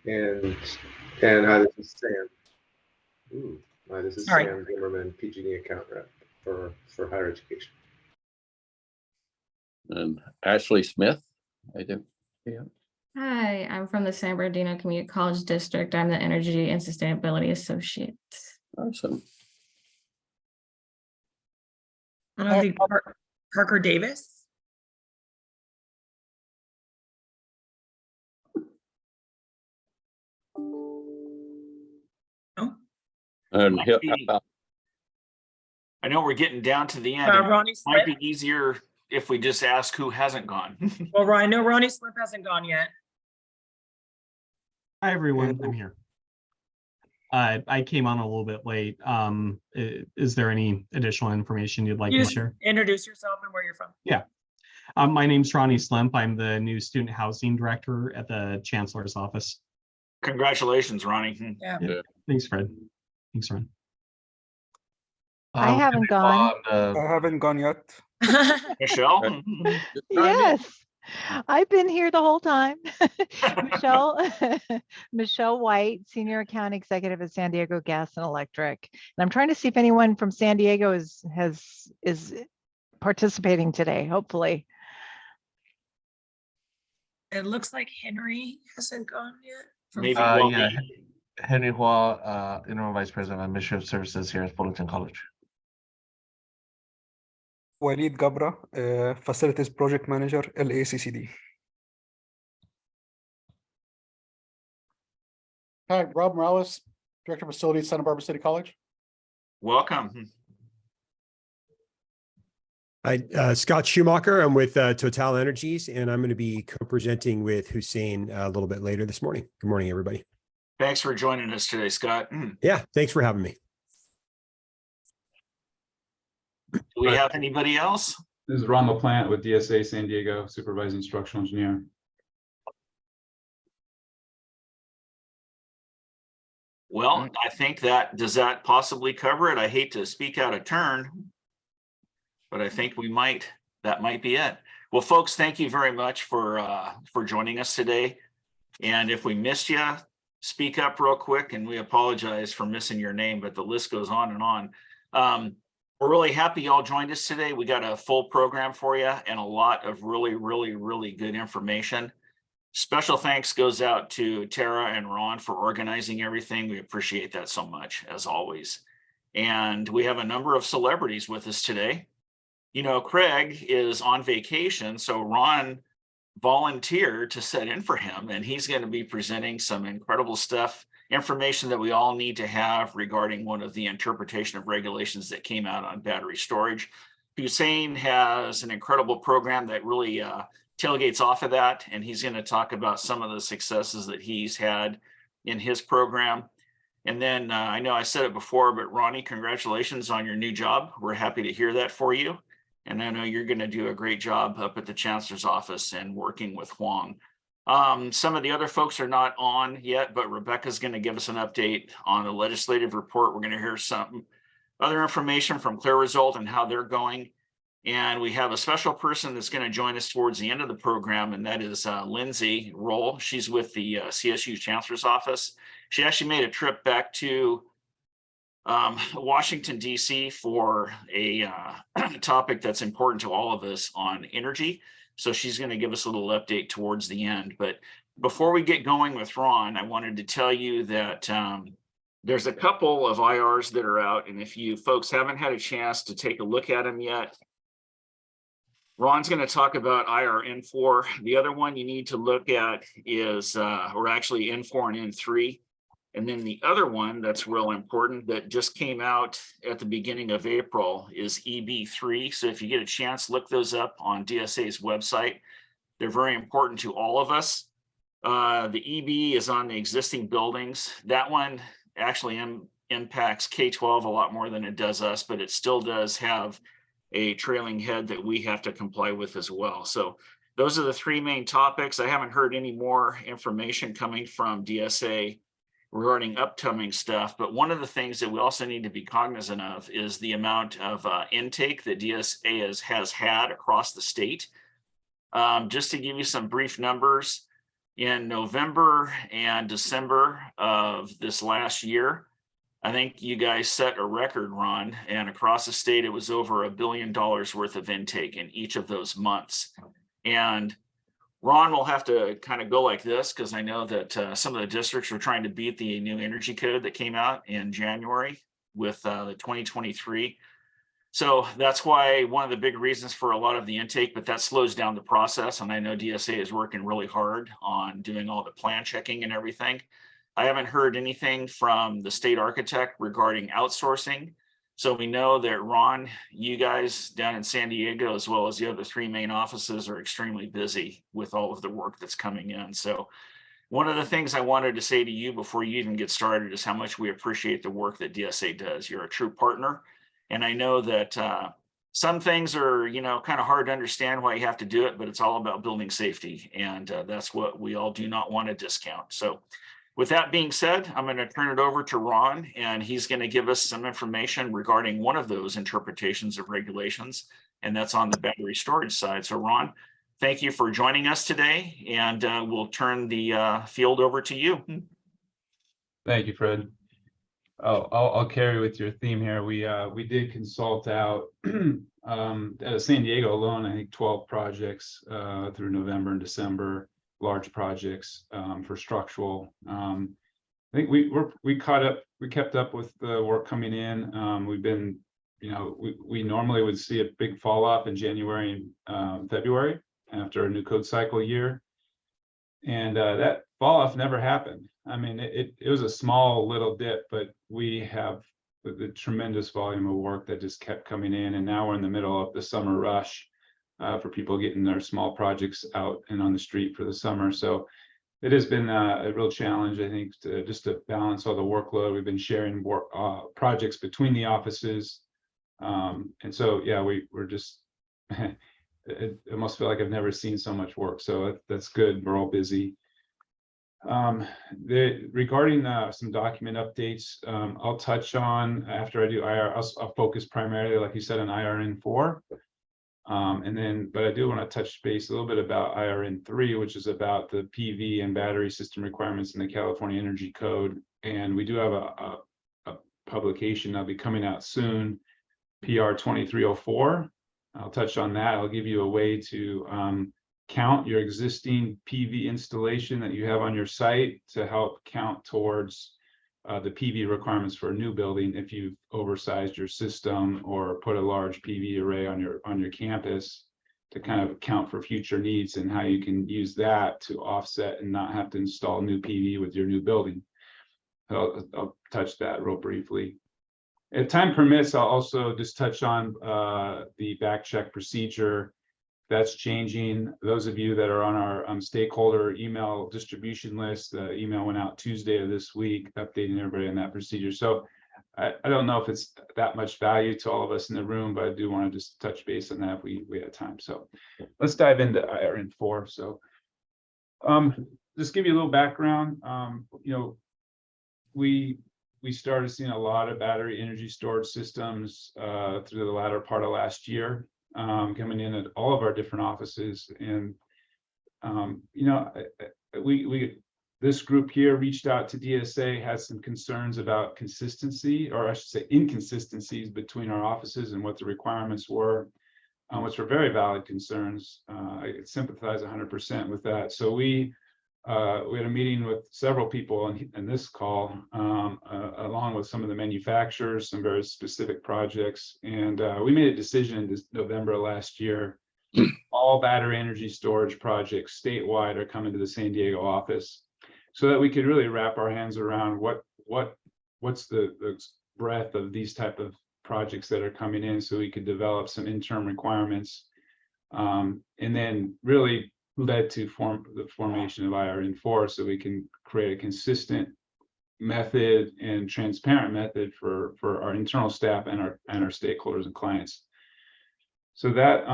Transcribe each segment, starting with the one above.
And hi, this is Sam. Hi, this is Sorry. Sam Zimmerman, PG&E account rep for higher education. And Ashley Smith, I do. Yeah. Hi, I'm from the San Bernardino Community College District. I'm the Energy and Sustainability Associate. Awesome. I don't think Parker Davis. No. And I know we're getting down to the end. Ronnie It might Slimp. be easier if we just ask who hasn't gone. Well, I know Ronnie Slimp hasn't gone yet. Hi, everyone. I'm here. I came on a little bit late. Is there any additional information you'd like me to share? Introduce yourself and where you're from. Yeah. My name's Ronnie Slimp. I'm the new student housing director at the Chancellor's office. Congratulations, Ronnie. Yeah. Thanks, Fred. Thanks, Ron. I haven't gone. I haven't gone yet. Michelle? Yes, I've been here the whole time. Michelle White, Senior Account Executive at San Diego Gas and Electric. And I'm trying to see if anyone from San Diego is participating today, hopefully. It looks like Henry hasn't gone yet. Maybe. Yeah, Henry Hua, Interim Vice President of Administrative Services here at Fullerton College. Walid Gabra, Facilities Project Manager, LACCD. Hi, Rob Morales, Director of Facilities, Santa Barbara City College. Welcome. Hi, Scott Schumacher. I'm with Total Energies, and I'm going to be co-presenting with Hussain a little bit later this morning. Good morning, everybody. Thanks for joining us today, Scott. Yeah, thanks for having me. Do we have anybody else? This is Ron LaPlante with DSA San Diego, Supervising Structural Engineer. Well, I think does that possibly cover it? I hate to speak out of turn, but I think that might be it. Well, folks, thank you very much for joining us today. And if we missed you, speak up real quick, and we apologize for missing your name, but the list goes on and on. We're really happy y'all joined us today. We got a full program for you and a lot of really good information. Special thanks goes out to Tara and Ron for organizing everything. We appreciate that so much, as always. And we have a number of celebrities with us today. You know, Craig is on vacation, so Ron volunteered to set in for him, and he's going to be presenting some incredible stuff, information that we all need to have regarding one of the interpretation of regulations that came out on battery storage. Hussain has an incredible program that really tailgates off of that, and he's going to talk about some of the successes that he's had in his program. And then I know I said it before, but Ronnie, congratulations on your new job. We're happy to hear that for you. And I know you're going to do a great job up at the Chancellor's office and working with Hoang. Some of the other folks are not on yet, but Rebecca's going to give us an update on the legislative report. We're going to hear some other information from CLEAResult and how they're going. And we have a special person that's going to join us towards the end of the program, and that is Lindsay Roll. She's with the CSU Chancellor's office. She actually made a trip back to Washington, D.C. for a topic that's important to all of us on energy. So she's going to give us a little update towards the end. But before we get going with Ron, I wanted to tell you that there's a couple of IRs that are out. And if you folks haven't had a chance to take a look at them yet, Ron's going to talk about IR N4. The other one you need to look at is, or actually N4 and N3. And then the other one that's real important that just came out at the beginning of April is EB3. So if you get a chance, look those up on DSA's website. They're very important to all of us. The EB is on the existing buildings. That one actually impacts K-12 a lot more than it does us, but it still does have a trailing head that we have to comply with as well. So those are the three main topics. I haven't heard any more information coming from DSA regarding upcoming stuff, but one of the things that we also need to be cognizant of is the amount of intake that DSA has had across the state. Just to give you some brief numbers, in November and December of this last year. I think you guys set a record, Ron, and across the state, it was over $1 billion worth of intake in each of those months. And Ron will have to kind of go like this because I know that some of the districts are trying to beat the new energy code that came out in January with the 2023. So that's why one of the big reasons for a lot of the intake, but that slows down the process. And I know DSA is working really hard on doing all the plan checking and everything. I haven't heard anything from the state architect regarding outsourcing. So we know that Ron, you guys down in San Diego, as well as the other 3 main offices, are extremely busy with all of the work that's coming in. So one of the things I wanted to say to you before you even get started is how much we appreciate the work that DSA does. You're a true partner. And I know that some things are, kind of hard to understand why you have to do it, but it's all about building safety. And that's what we all do not want to discount. So with that being said, I'm going to turn it over to Ron, and he's going to give us some information regarding one of those interpretations of regulations, and that's on the battery storage side. So Ron, thank you for joining us today, and we'll turn the field over to you. Thank you, Fred. I'll carry with your theme here. We did consult out at San Diego alone, I think 12 projects through November and December, large projects for structural. I think we kept up with the work coming in. We've been, we normally would see a big fall off in January and February after a new code cycle year, and that fall off never happened. I mean, it was a small little dip, but we have the tremendous volume of work that just kept coming in, and now we're in the middle of the summer rush for people getting their small projects out and on the street for the summer. So it has been a real challenge, I think, to balance all the workload. We've been sharing work, projects between the offices. And so, yeah, we're just, I almost feel like I've never seen so much work. So that's good. We're all busy. Regarding some document updates, I'll touch on after I do IR. I'll focus primarily, like you said, on IRN4. But I do want to touch base a little bit about IRN3, which is about the PV and battery system requirements in the California Energy Code. And we do have a publication that'll be coming out soon, PR 2304. I'll touch on that. I'll give you a way to count your existing PV installation that you have on your site to help count towards the PV requirements for a new building if you've oversized your system or put a large PV array on your campus, to kind of account for future needs and how you can use that to offset and not have to install new PV with your new building. I'll touch that real briefly. If time permits, I'll also just touch on the back check procedure. That's changing. Those of you that are on our stakeholder email distribution list, the email went out Tuesday of this week, updating everybody on that procedure. So I don't know if it's that much value to all of us in the room, but I do want to just touch base on that if we have time. So let's dive into IRN4. So just give you a little background. We started seeing a lot of battery energy storage systems through the latter part of last year. Coming in at all of our different offices, and this group here reached out to DSA, had some concerns about consistency, or I should say inconsistencies between our offices and what the requirements were, which were very valid concerns. I sympathize 100% with that. So we had a meeting with several people in this call, along with some of the manufacturers, some very specific projects. And we made a decision in November last year. All battery energy storage projects statewide are coming to the San Diego office, so that we could really wrap our hands around what's the breadth of these type of projects that are coming in, so we could develop some interim requirements, and then really led to the formation of IRN4, so we can create a consistent method and transparent method for our internal staff and our stakeholders and clients. So that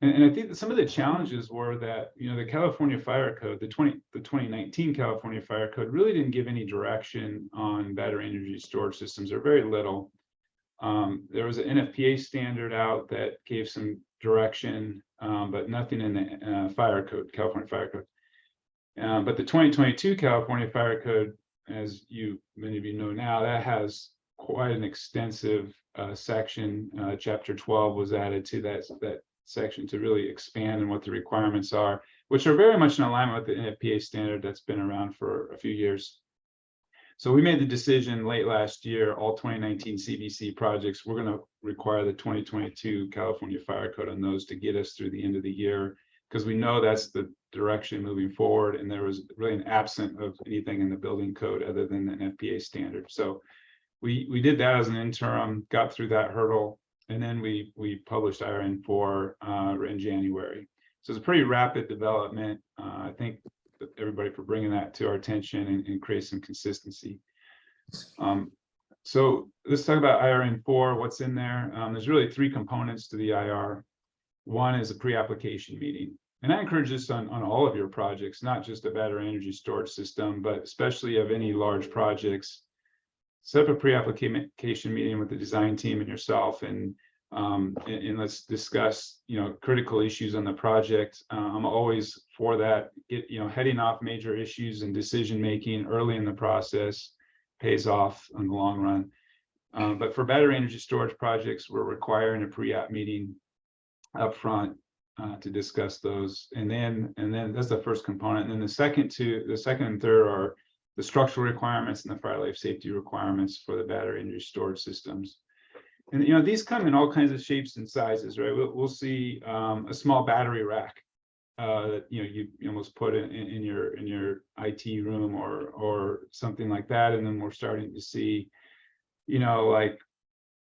and I think that some of the challenges were that the California Fire Code, the 2019 California Fire Code, really didn't give any direction on battery energy storage systems, or very little. There was an NFPA standard out that gave some direction, but nothing in the Fire Code, California Fire Code. But the 2022 California Fire Code, as many of you know now, that has quite an extensive section. Chapter 12 was added to that section to really expand on what the requirements are, which are very much in alignment with the NFPA standard that's been around for a few years. So we made the decision late last year, all 2019 CBC projects, we're going to require the 2022 California Fire Code on those to get us through the end of the year, because we know that's the direction moving forward. And there was really an absence of anything in the building code other than the NFPA standard. So we did that as an interim, got through that hurdle, and then we published IRN4 in January. So it's a pretty rapid development. I think everybody for bringing that to our attention and create some consistency. So let's talk about IRN4, what's in there. There's really 3 components to the IR. One is a pre-application meeting. And I encourage this on all of your projects, not just a battery energy storage system, but especially of any large projects. Set up a pre-application meeting with the design team and yourself, and let's discuss, critical issues on the project. I'm always for that. Heading off major issues and decision making early in the process pays off in the long run. But for battery energy storage projects, we're requiring a pre-app meeting up front to discuss those, and then that's the first component. And then the second and third are the structural requirements and the fire life safety requirements for the battery energy storage systems. And these come in all kinds of shapes and sizes, right? We'll see a small battery rack that you almost put in your IT room or something like that, and then we're starting to see, like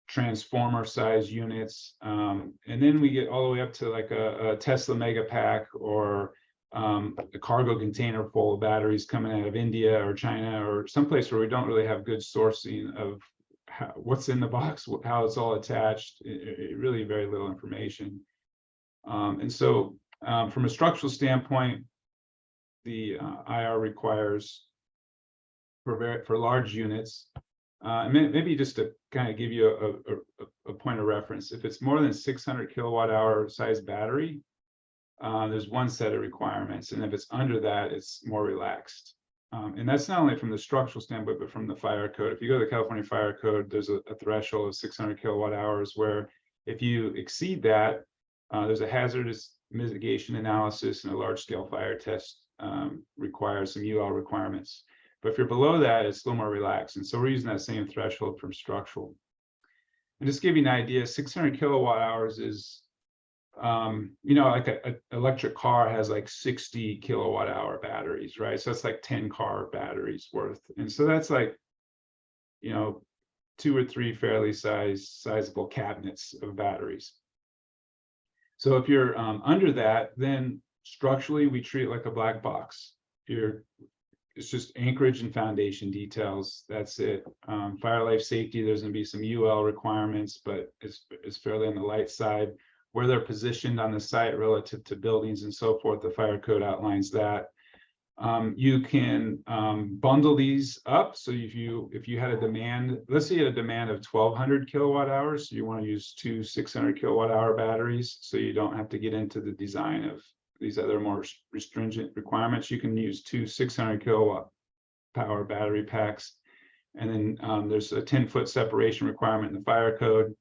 transformer size units, and then we get all the way up to like a Tesla mega pack or a cargo container full of batteries coming out of India or China or someplace where we don't really have good sourcing of what's in the box, how it's all attached. Really very little information. And so from a structural standpoint, the IR requires for large units, maybe just to kind of give you a point of reference, if it's more than 600 kilowatt hour size battery, there's one set of requirements, and if it's under that, it's more relaxed. And that's not only from the structural standpoint, but from the fire code. If you go to the California Fire Code, there's a threshold of 600 kilowatt hours, where if you exceed that, there's a hazardous mitigation analysis, and a large scale fire test requires some UL requirements. But if you're below that, it's a little more relaxed. And so we're using that same threshold from structural. And just to give you an idea, 600 kilowatt hours is, like an electric car has like 60 kilowatt hour batteries, right? So it's like 10 car batteries worth. And so that's like, 2 or 3 fairly sizable cabinets of batteries. So if you're under that, then structurally we treat it like a black box. It's just anchorage and foundation details. That's it. Fire life safety, there's going to be some UL requirements, but it's fairly on the light side. Where they're positioned on the site relative to buildings and so forth, the fire code outlines that. You can bundle these up. So if you had a demand, let's say you had a demand of 1,200 kilowatt hours, so you want to use 2 600 kilowatt hour batteries, so you don't have to get into the design of these other more stringent requirements. You can use 2 600 kilowatt power battery packs, and then there's a 10-foot separation requirement in the fire code.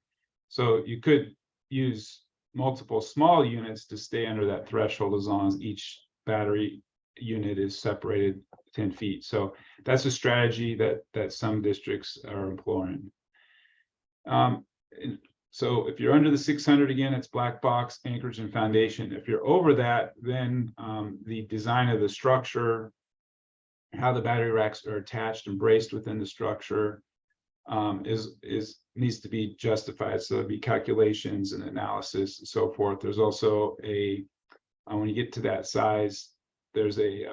So you could use multiple small units to stay under that threshold as long as each battery unit is separated 10 feet. So that's a strategy that some districts are employing. So if you're under the 600, again, it's black box, anchorage, and foundation. If you're over that, then the design of the structure, how the battery racks are attached and braced within the structure, needs to be justified. So there'll be calculations and analysis and so forth. There's also when you get to that size, there's a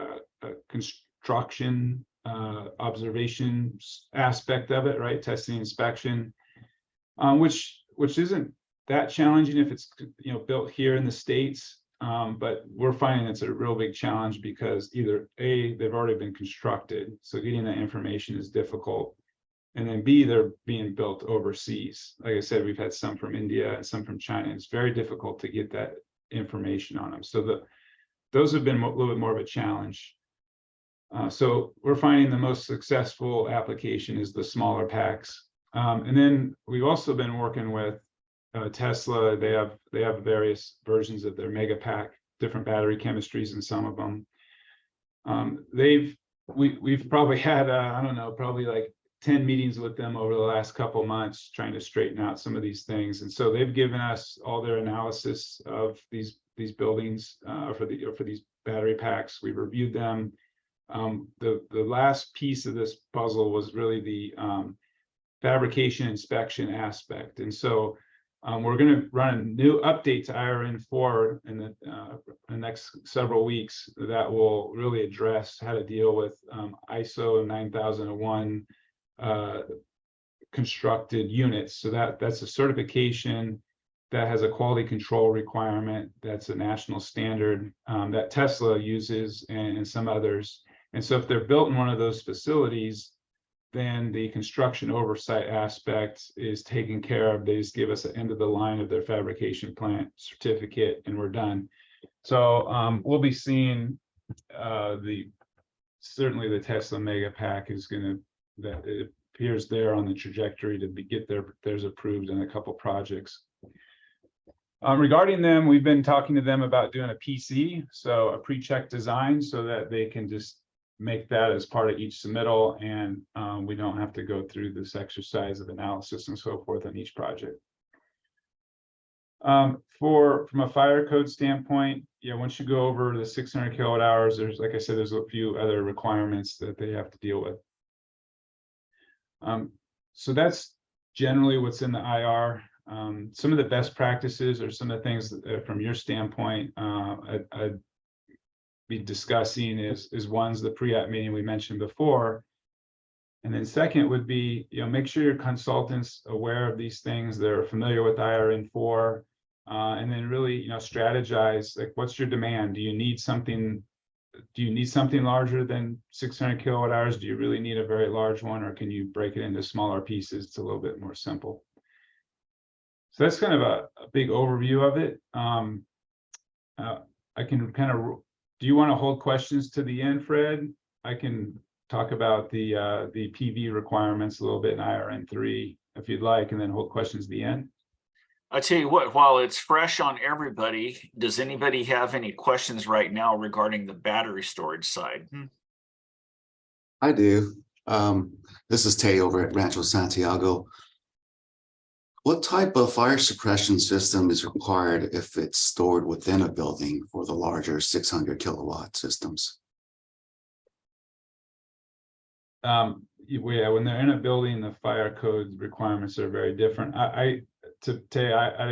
construction observation aspect of it, right? Testing, inspection, which isn't that challenging if it's built here in the States. But we're finding it's a real big challenge because either A, they've already been constructed, so getting that information is difficult. And then B, they're being built overseas. Like I said, we've had some from India and some from China. It's very difficult to get that information on them. So those have been a little bit more of a challenge. So we're finding the most successful application is the smaller packs. And then we've also been working with Tesla. They have various versions of their mega pack, different battery chemistries in some of them. We've probably had I don't know, probably like 10 meetings with them over the last couple months trying to straighten out some of these things. And so they've given us all their analysis of these buildings for these battery packs. We've reviewed them. The last piece of this puzzle was really the fabrication inspection aspect. And so we're going to run a new update to IRN4 in the next several weeks that will really address how to deal with ISO 9001 constructed units. So that's a certification that has a quality control requirement. That's a national standard that Tesla uses and some others. And so if they're built in one of those facilities, then the construction oversight aspect is taken care of. They just give us the end of the line of their fabrication plant certificate and we're done. So we'll be seeing certainly the Tesla Mega Pack is that it appears there on the trajectory to get theirs approved in a couple projects. Regarding them, we've been talking to them about doing a PC, so a pre-check design, so that they can just make that as part of each submittal, and we don't have to go through this exercise of analysis and so forth on each project. From a fire code standpoint, once you go over the 600 kilowatt hours, there's, like I said, there's a few other requirements that they have to deal with. So that's generally what's in the IR. Some of the best practices or some of the things that, from your standpoint, I'd be discussing is one's the pre-app meeting we mentioned before. And then second would be, make sure your consultant's aware of these things, they're familiar with IRN4, and then really, strategize, like, what's your demand? Do you need something larger than 600 kilowatt hours? Do you really need a very large one, or can you break it into smaller pieces? It's a little bit more simple. So that's kind of a big overview of it. I can kind of, do you want to hold questions to the end, Fred? I can talk about the PV requirements a little bit in IRN3 if you'd like, and then hold questions at the end. I tell you what, while it's fresh on everybody, does anybody have any questions right now regarding the battery storage side? I do. This is Tay over at Rancho Santiago. What type of fire suppression system is required if it's stored within a building for the larger 600 kilowatt systems? When they're in a building, the fire code requirements are very different. I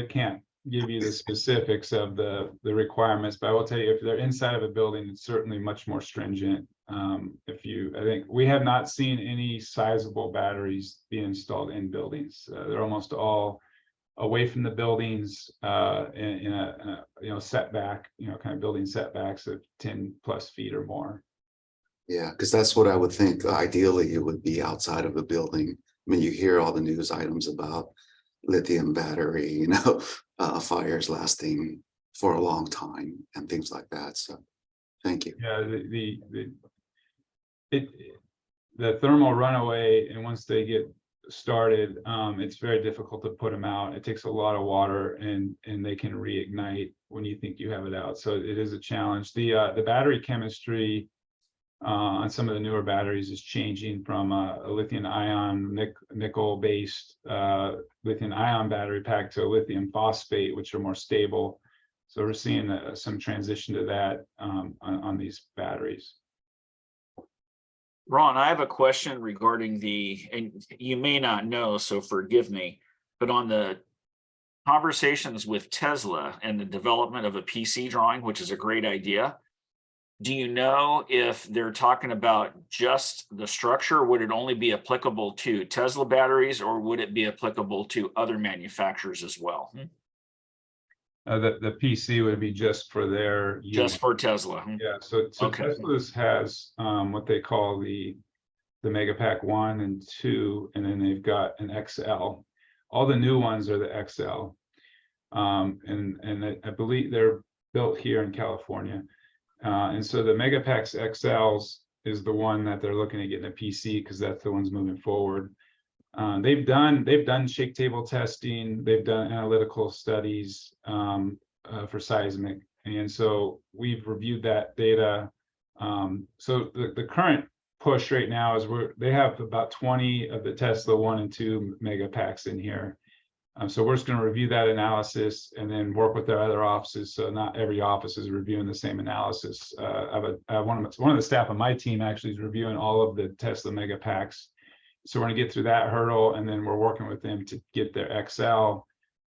can't give you the specifics of the requirements, but I will tell you, if they're inside of a building, it's certainly much more stringent. I think we have not seen any sizable batteries be installed in buildings. They're almost all away from the buildings in a setback, kind of building setbacks of 10 plus feet or more. Yeah, because that's what I would think. Ideally, it would be outside of a building. I mean, you hear all the news items about lithium battery, fires lasting for a long time and things like that. So thank you. Yeah, the thermal runaway, and once they get started, it's very difficult to put them out. It takes a lot of water, and they can reignite when you think you have it out. So it is a challenge. The battery chemistry on some of the newer batteries is changing from a lithium ion nickel based lithium ion battery pack to a lithium phosphate, which are more stable. So we're seeing some transition to that on these batteries. Ron, I have a question regarding and you may not know, so forgive me, but on the conversations with Tesla and the development of a PC drawing, which is a great idea, do you know if they're talking about just the structure? Would it only be applicable to Tesla batteries, or would it be applicable to other manufacturers as well? The PC would be just for their unit. Just for Tesla. Yeah, so Okay. Tesla's has what they call the Megapack 1 and 2, and then they've got an XL. All the new ones are the XL, and I believe they're built here in California. And so the Megapacks XLs is the one that they're looking at getting a PC because that's the one's moving forward. They've done shake table testing, they've done analytical studies for seismic, and so we've reviewed that data. So the current push right now is they have about 20 of the Tesla 1 and 2 mega packs in here. So we're just going to review that analysis and then work with their other offices. So not every office is reviewing the same analysis. One of the staff on my team actually is reviewing all of the Tesla mega packs. So we're going to get through that hurdle, and then we're working with them to get their Excel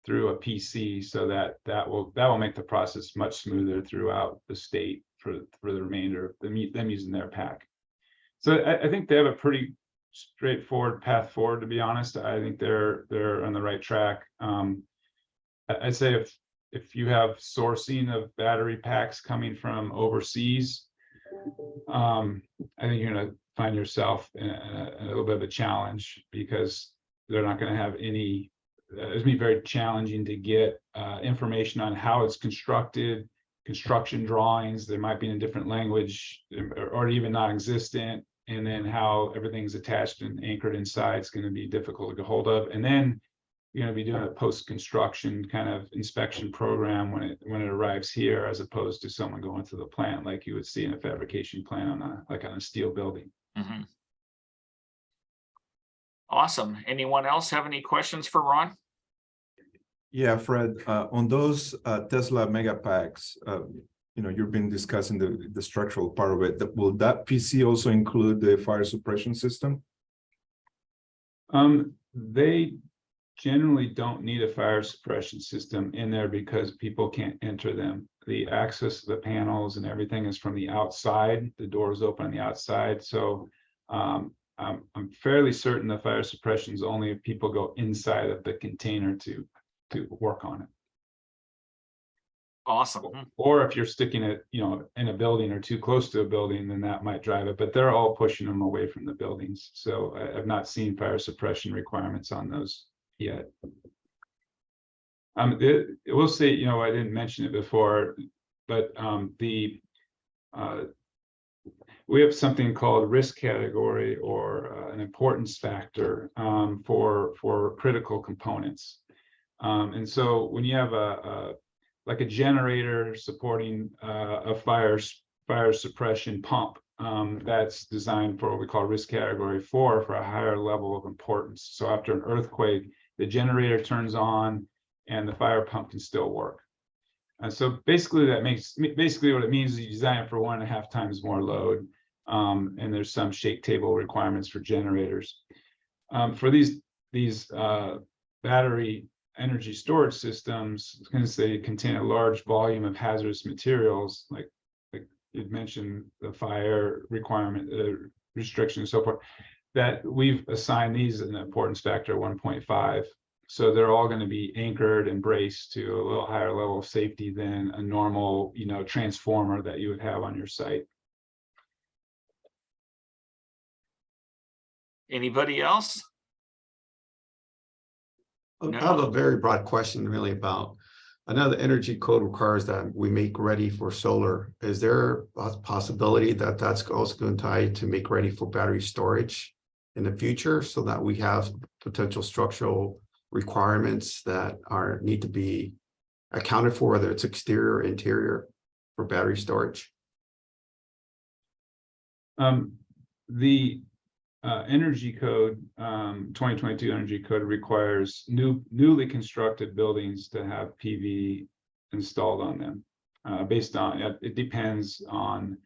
through a PC, so that will make the process much smoother throughout the state for the remainder of them using their pack. So I think they have a pretty straightforward path forward, to be honest. I think they're on the right track. I'd say if you have sourcing of battery packs coming from overseas, I think you're going to find yourself in a little bit of a challenge, because they're not going to have any. It's going to be very challenging to get information on how it's constructed, construction drawings. They might be in a different language or even non-existent. And then how everything's attached and anchored inside is going to be difficult to get hold of. And then you're going to be doing a post-construction kind of inspection program when it arrives here, as opposed to someone going to the plant like you would see in a fabrication plant on a steel building. Mm-hmm. Awesome. Anyone else have any questions for Ron? Yeah, Fred, on those Tesla mega packs, you've been discussing the structural part of it. Will that PC also include the fire suppression system? They generally don't need a fire suppression system in there because people can't enter them. The access to the panels and everything is from the outside. The doors open on the outside. So I'm fairly certain the fire suppression is only if people go inside of the container to work on it. Awesome. Or if you're sticking it, in a building or too close to a building, then that might drive it. But they're all pushing them away from the buildings. So I've not seen fire suppression requirements on those yet. We'll say, I didn't mention it before, but we have something called risk category or an importance factor for critical components. And so when you have like a generator supporting a fire suppression pump, that's designed for what we call risk category 4 for a higher level of importance. So after an earthquake, the generator turns on and the fire pump can still work. And so basically what it means is you design it for 1.5 times more load. And there's some shake table requirements for generators. For these battery energy storage systems, it's going to say contain a large volume of hazardous materials, like you'd mentioned the fire requirement, restriction and so forth, that we've assigned these an importance factor 1.5. So they're all going to be anchored and braced to a little higher level of safety than a normal, transformer that you would have on your site. Anybody else? I have a very broad question really about, I know the energy code requires that we make ready for solar. Is there a possibility that that's also going to tie to make ready for battery storage in the future, so that we have potential structural requirements that need to be accounted for, whether it's exterior or interior, for battery storage? The energy code, 2022 energy code requires newly constructed buildings to have PV installed on them. Based on, it depends on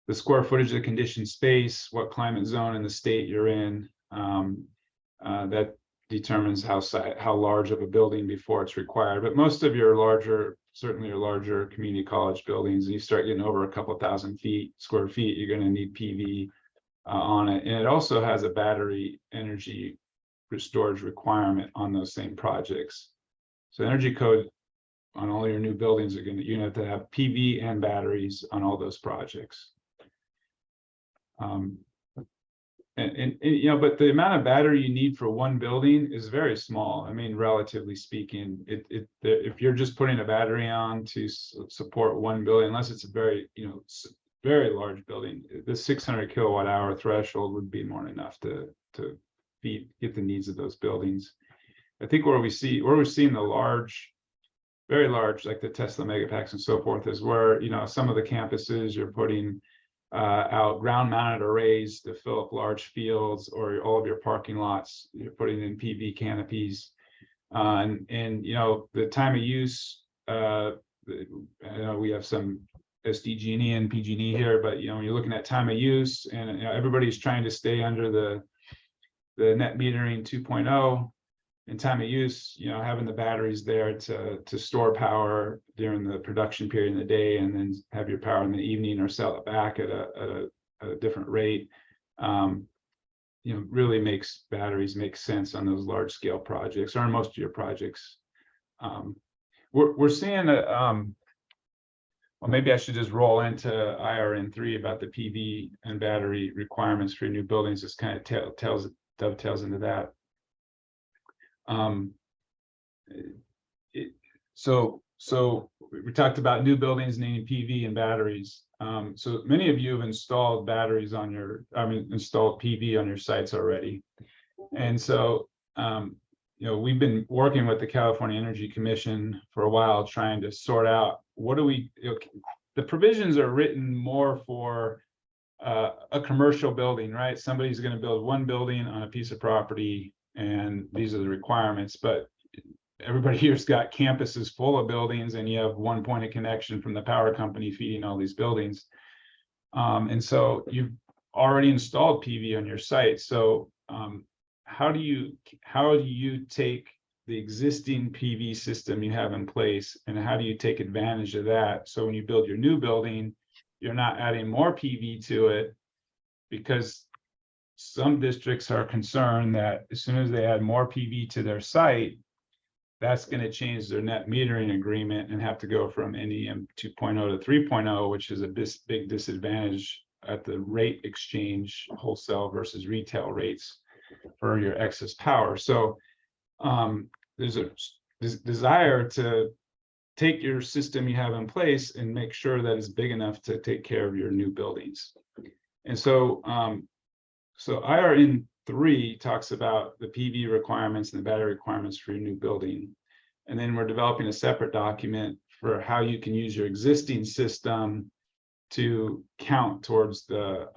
the square footage of the conditioned space, what climate zone in the state you're in. That determines how large of a building before it's required. But most of your larger, certainly your larger community college buildings, and you start getting over a couple thousand square feet, you're going to need PV on it. And it also has a battery energy storage requirement on those same projects. So energy code on all your new buildings you have to have PV and batteries on all those projects. But the amount of battery you need for one building is very small. I mean, relatively speaking, if you're just putting a battery on to support one building, unless it's a very, very large building. The 600 kilowatt hour threshold would be more than enough to get the needs of those buildings. I think where we're seeing the large, very large, like the Tesla megapacks and so forth, is where, you know, some of the campuses you're putting out ground mounted arrays to fill up large fields, or all of your parking lots, you're putting in PV canopies. And you know, the time of use, I know we have some SDG&E and PG&E here, but you know, when you're looking at time of use, and you know, everybody's trying to stay under the net metering 2.0 and time of use, you know, having the batteries there to store power during the production period in the day, and then have your power in the evening, or sell it back at a different rate, you know, really makes batteries make sense on those large scale projects, or on most of your projects. We're seeing that, well, maybe I should just roll into IRN3 about the PV and battery requirements for new buildings. This kind of dovetails into that. So we talked about new buildings needing PV and batteries. So many of you have installed batteries on your, installed PV on your sites already. And so, you know, we've been working with the California Energy Commission for a while, trying to sort out what do we, you know, the provisions are written more for a commercial building, right? Somebody's going to build one building on a piece of property, and these are the requirements. But everybody here's got campuses full of buildings, and you have one point of connection from the power company feeding all these buildings. And so you've already installed PV on your site. So how do you take the existing PV system you have in place, and how do you take advantage of that? So when you build your new building, you're not adding more PV to it, because some districts are concerned that as soon as they add more PV to their site, that's going to change their net metering agreement and have to go from NEM 2.0 to 3.0, which is a big disadvantage at the rate exchange, wholesale versus retail rates for your excess power. So there's a desire to take your system you have in place and make sure that it's big enough to take care of your new buildings. And so so IRN 3 talks about the PV requirements and the battery requirements for your new building. And then we're developing a separate document for how you can use your existing system to count towards the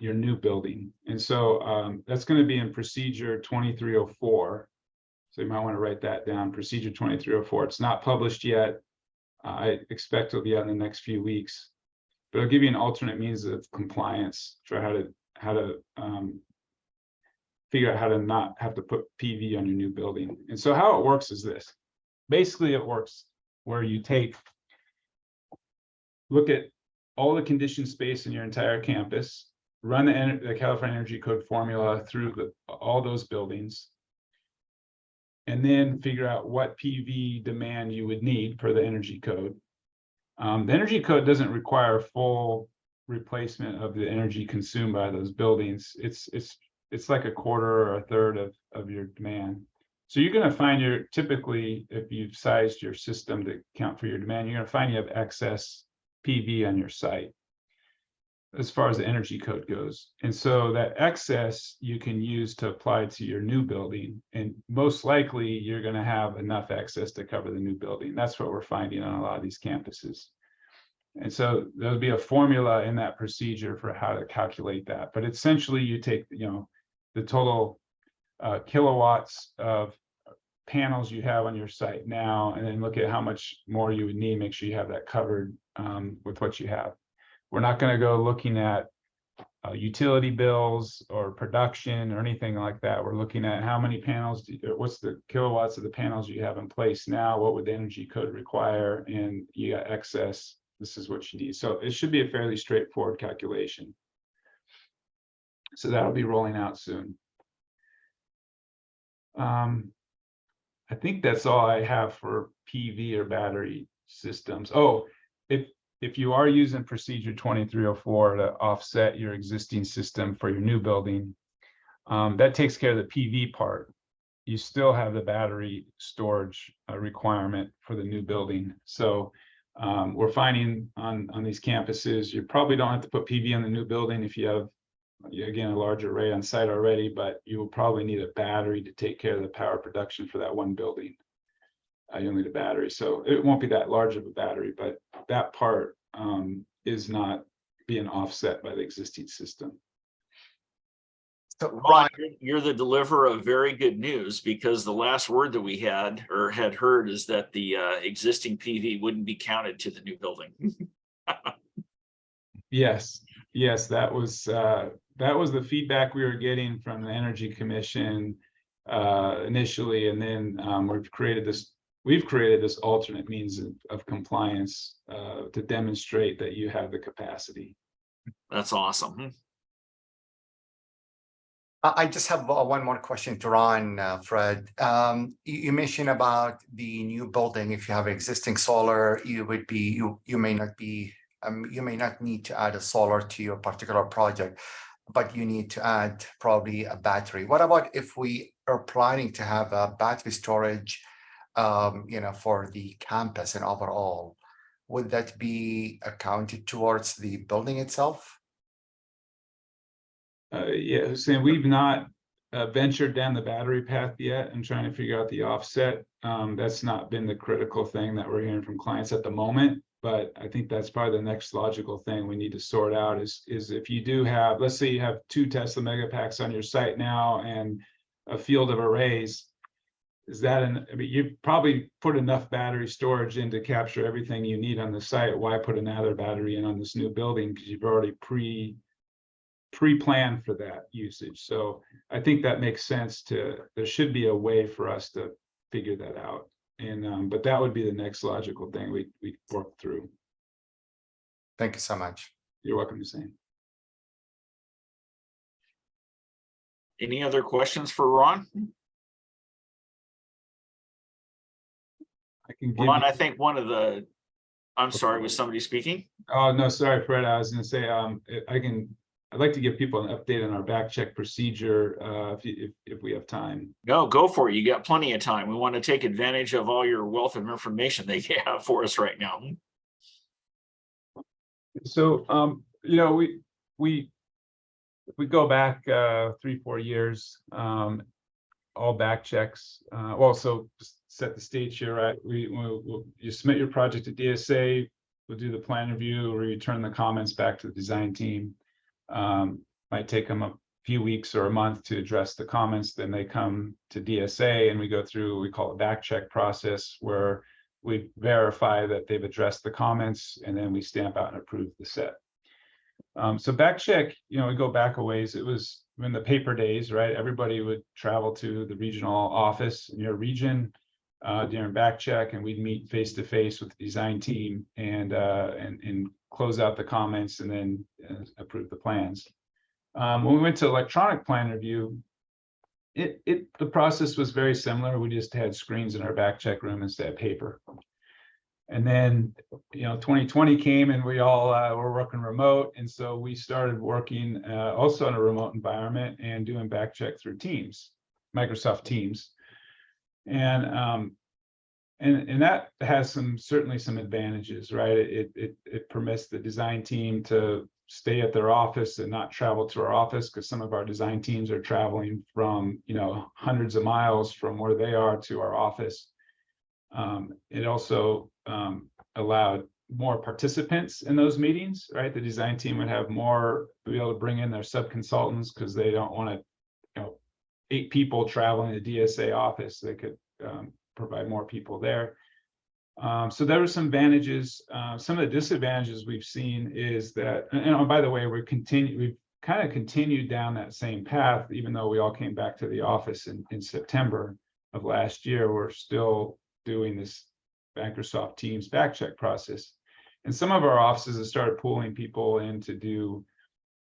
your new building. And so that's going to be in procedure 2304. So you might want to write that down, procedure 2304. It's not published yet. I expect it'll be out in the next few weeks, but it'll give you an alternate means of compliance for how to figure out how to not have to put PV on your new building. And so how it works is this. Basically, it works where you look at all the conditioned space in your entire campus, run the California Energy Code formula through all those buildings, and then figure out what PV demand you would need per the energy code. The energy code doesn't require full replacement of the energy consumed by those buildings. It's like a quarter or a third of your demand. So you're going to find typically, if you've sized your system to account for your demand, you're going to find you have excess PV on your site as far as the energy code goes. And so that excess you can use to apply to your new building. And most likely you're going to have enough excess to cover the new building. That's what we're finding on a lot of these campuses. And so there'll be a formula in that procedure for how to calculate that. But essentially you take, you know, the total kilowatts of panels you have on your site now, and then look at how much more you would need, make sure you have that covered with what you have. We're not going to go looking at utility bills or production or anything like that. We're looking at how many panels, what's the kilowatts of the panels you have in place now, what would the energy code require, and you got excess, this is what you need. So it should be a fairly straightforward calculation. So that'll be rolling out soon. I think that's all I have for PV or battery systems. Oh, if you are using procedure 2304 to offset your existing system for your new building, that takes care of the PV part. You still have the battery storage requirement for the new building. So We're finding on these campuses, you probably don't have to put PV on the new building if you have, again, a large array on site already, but you will probably need a battery to take care of the power production for that one building. You'll need a battery, so it won't be that large of a battery, but that part is not being offset by the existing system. So Ron, you're the deliverer of very good news, because the last word that we had heard is that the existing PV wouldn't be counted to the new building. Yes, that was the feedback we were getting from the Energy Commission initially, and then we've created this alternate means of compliance to demonstrate that you have the capacity. That's awesome. I just have one more question to Ron, Fred. You mentioned about the new building. If you have existing solar, you may not need to add a solar to your particular project, but you need to add probably a battery. What about if we are planning to have a battery storage, for the campus and overall? Would that be accounted towards the building itself? Yeah, Hussain, we've not ventured down the battery path yet and trying to figure out the offset. That's not been the critical thing that we're hearing from clients at the moment, but I think that's probably the next logical thing we need to sort out is if you do have, let's say you have 2 Tesla Megapacks on your site now and a field of arrays, I mean, you've probably put enough battery storage in to capture everything you need on the site. Why put another battery in on this new building? Because you've already pre-planned for that usage. So I think that makes sense there should be a way for us to figure that out. And but that would be the next logical thing we work through. Thank you so much. You're welcome, Hussain. Any other questions for Ron? I can give Ron, you... I think I'm sorry, was somebody speaking? Oh, no, sorry, Fred. I was going to say, I'd like to give people an update on our back check procedure if we have time. No, go for it. You got plenty of time. We want to take advantage of all your wealth of information that you have for us right now. So, we go back 3-4 years, all back checks. Also, just set the stage here, right? You submit your project to DSA, we'll do the plan review, or return the comments back to the design team. Might take them a few weeks or a month to address the comments. Then they come to DSA and we go through, we call it back check process, where we verify that they've addressed the comments and then we stamp out and approve the set. So back check, we go back a ways. It was in the paper days, right? Everybody would travel to the regional office in your region during back check, and we'd meet face to face with the design team and close out the comments and then approve the plans. When we went to electronic plan review, the process was very similar. We just had screens in our back check room instead of paper. And then, 2020 came and we all were working remote. And so we started working also in a remote environment and doing back check through Teams, Microsoft Teams. And that has certainly some advantages, right? It permits the design team to stay at their office and not travel to our office, because some of our design teams are traveling from, hundreds of miles from where they are to our office. It also allowed more participants in those meetings, right? The design team would have be able to bring in their sub-consultants because they don't want to, 8 people traveling to the DSA office. They could provide more people there. So there were some advantages. Some of the disadvantages we've seen is that, and by the way, we've kind of continued down that same path, even though we all came back to the office in September of last year. We're still doing this Microsoft Teams back check process. And some of our offices have started pulling people in to do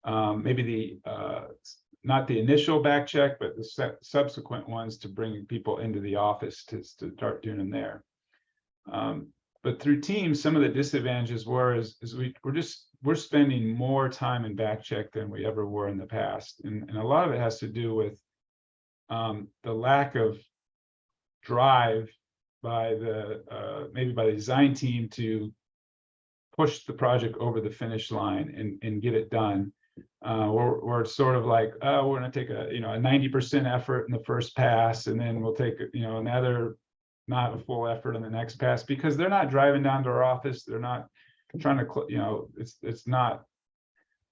maybe not the initial back check, but the subsequent ones to bring people into the office to start doing them there. But through Teams, some of the disadvantages we're spending more time in back check than we ever were in the past. And a lot of it has to do with the lack of drive by maybe by the design team to push the project over the finish line and get it done. We're sort of like, oh, we're going to take a 90% effort in the first pass, and then we'll take another not a full effort in the next pass, because they're not driving down to our office. They're not trying to it's not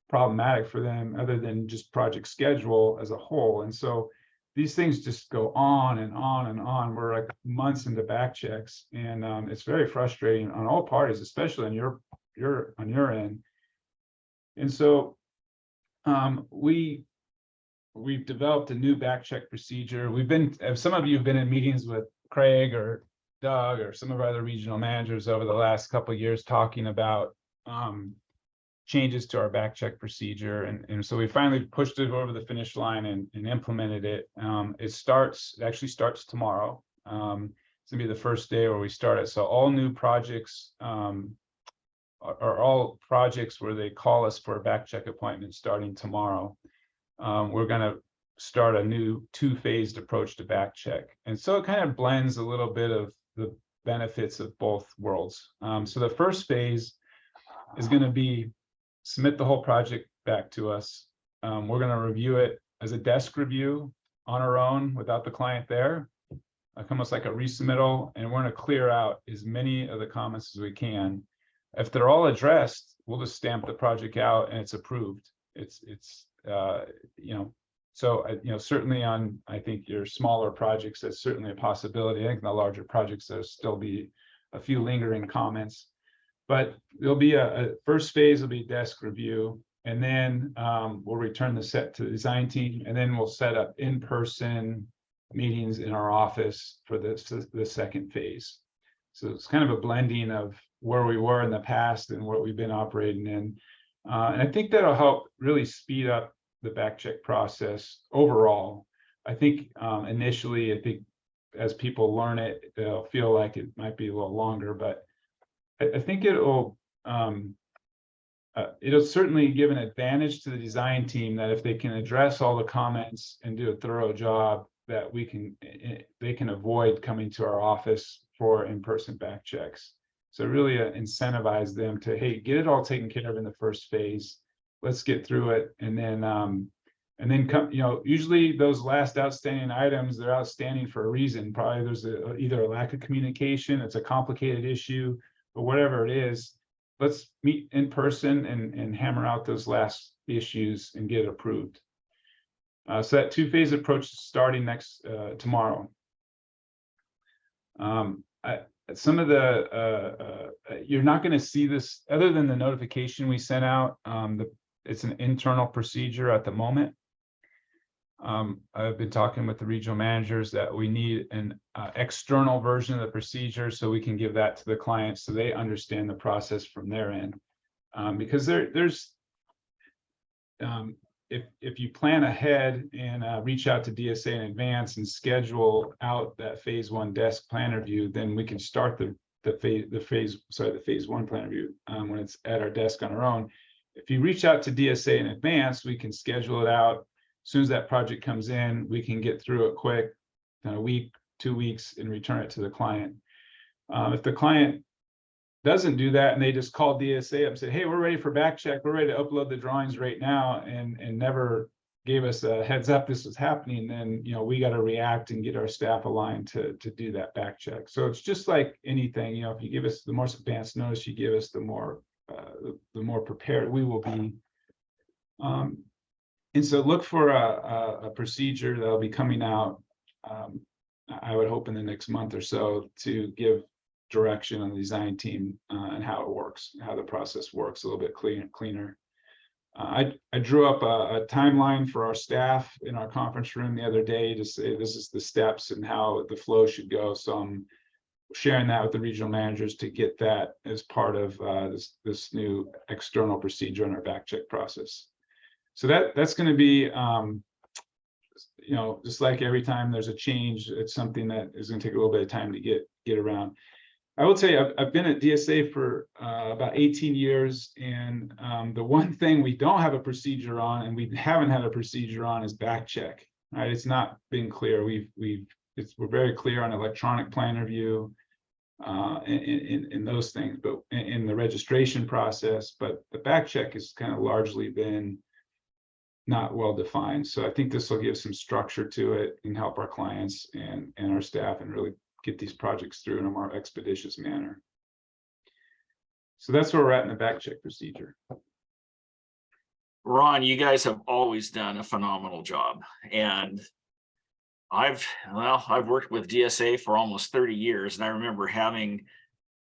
problematic for them other than just project schedule as a whole. And so these things just go on and on and on. We're like months into back checks, and it's very frustrating on all parties, especially on your end. And so we've developed a new back check procedure. Some of you have been in meetings with Craig or Doug or some of our other regional managers over the last couple of years talking about changes to our back check procedure. And so we finally pushed it over the finish line and implemented it. It actually starts tomorrow. It's gonna be the first day where we start it. So all new projects are all projects where they call us for a back check appointment starting tomorrow. We're gonna start a new 2-phased approach to back check. And so it kind of blends a little bit of the benefits of both worlds. So the first phase is going to be submit the whole project back to us. We're going to review it as a desk review on our own without the client there, almost like a resubmittal, and we're going to clear out as many of the comments as we can. If they're all addressed, we'll just stamp the project out and it's approved. So certainly on, I think, your smaller projects, that's certainly a possibility. I think in the larger projects, there'll still be a few lingering comments, but there'll be a first phase will be desk review, and then we'll return the set to the design team, and then we'll set up in-person meetings in our office for the second phase. So it's kind of a blending of where we were in the past and what we've been operating in. And I think that'll help really speed up the back check process overall. I think initially, as people learn it, they'll feel like it might be a little longer, but I think it'll certainly give an advantage to the design team that if they can address all the comments and do a thorough job, that they can avoid coming to our office for in-person back checks. So really incentivize them to, hey, get it all taken care of in the first phase. Let's get through it, and then come. Usually those last outstanding items, they're outstanding for a reason. Probably there's either a lack of communication, it's a complicated issue, but whatever it is, let's meet in person and hammer out those last issues and get it approved. So that 2-phase approach is starting tomorrow. Some of you're not going to see this other than the notification we sent out. It's an internal procedure at the moment. I've been talking with the regional managers that we need an external version of the procedure so we can give that to the clients so they understand the process from their end. Because there's if you plan ahead and reach out to DSA in advance and schedule out that phase 1 desk plan review, then we can start the phase 1 plan review when it's at our desk on our own. If you reach out to DSA in advance, we can schedule it out. As soon as that project comes in, we can get through it quick, in a week, 2 weeks, and return it to the client. If the client doesn't do that and they just call DSA up and say, hey, we're ready for back check, we're ready to upload the drawings right now, and never gave us a heads up this was happening, then we got to react and get our staff aligned to do that back check. So it's just like anything, if you give us the more advanced notice you give us, the more prepared we will be. And so look for a procedure that'll be coming out, I would hope in the next month or so, to give direction on the design team and how it works, how the process works a little bit cleaner. I drew up a timeline for our staff in our conference room the other day to say this is the steps and how the flow should go. So I'm sharing that with the regional managers to get that as part of this new external procedure in our back check process. So that's going to be, just like every time there's a change, it's something that is going to take a little bit of time to get around. I will tell you, I've been at DSA for about 18 years, and the one thing we don't have a procedure on, and we haven't had a procedure on, is back check. Right? It's not been clear. We're very clear on electronic plan review. in those things, but in the registration process, but the back check has kind of largely been not well defined. So I think this will give some structure to it and help our clients and our staff and really get these projects through in a more expeditious manner. So that's where we're at in the back check procedure. Ron, you guys have always done a phenomenal job, and I've worked with DSA for almost 30 years, and I remember having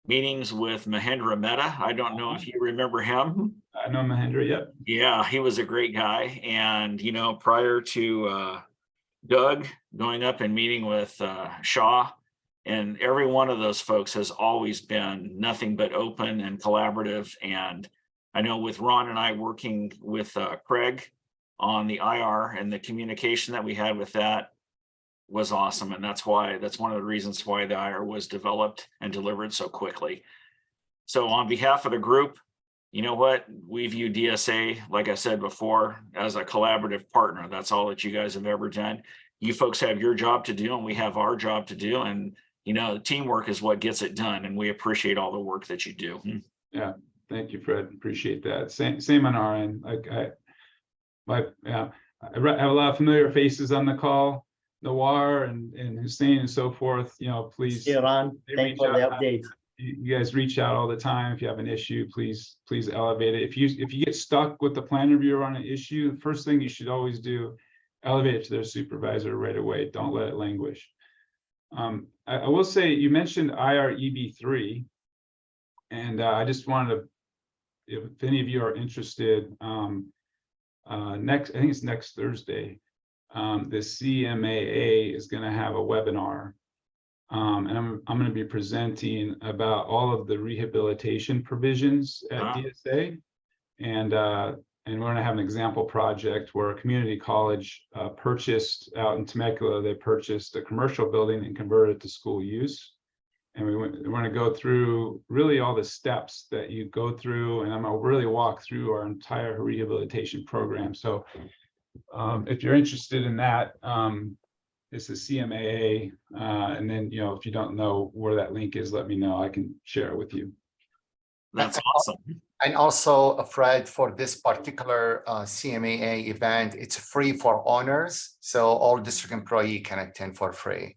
meetings with Mahendra Mehta. I don't know if you remember him. I know Mahendra, yep. Yeah, he was a great guy. And, you know, prior to Doug going up and meeting with Shaw, and every one of those folks has always been nothing but open and collaborative. And I know with Ron and I working with Craig on the IR, and the communication that we had with that was awesome. And that's one of the reasons why the IR was developed and delivered so quickly. So on behalf of the group, you know what, we view DSA, like I said before, as a collaborative partner. That's all that you guys have ever done. You folks have your job to do, and we have our job to do. And, you know, teamwork is what gets it done. And we appreciate all the work that you do. Yeah. Thank you, Fred. Appreciate that. Same on our end. I have a lot of familiar faces on the call. Noir and Hussain and so forth, you know, please. See you, Ron. Thanks for the update. You guys reach out all the time. If you have an issue, please elevate it. If you get stuck with the plan reviewer on an issue, the first thing you should always do, elevate it to their supervisor right away. Don't let it languish. I will say, you mentioned IREB3, and I just wanted to, if any of you are interested, I think it's next Thursday, the CMAA is going to have a webinar, and I'm going to be presenting about all of the rehabilitation provisions at DSA, and we're going to have an example project where a community college purchased out in Temecula. They purchased a commercial building and converted it to school use, and we're going to go through really all the steps that you go through, and I'm going to really walk through our entire rehabilitation program. So if you're interested in that, it's a CMAA, and then, you know, if you don't know where that link is, let me know. I can share it with you. That's awesome. And also, Fred, for this particular CMAA event, it's free for owners, so all district employee can attend for free.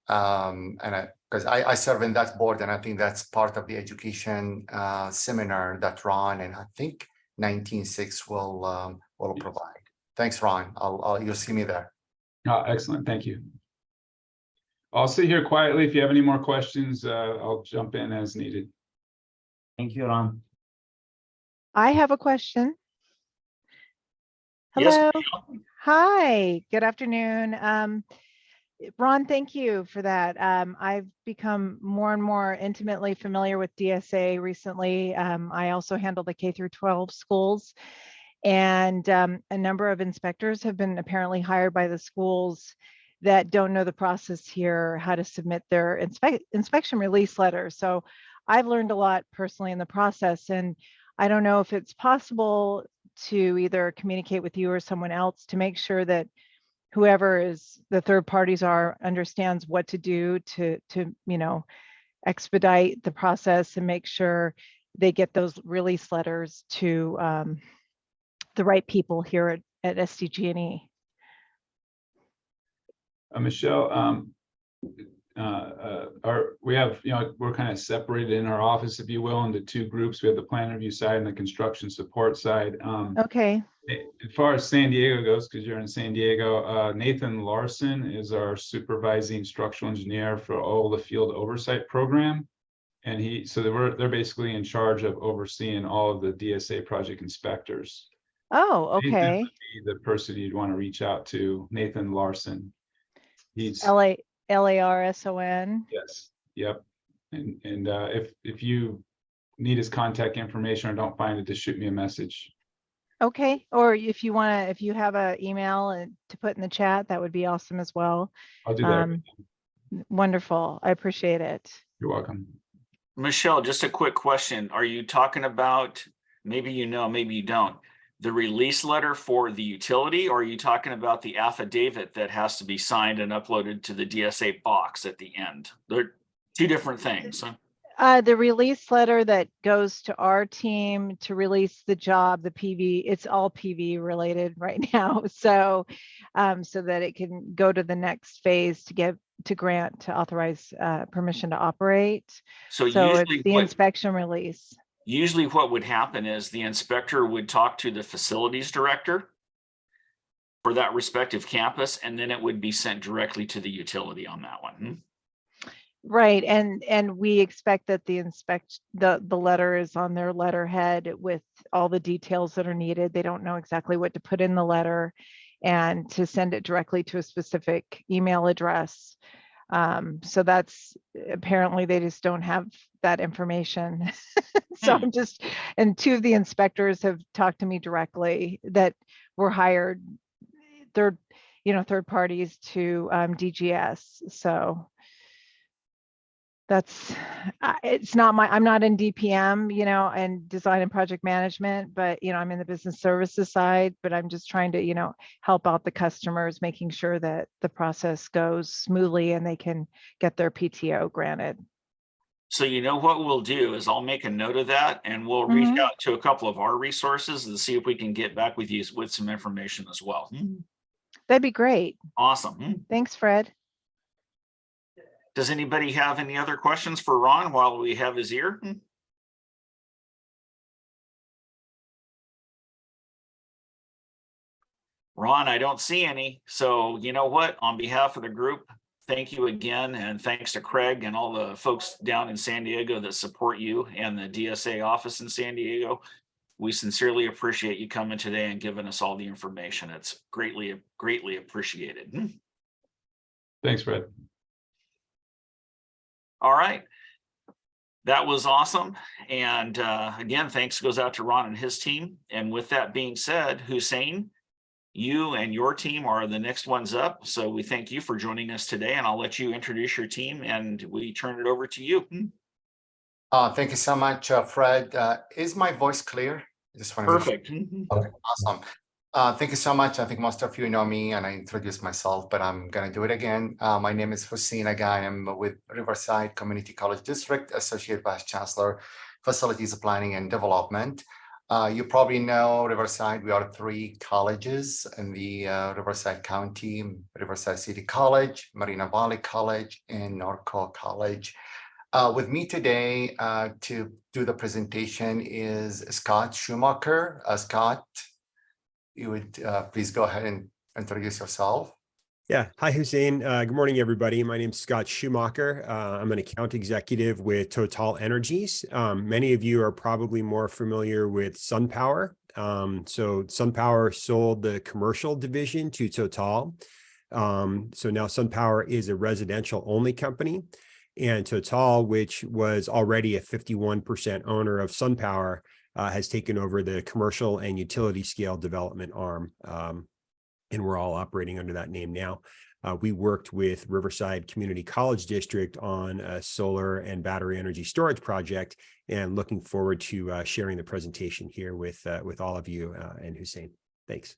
Because I serve in that board, and I think that's part of the education seminar that Ron and I think 19.6 will provide. Thanks, Ron. You'll see me there. Oh, excellent. Thank you. I'll sit here quietly. If you have any more questions, I'll jump in as needed. Thank you, Ron. I have a question. Yes, Hello. ma'am. Hi, good afternoon. Ron, thank you for that. I've become more and more intimately familiar with DSA recently. I also handle the K through 12 schools, and a number of inspectors have been apparently hired by the schools that don't know the process here, how to submit their inspection release letters. So I've learned a lot personally in the process, and I don't know if it's possible to either communicate with you or someone else to make sure that whoever is the third parties are understands what to do to you know, expedite the process and make sure they get those release letters to the right people here at SDG&E. Michelle, we have, you know, we're kind of separated in our office, if you will, into two groups. We have the plan review side and the construction support side. Okay. As far as San Diego goes, because you're in San Diego, Nathan Larson is our supervising structural engineer for all the field oversight program. And they're basically in charge of overseeing all of the DSA project inspectors. Oh, okay. Nathan would be the person you'd want to reach out to, Nathan Larson. He's Larson. Yes. Yep. And if you need his contact information or don't find it, just shoot me a message. Okay. Or if you have an email and to put in the chat, that would be awesome as well. I'll do that. Wonderful. I appreciate it. You're welcome. Michelle, just a quick question. Are you talking about, maybe you know, maybe you don't, the release letter for the utility, or are you talking about the affidavit that has to be signed and uploaded to the DSA box at the end? They're Two different things. Huh? The release letter that goes to our team to release the job, the PV, it's all PV related right now. So, so that it can go to the next phase to get to grant to authorize permission to operate. So It's usually the inspection release. Usually what would happen is the inspector would talk to the facilities director for that respective campus, and then it would be sent directly to the utility on that one. Right, and we expect that the letter is on their letterhead with all the details that are needed. They don't know exactly what to put in the letter, and to send it directly to a specific email address. So that's apparently they just don't have that information. So I'm just, and two of the inspectors have talked to me directly that were hired third parties to DGS. So that's, it's not I'm not in DPM, and design and project management, but, I'm in the business services side, but I'm just trying to, help out the customers, making sure that the process goes smoothly and they can get their PTO granted. So what we'll do is I'll make a note of that, and we'll reach out to a couple of our resources and see if we can get back with you with some information as well. That'd be great. Awesome. Thanks, Fred. Does anybody have any other questions for Ron while we have his ear? Ron, I don't see any. So you know what? On behalf of the group, thank you again. And thanks to Craig and all the folks down in San Diego that support you and the DSA office in San Diego. We sincerely appreciate you coming today and giving us all the information. It's greatly, greatly appreciated. Thanks, Fred. All right. That was awesome. And again, thanks goes out to Ron and his team. And with that being said, Hussain, you and your team are the next ones up. So we thank you for joining us today, and I'll let you introduce your team and we turn it over to you. Thank you so much, Fred. Is my voice clear? I just want to Perfect. Okay, awesome. Thank you so much. I think most of you know me and I introduced myself, but I'm going to do it again. My name is Hussain Agah. I'm with Riverside Community College District, Associate Vice Chancellor, Facilities Planning and Development. You probably know Riverside. We are 3 colleges in the Riverside County: Riverside City College, Marina Valley College, and Norco College. With me today to do the presentation is Scott Schumacher. Scott, you would please go ahead and introduce yourself. Yeah. Hi, Hussain. Good morning, everybody. My name is Scott Schumacher. I'm an account executive with Total Energies. Many of you are probably more familiar with SunPower. So SunPower sold the commercial division to Total. So now SunPower is a residential only company. And Total, which was already a 51% owner of SunPower, has taken over the commercial and utility scale development arm. And we're all operating under that name now. We worked with Riverside Community College District on a solar and battery energy storage project, and looking forward to sharing the presentation here with all of you and Hussain. Thanks.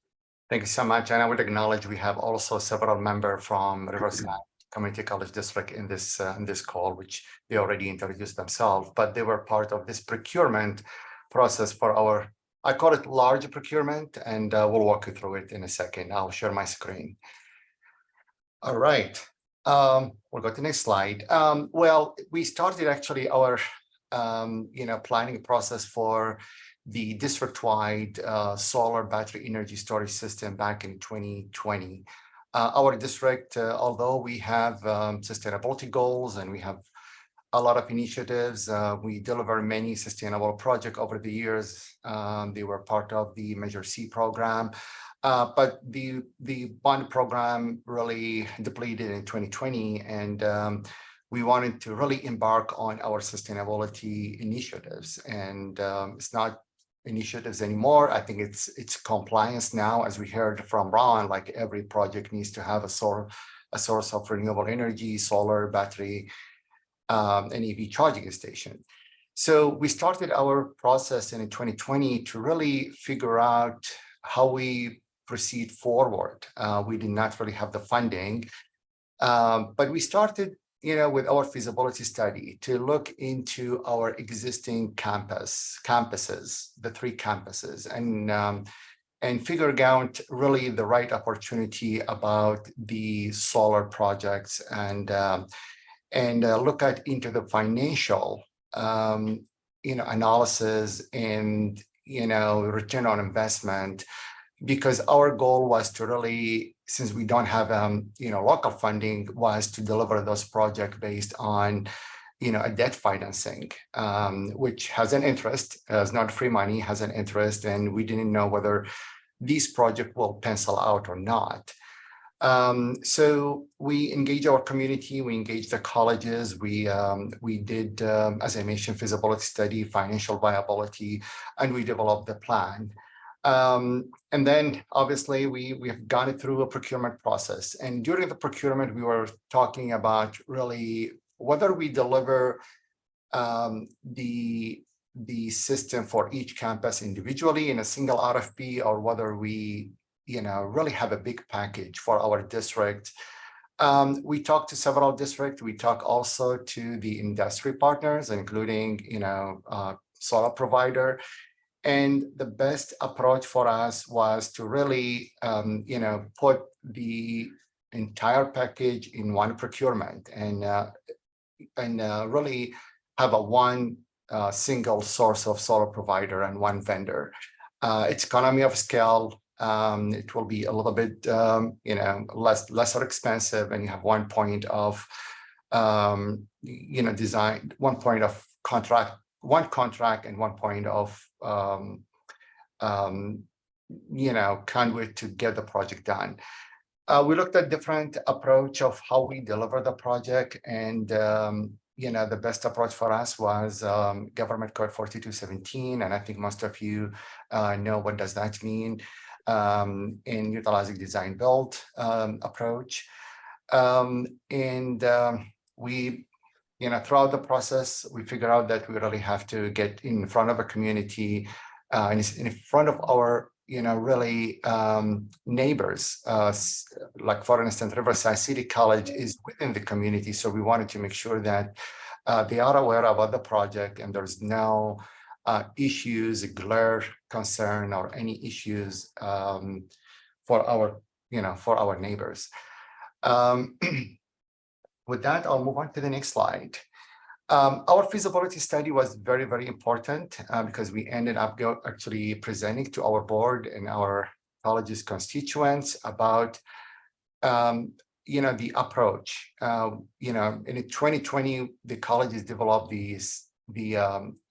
Thank you so much. And I would acknowledge we have also several members from Riverside Community College District in this call, which they already introduced themselves, but they were part of this procurement process for our, I call it large procurement, and we'll walk you through it in a second. I'll share my screen. All right, we'll go to the next slide. Well, we started actually our planning process for the district-wide solar battery energy storage system back in 2020. Our district, although we have sustainability goals and we have a lot of initiatives, we deliver many sustainable projects over the years. They were part of the Measure C program, but the bond program really depleted in 2020, and we wanted to really embark on our sustainability initiatives. And it's not initiatives anymore. I think it's compliance now, as we heard from Ron. Like every project needs to have a source of renewable energy, solar, battery, an EV charging station. So we started our process in 2020 to really figure out how we proceed forward. We did not really have the funding, but we started with our feasibility study to look into our existing campuses, the 3 campuses, and figure out really the right opportunity about the solar projects and look at into the financial, analysis and, return on investment, because our goal was to really, since we don't have, local funding, was to deliver those projects based on, a debt financing, which has an interest, is not free money, has an interest, and we didn't know whether these projects will pencil out or not. So we engage our community, we engage the colleges, we did, as I mentioned, feasibility study, financial viability, and we developed the plan. And then obviously we have gone through a procurement process. And during the procurement, we were talking about really whether we deliver the system for each campus individually in a single RFP, or whether we really have a big package for our district. We talked to several districts. We talked also to the industry partners, including solar provider. And the best approach for us was to really, put the entire package in one procurement and really have a one single source of solar provider and one vendor. It's economy of scale. It will be a little bit, lesser expensive, and you have 1 point of, design, 1 point of contract, one contract, and 1 point of, conduit to get the project done. We looked at different approach of how we deliver the project, and the best approach for us was Government Code 4217, and I think most of you know what does that mean, in utilizing design build approach. We throughout the process, we figure out that we really have to get in front of a community, and in front of our, really neighbors. Like for instance, Riverside City College is within the community, so we wanted to make sure that they are aware about the project and there's no issues, glare concern, or any issues for our, for our neighbors. With that, I'll move on to the next slide. Our feasibility study was very, very important because we ended up actually presenting to our board and our college's constituents about, the approach. In 2020, the colleges developed the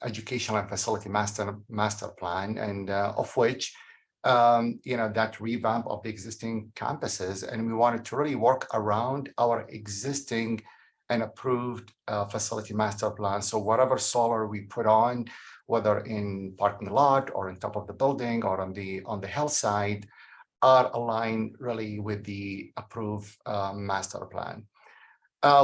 educational and facility master plan, and of which, that revamp of the existing campuses, and we wanted to really work around our existing and approved facility master plan. So whatever solar we put on, whether in parking lot or on top of the building or on the hillside, are aligned really with the approved master plan.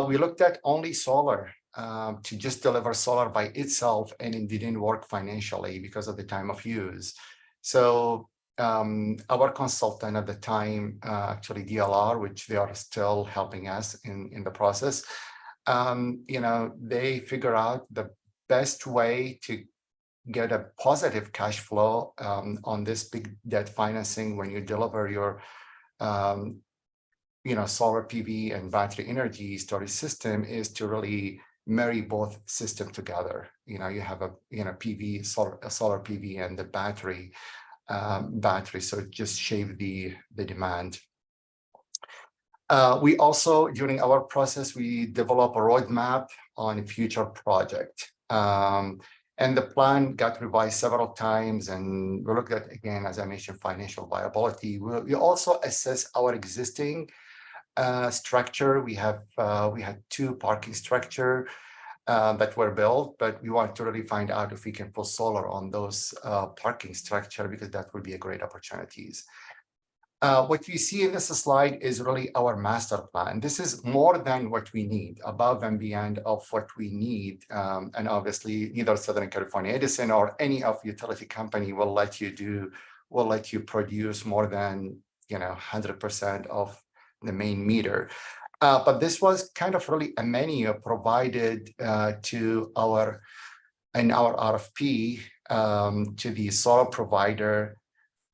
We looked at only solar to just deliver solar by itself, and it didn't work financially because of the time of use. So our consultant at the time, actually DLR, which they are still helping us in the process, they figure out the best way to get a positive cash flow on this big debt financing when you deliver your solar PV and battery energy storage system, is to really marry both systems together. You have a PV, solar PV, and the battery, so just shave the demand. We also, during our process, we develop a roadmap on a future project. And the plan got revised several times, and we looked at, again, as I mentioned, financial viability. We also assess our existing structure. We had 2 parking structure that were built, but we want to really find out if we can put solar on those parking structure, because that would be a great opportunities. What you see in this slide is really our master plan. This is more than what we need, above and beyond of what we need. And obviously, neither Southern California Edison or any of utility company will let you produce more than 100% of the main meter. But this was kind of really a menu provided to our RFP to the solar provider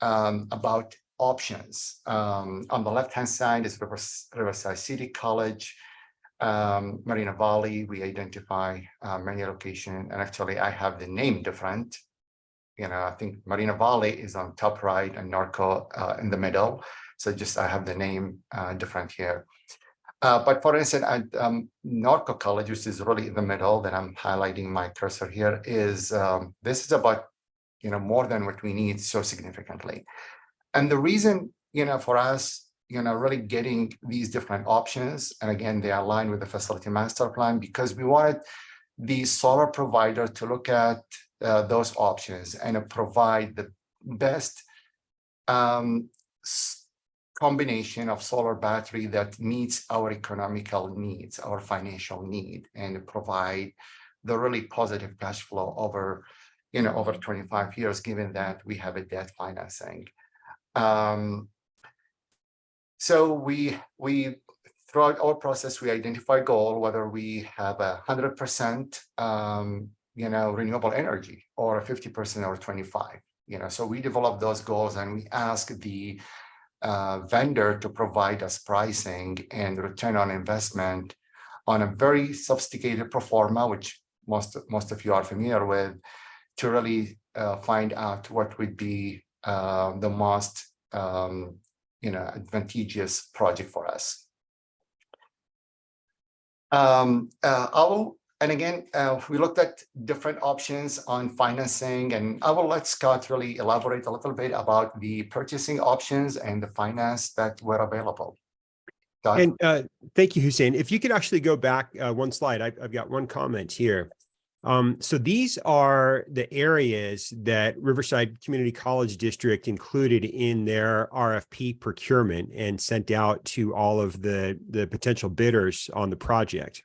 about options. On the left-hand side is Riverside City College, Marina Valley. We identify many locations, and actually I have the name different. I think Marina Valley is on top right and Norco in the middle. So just I have the name different here. But for instance, at Norco College, which is really in the middle, that I'm highlighting my cursor here, is this is about more than what we need so significantly. And the reason for us really getting these different options, and again they align with the facility master plan, because we wanted the solar provider to look at those options and provide the best combination of solar battery that meets our economical needs, our financial need, and provide the really positive cash flow over 25 years, given that we have a debt financing. So we throughout our process, we identify goal, whether we have 100% renewable energy or 50% or 25. So we develop those goals and we ask the vendor to provide us pricing and return on investment on a very sophisticated pro forma, which most of you are familiar with, to really find out what would be the most advantageous project for us. And again, we looked at different options on financing, and I will let Scott really elaborate a little bit about the purchasing options and the finance that were available. Scott? And thank you, Hussain. If you could actually go back one slide, I've got one comment here. So these are the areas that Riverside Community College District included in their RFP procurement and sent out to all of the potential bidders on the project.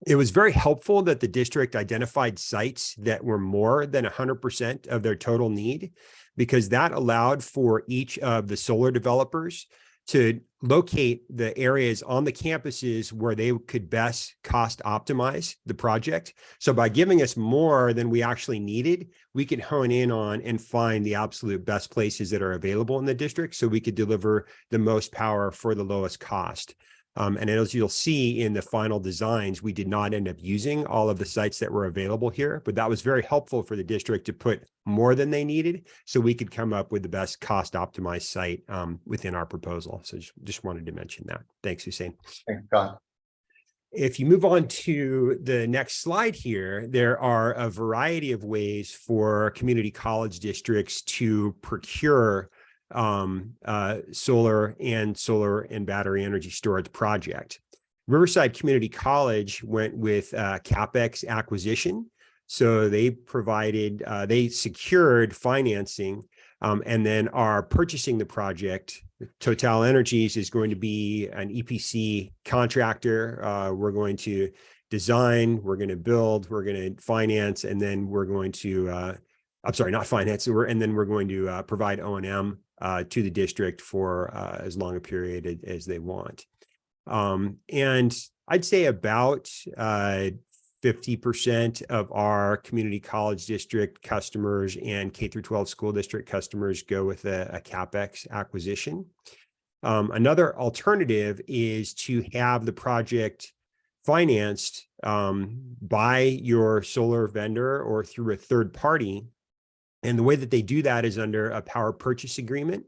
It was very helpful that the district identified sites that were more than 100% of their total need, because that allowed for each of the solar developers to locate the areas on the campuses where they could best cost optimize the project. So by giving us more than we actually needed, we could hone in on and find the absolute best places that are available in the district so we could deliver the most power for the lowest cost. And as you'll see in the final designs, we did not end up using all of the sites that were available here, but that was very helpful for the district to put more than they needed so we could come up with the best cost optimized site within our proposal. So just wanted to mention that. Thanks, Hussain. Thanks, Scott. If you move on to the next slide here, there are a variety of ways for community college districts to procure solar and battery energy storage project. Riverside Community College went with CapEx acquisition. So they provided, they secured financing and then are purchasing the project. Total Energies is going to be an EPC contractor. We're going to design, we're going to build, we're going to finance, and then we're going to, I'm sorry, not finance, and then we're going to provide O&M to the district for as long a period as they want. And I'd say about 50% of our community college district customers and K-12 school district customers go with a CapEx acquisition. Another alternative is to have the project financed by your solar vendor or through a third party. And the way that they do that is under a power purchase agreement.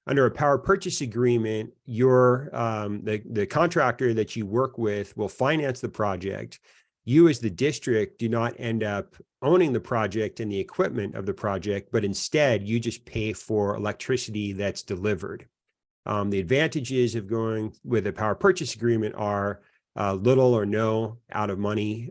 Under a power purchase agreement, the contractor that you work with will finance the project. You as the district do not end up owning the project and the equipment of the project, but instead you just pay for electricity that's delivered. The advantages of going with a power purchase agreement are little or no out of money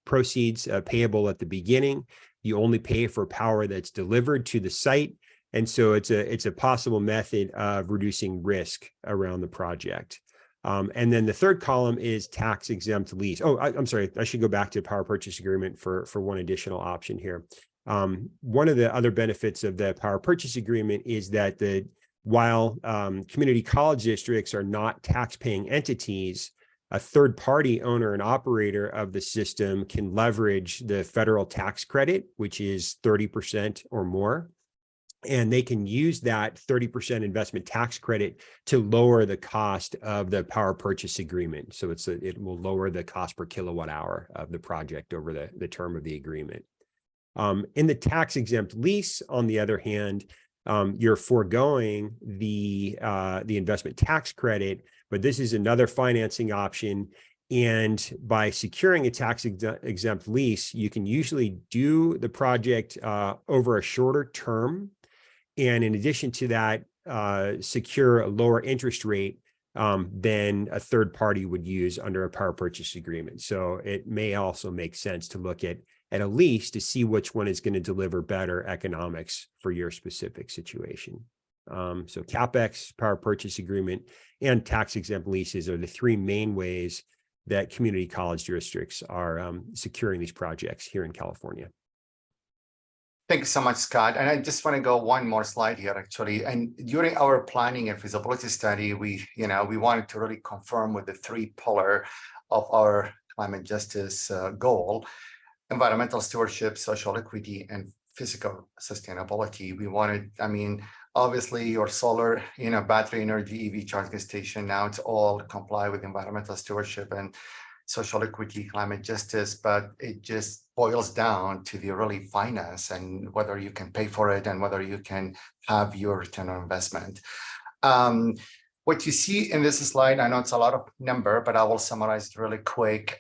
proceeds payable at the beginning. You only pay for power that's delivered to the site. And so it's a possible method of reducing risk around the project. And then the third column is tax exempt lease. Oh, I'm sorry, I should go back to power purchase agreement for one additional option here. One of the other benefits of the power purchase agreement is that the While community college districts are not tax-paying entities, a third-party owner and operator of the system can leverage the federal tax credit, which is 30% or more. And they can use that 30% investment tax credit to lower the cost of the power purchase agreement. So it will lower the cost per kilowatt hour of the project over the term of the agreement. In the tax exempt lease, on the other hand, you're foregoing the investment tax credit, but this is another financing option. And by securing a tax exempt lease, you can usually do the project over a shorter term. And in addition to that, secure a lower interest rate than a third party would use under a power purchase agreement. So it may also make sense to look at a lease to see which one is going to deliver better economics for your specific situation. So CapEx, power purchase agreement, and tax exempt leases are the three main ways that community college districts are securing these projects here in California. Thank you so much, Scott. And I just want to go one more slide here, actually. And during our planning and feasibility study, we wanted to really confirm with the three pillar of our climate justice goal: environmental stewardship, social equity, and physical sustainability. We wanted, obviously your solar, battery energy, EV charging station, now it's all comply with environmental stewardship and social equity, climate justice, but it just boils down to the really finance and whether you can pay for it and whether you can have your return on investment. What you see in this slide, I know it's a lot of number, but I will summarize it really quick.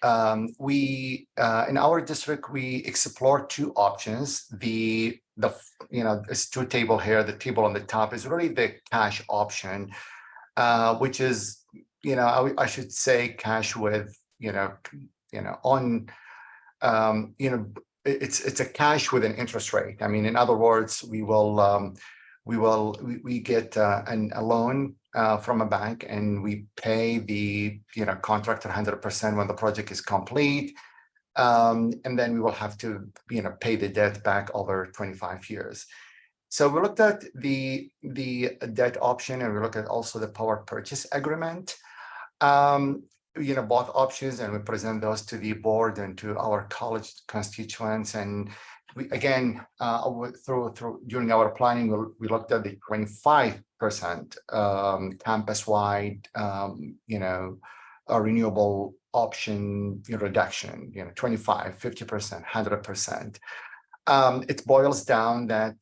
We in our district, we explore two options. It's two table here. The table on the top is really the cash option, which is, I should say cash with, it's a cash with an interest rate. In other words, we get a loan from a bank, and we pay the contractor 100% when the project is complete, and then we will have to pay the debt back over 25 years. So we looked at the debt option, and we looked at also the power purchase agreement. Both options, and we present those to the board and to our college constituents. And we, again, during our planning, we looked at the 25% campus-wide, renewable option reduction, 25, 50%, 100%. It boils down that,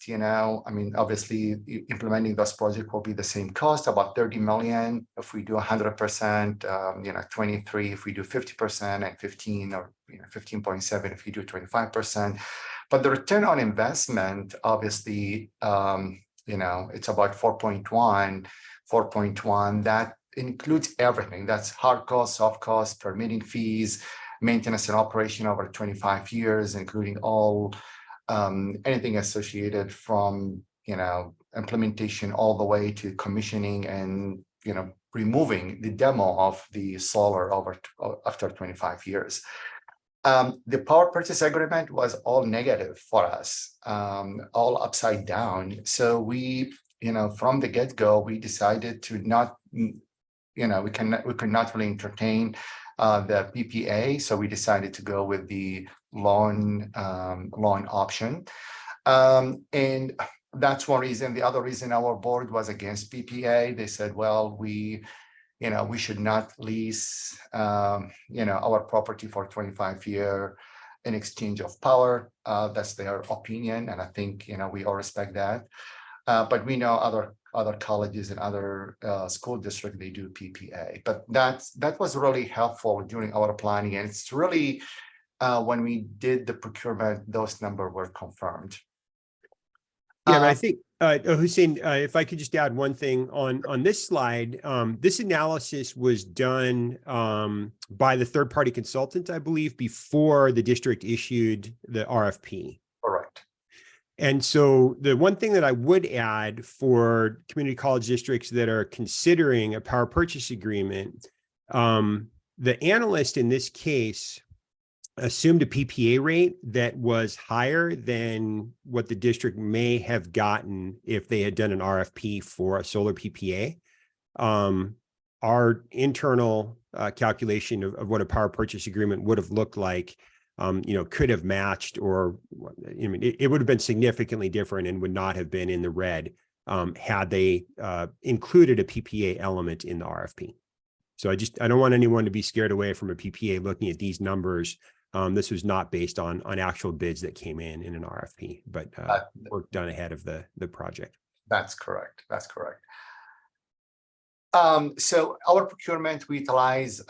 obviously implementing this project will be the same cost, about 30 million if we do 100%, 23 if we do 50%, and 15 or 15.7 if you do 25%. But the return on investment, obviously, it's about 4.1. That includes everything. That's hard costs, soft costs, permitting fees, maintenance and operation over 25 years, including all anything associated from implementation all the way to commissioning and removing the demo of the solar after 25 years. The power purchase agreement was all negative for us, all upside down. So we, from the get-go, we decided to not, we could not really entertain the PPA. So we decided to go with the loan option. And that's one reason. The other reason our board was against PPA, they said, well, we should not lease, our property for 25 years in exchange of power. That's their opinion. And I think, we all respect that. But we know other colleges and other school districts, they do PPA. But that was really helpful during our planning. And it's really, when we did the procurement, those numbers were confirmed. Yeah, but I think, Hussain, if I could just add one thing on this slide, this analysis was done by the third-party consultant, I believe, before the district issued the RFP. Correct. And so the one thing that I would add for community college districts that are considering a power purchase agreement, the analyst in this case assumed a PPA rate that was higher than what the district may have gotten if they had done an RFP for a solar PPA. Our internal calculation of what a power purchase agreement would have looked like, could have matched, or it would have been significantly different and would not have been in the red had they included a PPA element in the RFP. So I don't want anyone to be scared away from a PPA looking at these numbers. This was not based on actual bids that came in an RFP, but work done ahead of the project. That's correct. That's correct. So our procurement, we utilize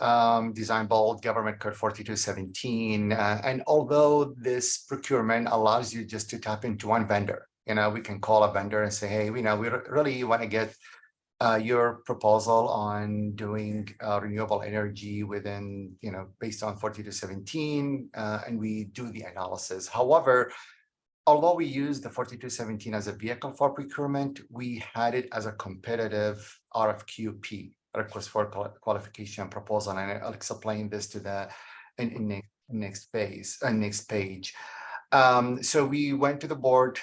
Design Bold Government Code 4217. And although this procurement allows you just to tap into one vendor, we can call a vendor and say, hey, we really want to get your proposal on doing renewable energy within, based on 4217, and we do the analysis. However, although we use the 4217 as a vehicle for procurement, we had it as a competitive RFQP, request for qualification proposal, and I'll explain this to the next page. So we went to the board,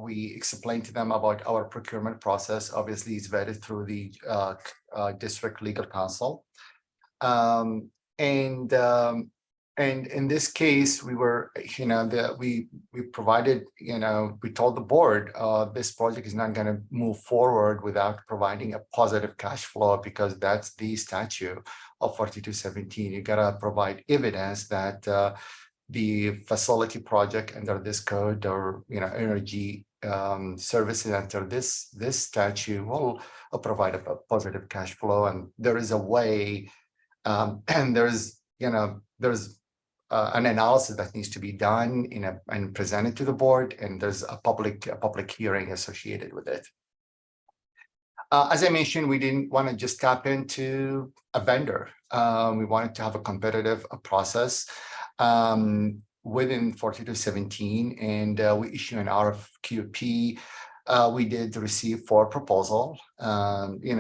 we explained to them about our procurement process. Obviously, it's vetted through the district legal counsel. And in this case, we were, we provided, we told the board, this project is not going to move forward without providing a positive cash flow, because that's the statute of 4217. You got to provide evidence that the facility project under this code, or energy services under this statute, will provide a positive cash flow. And there is a way, and there's an analysis that needs to be done and presented to the board, and there's a public hearing associated with it. As I mentioned, we didn't want to just tap into a vendor. We wanted to have a competitive process within 4217, and we issue an RFQP. We did receive 4 proposals,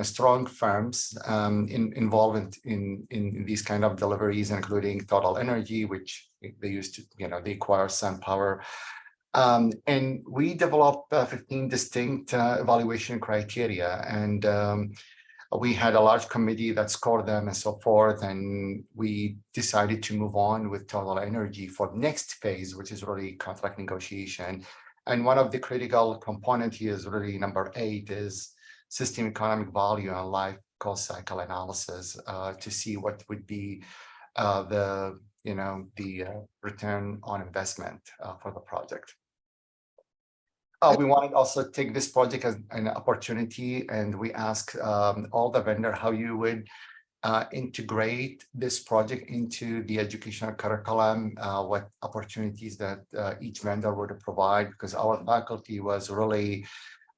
strong firms involved in these kind of deliveries, including Total Energy, which they used to, they acquire SunPower. And we developed 15 distinct evaluation criteria, and we had a large committee that scored them and so forth, and we decided to move on with Total Energy for the next phase, which is really contract negotiation. And one of the critical components here is really number 8, is system economic value and life cost cycle analysis to see what would be the return on investment for the project. We wanted also to take this project as an opportunity, and we asked all the vendor how you would integrate this project into the educational curriculum, what opportunities that each vendor would provide, because our faculty was really,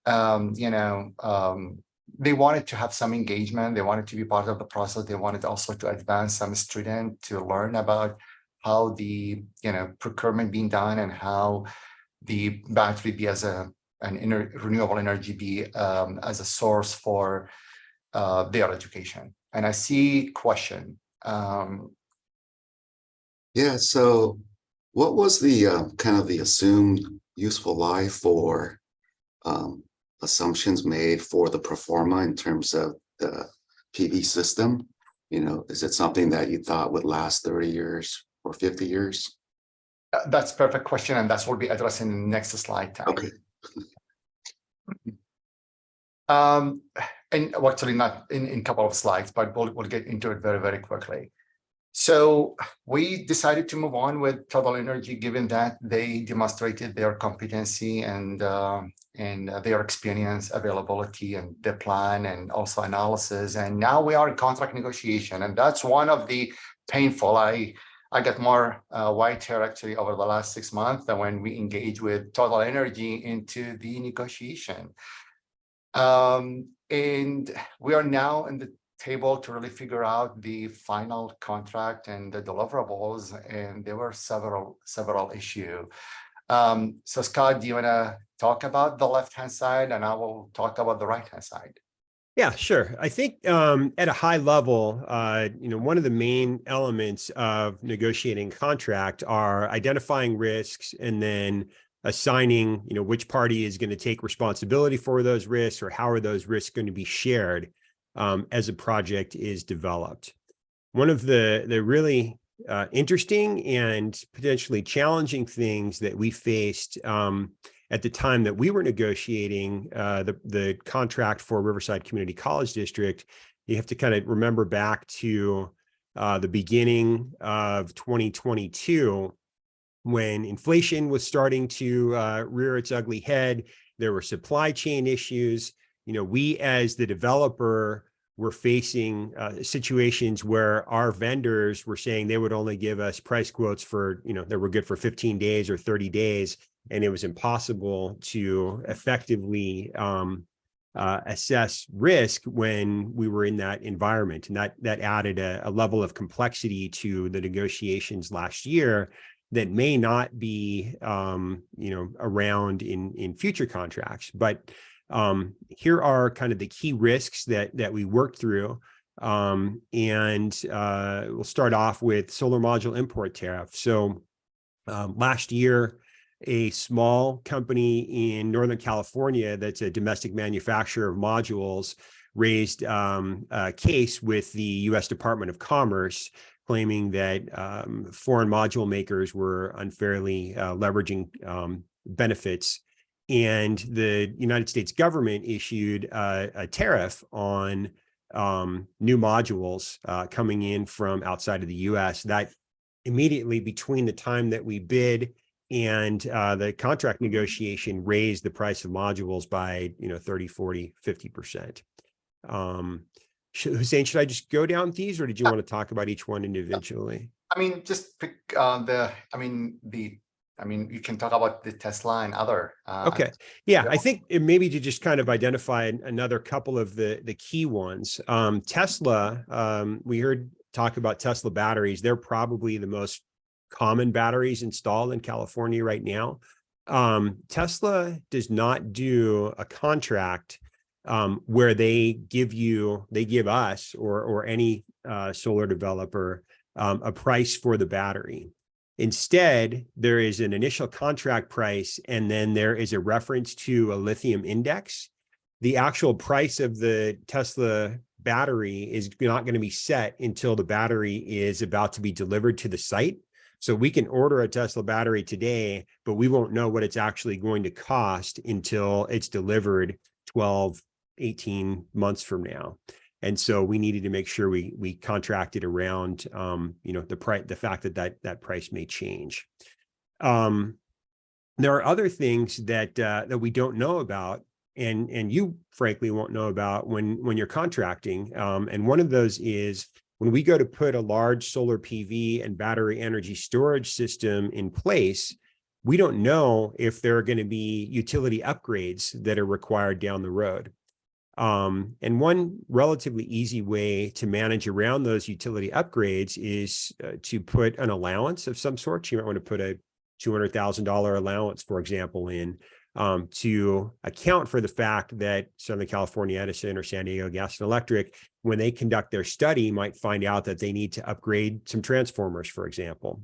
they wanted to have some engagement, they wanted to be part of the process, they wanted also to advance some student to learn about how the procurement being done, and how the battery be as renewable energy be as a source for their education. And I see question. Yeah, so what was the kind of the assumed useful life for assumptions made for the proforma in terms of the PV system? Is it something that you thought would last 30 years or 50 years? That's a perfect question, and that's what we'll be addressing in the next slide. Okay. And actually not in a couple of slides, but we'll get into it very, very quickly. So we decided to move on with Total Energy, given that they demonstrated their competency and their experience, availability, and the plan, and also analysis. And now we are in contract negotiation, and that's one of the painful. I got more white hair actually over the last 6 months than when we engaged with Total Energy into the negotiation. And we are now in the table to really figure out the final contract and the deliverables, and there were several issues. So Scott, do you want to talk about the left-hand side, and I will talk about the right-hand side? Yeah, sure. I think at a high level, one of the main elements of negotiating contract are identifying risks and then assigning, which party is going to take responsibility for those risks or how are those risks going to be shared as a project is developed. One of the really interesting and potentially challenging things that we faced at the time that we were negotiating the contract for Riverside Community College District, you have to kind of remember back to the beginning of 2022, when inflation was starting to rear its ugly head. There were supply chain issues. We as the developer were facing situations where our vendors were saying they would only give us price quotes for, that were good for 15 days or 30 days. And it was impossible to effectively assess risk when we were in that environment. And that added a level of complexity to the negotiations last year that may not be, around in future contracts. But here are kind of the key risks that we worked through. And we'll start off with solar module import tariff. So last year, a small company in Northern California that's a domestic manufacturer of modules raised a case with the U.S. Department of Commerce, claiming that foreign module makers were unfairly leveraging benefits. And the United States government issued a tariff on new modules coming in from outside of the U.S. That immediately, between the time that we bid and the contract negotiation, raised the price of modules by 30, 40, 50%. Hussain, should I just go down these, or did you want to talk about each one individually? I mean, just pick you can talk about the Tesla and other. Okay. Yeah, I think maybe to just kind of identify another couple of the key ones. Tesla, we heard talk about Tesla batteries. They're probably the most common batteries installed in California right now. Tesla does not do a contract where they give us or any solar developer a price for the battery. Instead, there is an initial contract price, and then there is a reference to a lithium index. The actual price of the Tesla battery is not going to be set until the battery is about to be delivered to the site. So we can order a Tesla battery today, but we won't know what it's actually going to cost until it's delivered 12, 18 months from now. And so we needed to make sure we contracted around, the fact that price may change. There are other things that we don't know about, and you frankly won't know about when you're contracting. And one of those is when we go to put a large solar PV and battery energy storage system in place, we don't know if there are going to be utility upgrades that are required down the road. And one relatively easy way to manage around those utility upgrades is to put an allowance of some sort. You might want to put a $200,000 allowance, for example, in to account for the fact that Southern California Edison or San Diego Gas and Electric, when they conduct their study, might find out that they need to upgrade some transformers, for example,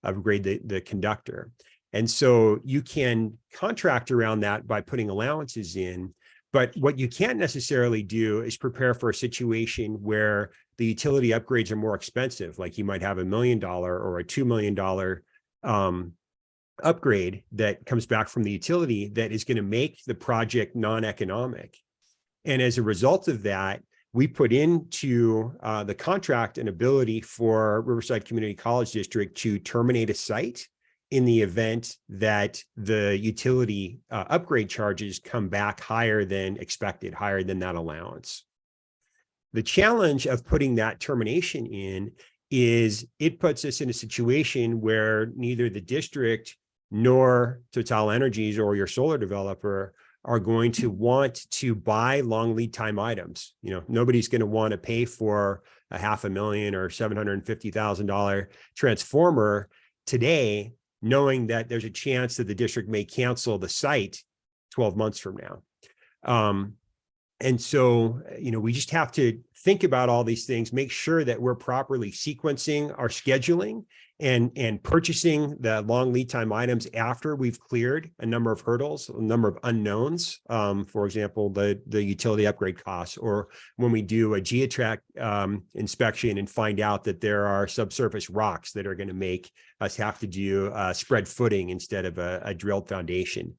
upgrade the conductor. And so you can contract around that by putting allowances in. But what you can't necessarily do is prepare for a situation where the utility upgrades are more expensive, like you might have $1 million or a $2 million upgrade that comes back from the utility that is going to make the project non-economic. And as a result of that, we put into the contract an ability for Riverside Community College District to terminate a site in the event that the utility upgrade charges come back higher than expected, higher than that allowance. The challenge of putting that termination in is it puts us in a situation where neither the district nor Total Energies or your solar developer are going to want to buy long lead time items. Nobody's going to want to pay for a $500,000 or $750,000 transformer today, knowing that there's a chance that the district may cancel the site 12 months from now. And so, we just have to think about all these things, make sure that we're properly sequencing our scheduling and purchasing the long lead time items after we've cleared a number of hurdles, a number of unknowns. For example, the utility upgrade costs, or when we do a geotrack inspection and find out that there are subsurface rocks that are going to make us have to do spread footing instead of a drilled foundation.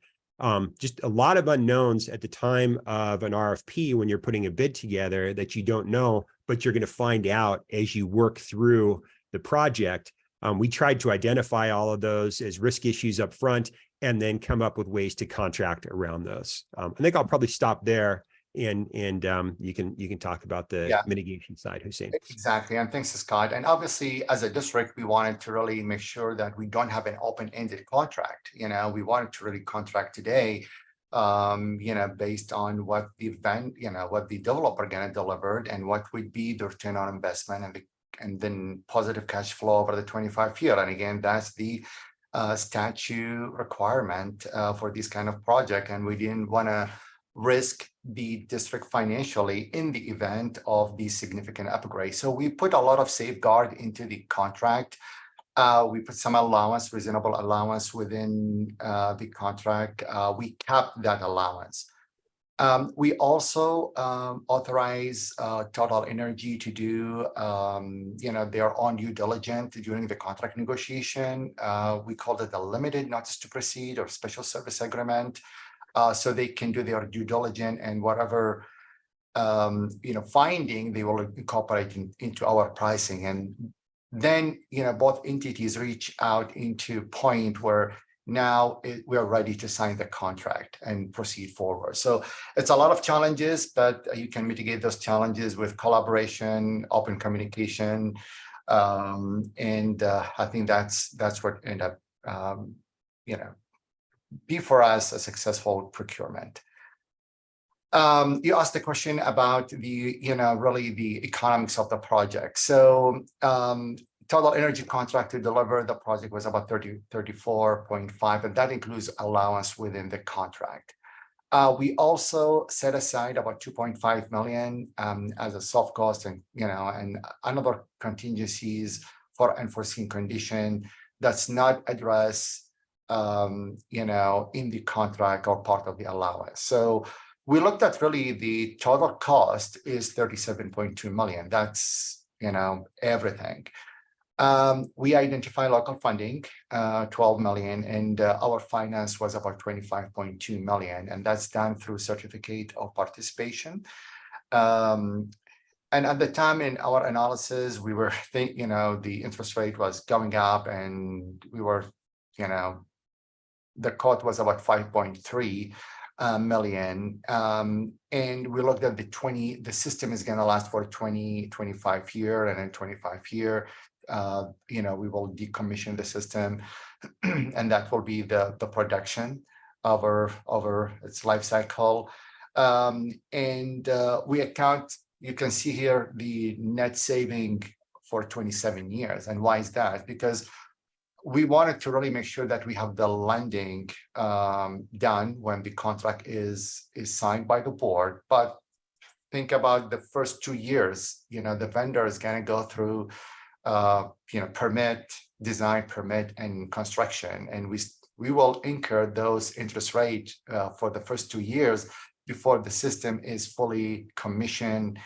Just a lot of unknowns at the time of an RFP when you're putting a bid together that you don't know, but you're going to find out as you work through the project. We tried to identify all of those as risk issues up front and then come up with ways to contract around those. I think I'll probably stop there and you can talk about the mitigation side, Hussain. Exactly, and thanks, Scott. And obviously, as a district, we wanted to really make sure that we don't have an open-ended contract. We wanted to really contract today, based on what the what the developer gonna delivered and what would be the return on investment and then positive cash flow over the 25-year. And again, that's the statute requirement for this kind of project, and we didn't want to risk the district financially in the event of these significant upgrades. So we put a lot of safeguard into the contract. We put some allowance, reasonable allowance within the contract. We capped that allowance. We also authorize Total Energy to do, their own due diligence during the contract negotiation. We called it a limited notice to proceed or special service agreement. So they can do their due diligence, and whatever finding they will incorporate into our pricing. And then both entities reach out into point where now we are ready to sign the contract and proceed forward. So it's a lot of challenges, but you can mitigate those challenges with collaboration, open communication, and I think that's what ended up be for us a successful procurement. You asked the question about the, really the economics of the project. So Total Energy contract to deliver the project was about 34.5, and that includes allowance within the contract. We also set aside about 2.5 million as a soft cost and, and another contingencies for unforeseen condition that's not addressed in the contract or part of the allowance. So we looked at really the total cost is 37.2 million. That's, everything. We identify local funding, 12 million, and our finance was about 25.2 million, and that's done through certificate of participation. And at the time in our analysis, we were thinking, the interest rate was going up, and we were, the cost was about 5.3 million. And we looked at the system is going to last for 25 year, and then 25 year, we will decommission the system, and that will be the production over its life cycle. And we account, you can see here the net saving for 27 years. And why is that? Because we wanted to really make sure that we have the lending done when the contract is signed by the board. But think about the first 2 years, the vendor is going to go through permit, design, permit, and construction, and we will incur those interest rates for the first 2 years before the system is fully commissioned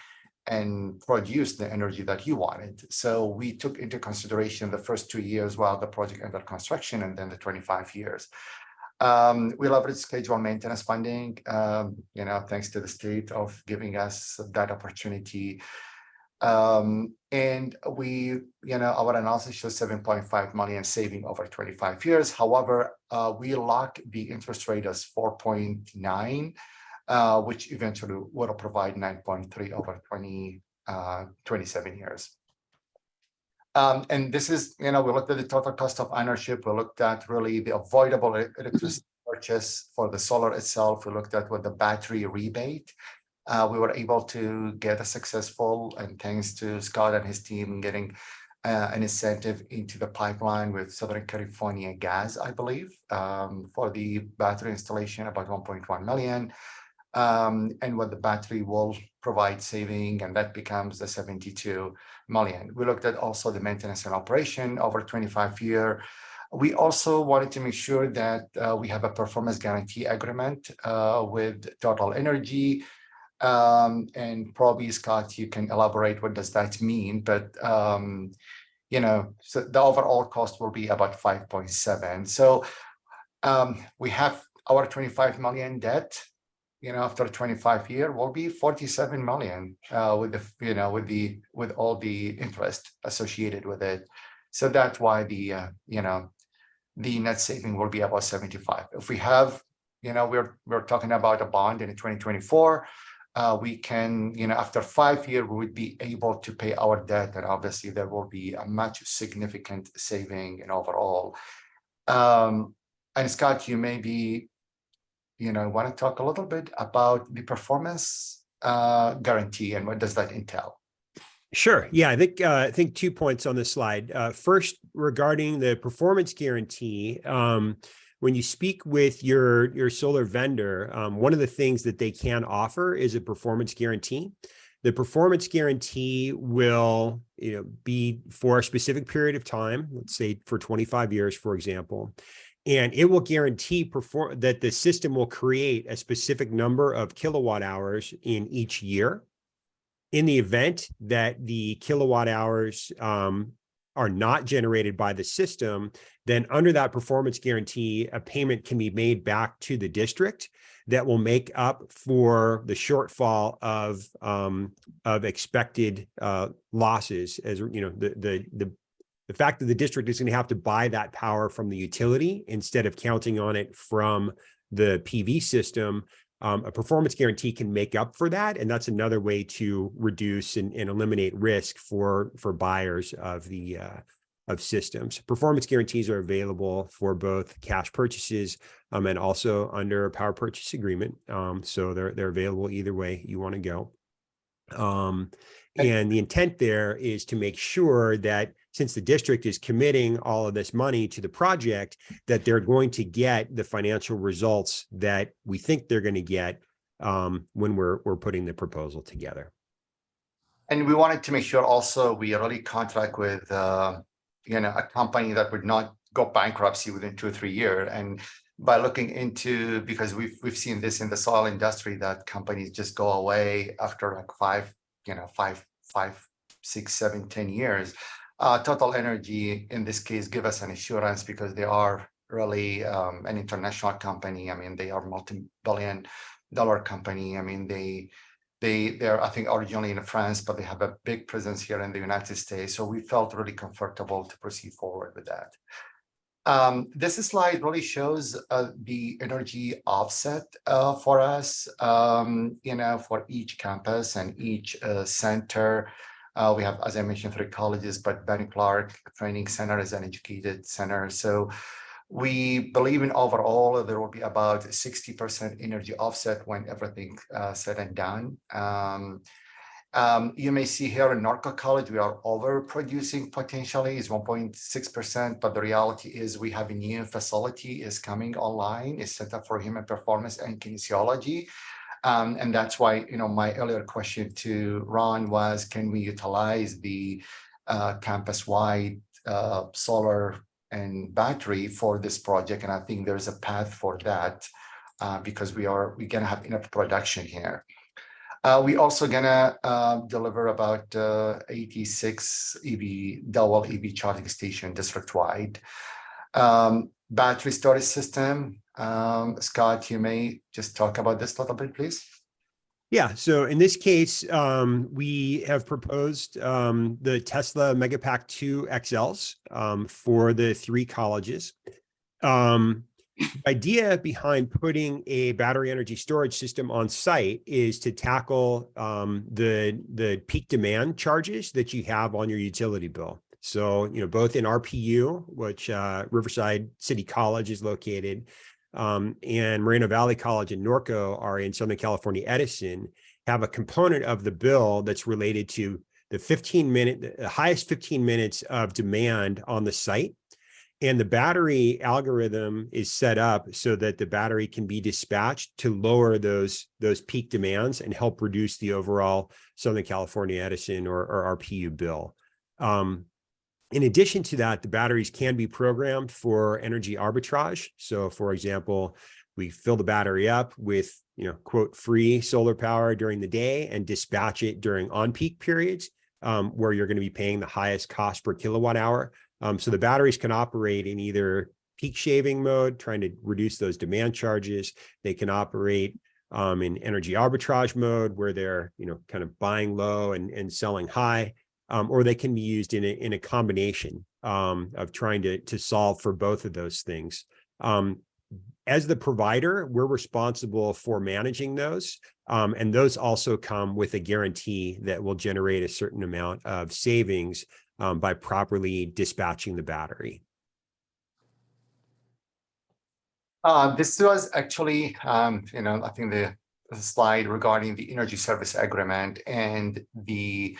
and produce the energy that you wanted. So we took into consideration the first 2 years while the project under construction, and then the 25 years. We leverage scheduled maintenance funding, thanks to the state of giving us that opportunity. And we, our analysis shows 7.5 million saving over 25 years. However, we lock the interest rate as 4.9, which eventually will provide 9.3 over 27 years. And this is, we looked at the total cost of ownership. We looked at really the avoidable electricity purchase for the solar itself. We looked at what the battery rebate. We were able to get a successful, and thanks to Scott and his team, getting an incentive into the pipeline with Southern California Gas, I believe, for the battery installation, about 1.1 million. and what the battery will provide saving, and that becomes the 72 million. We looked at also the maintenance and operation over 25-year. We also wanted to make sure that we have a performance guarantee agreement with Total Energy. And probably, Scott, you can elaborate what does that mean, but you know, so the overall cost will be about 5.7. So we have our 25 million debt, you know, after 25 years will be 47 million with the, you know, with all the interest associated with it. So that's why the, you know, the net saving will be about 75. If we have, you know, we're talking about a bond in 2024, we can, you know, after 5 years, we would be able to pay our debt, and obviously there will be a much significant saving in overall. And Scott, you maybe, you know, want to talk a little bit about the performance guarantee and what does that entail? Sure. Yeah, I think 2 points on this slide. First, regarding the performance guarantee, when you speak with your solar vendor, one of the things that they can offer is a performance guarantee. The performance guarantee will, you know, be for a specific period of time, let's say for 25 years, for example, and it will guarantee that the system will create a specific number of kilowatt hours in each year. In the event that the kilowatt hours are not generated by the system, then under that performance guarantee, a payment can be made back to the district that will make up for the shortfall of expected losses. As you know, the fact that the district is going to have to buy that power from the utility instead of counting on it from the PV system. A performance guarantee can make up for that, and that's another way to reduce and eliminate risk for buyers of the of systems. Performance guarantees are available for both cash purchases and also under a power purchase agreement. So they're available either way you want to go. And the intent there is to make sure that since the district is committing all of this money to the project, that they're going to get the financial results that we think they're going to get when we're putting the proposal together. And we wanted to make sure also we really contract with you know, a company that would not go bankruptcy within 2 or 3 years. And by looking into, because we've seen this in the soil industry, that companies just go away after like 5, 6, 7, 10 years. Total Energy, in this case, give us an assurance because they are really an international company. I mean, they are multi-billion-dollar company. I mean, they're I think originally in France, but they have a big presence here in the United States. So we felt really comfortable to proceed forward with that. This slide really shows the energy offset for us, you know, for each campus and each center. We have, as I mentioned, 3 colleges, but Ben Clark Training Center is an educated center. So we believe in overall, there will be about 60% energy offset when everything said and done. You may see here in Norco College, we are overproducing potentially is 1.6%, but the reality is we have a new facility is coming online, is Center for Human Performance and Kinesiology. And that's why, you know, my earlier question to Ron was, can we utilize the campus-wide solar and battery for this project? And I think there's a path for that because we're gonna have enough production here. We also gonna deliver about 86 double EV charging station district-wide. Battery storage system. Scott, you may just talk about this a little bit, please. Yeah, so in this case, we have proposed the Tesla Megapack 2 XLs for the 3 colleges. The idea behind putting a battery energy storage system on site is to tackle the peak demand charges that you have on your utility bill. So, you know, both in RPU, which Riverside City College is located, and Moreno Valley College and Norco are in Southern California, Edison, have a component of the bill that's related to the highest 15 minutes of demand on the site. And the battery algorithm is set up so that the battery can be dispatched to lower those peak demands and help reduce the overall Southern California Edison or RPU bill. In addition to that, the batteries can be programmed for energy arbitrage. So for example, we fill the battery up with, quote, free solar power during the day and dispatch it during on-peak periods where you're going to be paying the highest cost per kilowatt hour. So the batteries can operate in either peak shaving mode, trying to reduce those demand charges. They can operate in energy arbitrage mode where they're, kind of buying low and selling high. Or they can be used in a combination of trying to solve for both of those things. As the provider, we're responsible for managing those. And those also come with a guarantee that will generate a certain amount of savings by properly dispatching the battery. This was actually, I think the slide regarding the energy service agreement and the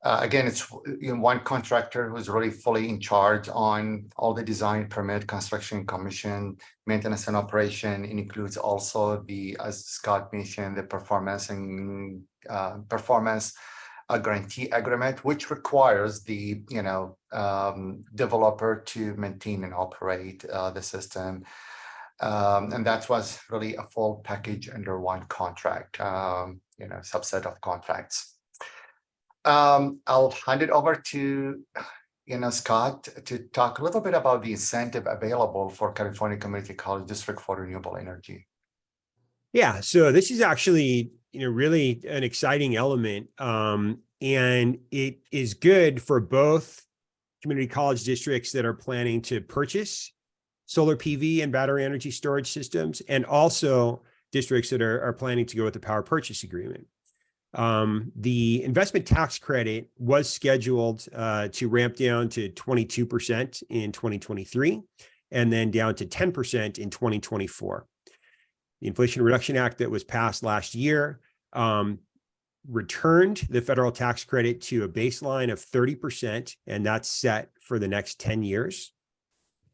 again, it's one contractor who's really fully in charge on all the design, permit, construction, commission, maintenance, and operation. It includes also the, as Scott mentioned, the performance and performance guarantee agreement, which requires the developer to maintain and operate the system. And that was really a full package under one contract, subset of contracts. I'll hand it over to Scott to talk a little bit about the incentive available for California Community College District for renewable energy. Yeah, so this is actually really an exciting element, and it is good for both community college districts that are planning to purchase solar PV and battery energy storage systems, and also districts that are planning to go with the power purchase agreement. The investment tax credit was scheduled to ramp down to 22% in 2023 and then down to 10% in 2024. The Inflation Reduction Act that was passed last year returned the federal tax credit to a baseline of 30%, and that's set for the next 10 years.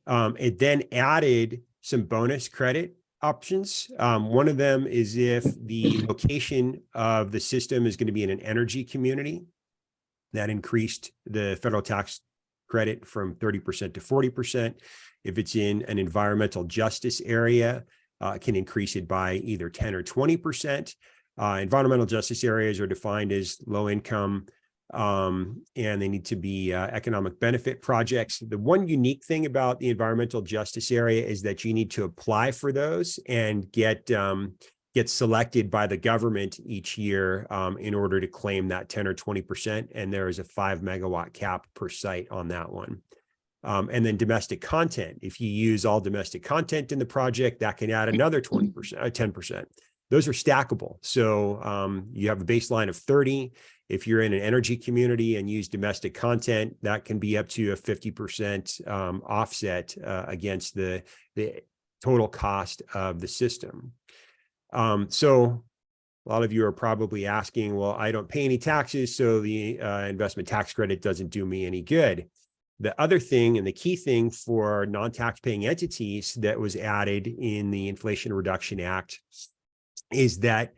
It then added some bonus credit options. One of them is if the location of the system is going to be in an energy community, that increased the federal tax credit from 30% to 40%. If it's in an environmental justice area, it can increase it by either 10 or 20%. Environmental justice areas are defined as low income, and they need to be economic benefit projects. The one unique thing about the environmental justice area is that you need to apply for those and get selected by the government each year in order to claim that 10 or 20%. And there is a 5 megawatt cap per site on that one. And then domestic content. If you use all domestic content in the project, that can add another 20%, 10%. Those are stackable. So you have a baseline of 30. If you're in an energy community and use domestic content, that can be up to a 50% offset against the total cost of the system. So a lot of you are probably asking, well, I don't pay any taxes, so the investment tax credit doesn't do me any good. The other thing and the key thing for non-tax paying entities that was added in the Inflation Reduction Act is that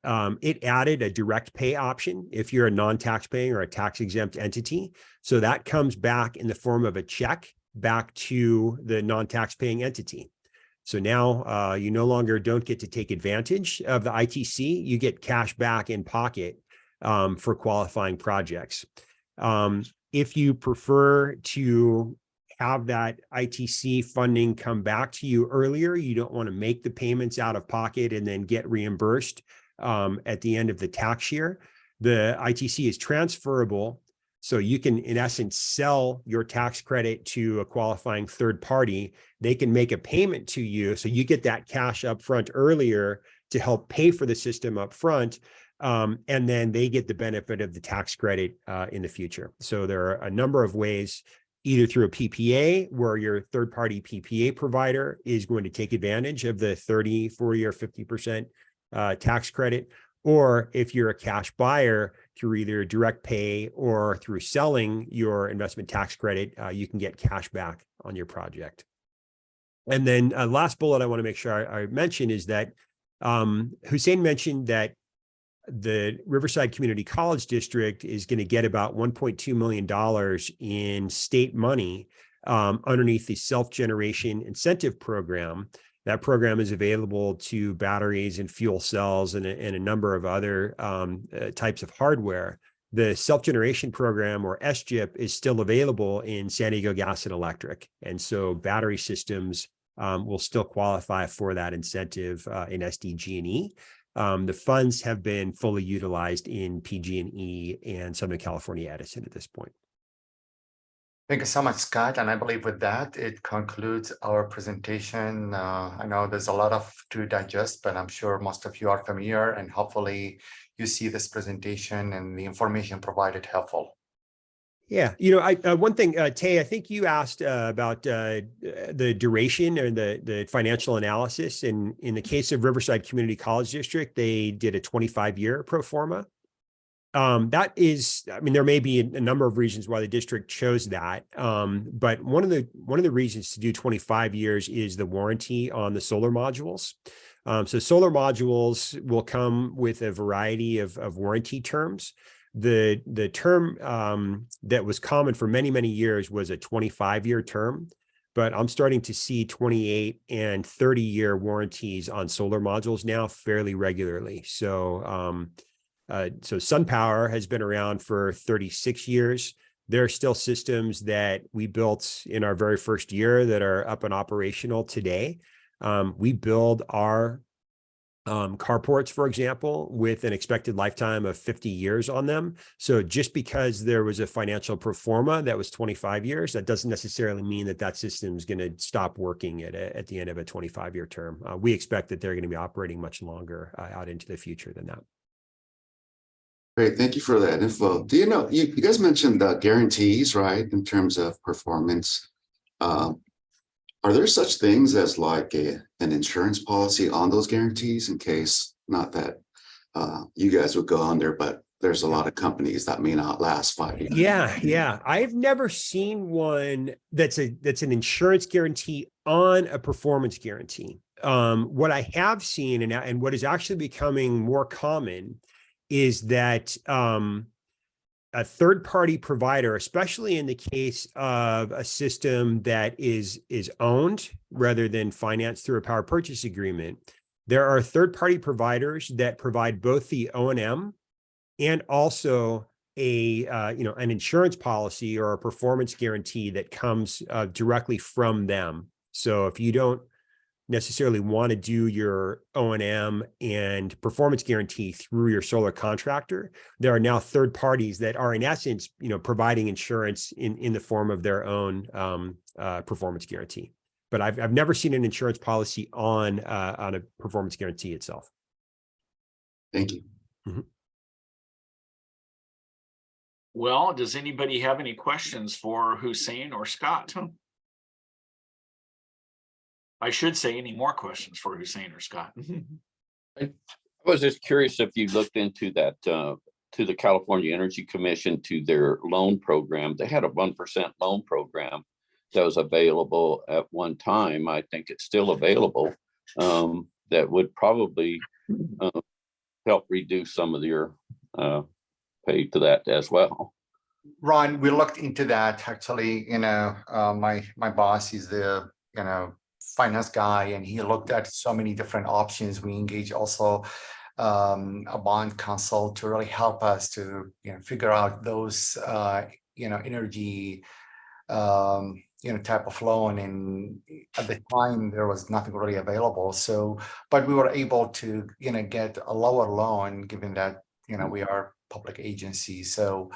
it added a direct pay option if you're a non-tax paying or a tax exempt entity. So that comes back in the form of a check back to the non-tax paying entity. So now you no longer don't get to take advantage of the ITC, you get cash back in pocket for qualifying projects. If you prefer to have that ITC funding come back to you earlier, you don't want to make the payments out of pocket and then get reimbursed at the end of the tax year. The ITC is transferable, so you can, in essence, sell your tax credit to a qualifying third party. They can make a payment to you, so you get that cash up front earlier to help pay for the system up front, and then they get the benefit of the tax credit in the future. So there are a number of ways, either through a PPA, where your third-party PPA provider is going to take advantage of the 30, 40, or 50% tax credit, Or if you're a cash buyer through either direct pay or through selling your investment tax credit, you can get cash back on your project. And then last bullet I want to make sure I mention is that Hussain mentioned that the Riverside Community College District is going to get about $1.2 million in state money underneath the self-generation incentive program. That program is available to batteries and fuel cells and a number of other types of hardware. The self-generation program, or SGIP, is still available in San Diego Gas and Electric. And so battery systems will still qualify for that incentive in SDG&E. The funds have been fully utilized in PG&E and Southern California Edison at this point. Thank you so much, Scott. And I believe with that, it concludes our presentation. I know there's a lot to digest, but I'm sure most of you are familiar, and hopefully you see this presentation and the information provided helpful. Yeah, one thing, Tay, I think you asked about the duration or the financial analysis. And in the case of Riverside Community College District, they did a 25-year pro forma. That is, there may be a number of reasons why the district chose that. But one of the reasons to do 25 years is the warranty on the solar modules. So solar modules will come with a variety of warranty terms. The term that was common for many, many years was a 25-year term, but I'm starting to see 28 and 30-year warranties on solar modules now fairly regularly. So SunPower has been around for 36 years. There are still systems that we built in our very first year that are up and operational today. We build our carports, for example, with an expected lifetime of 50 years on them. So just because there was a financial pro forma that was 25 years, that doesn't necessarily mean that system is going to stop working at the end of a 25-year term. We expect that they're going to be operating much longer out into the future than that. Great, thank you for that info. Do you know, you guys mentioned guarantees, right, in terms of performance. Are there such things as like an insurance policy on those guarantees, in case, not that you guys would go under, but there's a lot of companies that may not last 5 years? Yeah. I've never seen one that's an insurance guarantee on a performance guarantee. What I have seen and what is actually becoming more common is that a third-party provider, especially in the case of a system that is owned rather than financed through a power purchase agreement, there are third-party providers that provide both the O&M and also an insurance policy or a performance guarantee that comes directly from them. So if you don't necessarily want to do your O&M and performance guarantee through your solar contractor, there are now third parties that are in essence, providing insurance in the form of their own performance guarantee. But I've never seen an insurance policy on a performance guarantee itself. Thank you. Mm-hmm. Well, does anybody have any questions for Hussain or Scott? I should say, any more questions for Hussain or Scott? I was just curious if you looked into that, to the California Energy Commission, to their loan program. They had a 1% loan program that was available at one time. I think it's still available. That would probably help reduce some of your pay to that as well. Ron, we looked into that actually. My boss is the finance guy, and he looked at so many different options. We engaged also a bond counsel to really help us to figure out those energy type of loan. And at the time there was nothing really available. So, but we were able to get a lower loan, given that we are public agency. So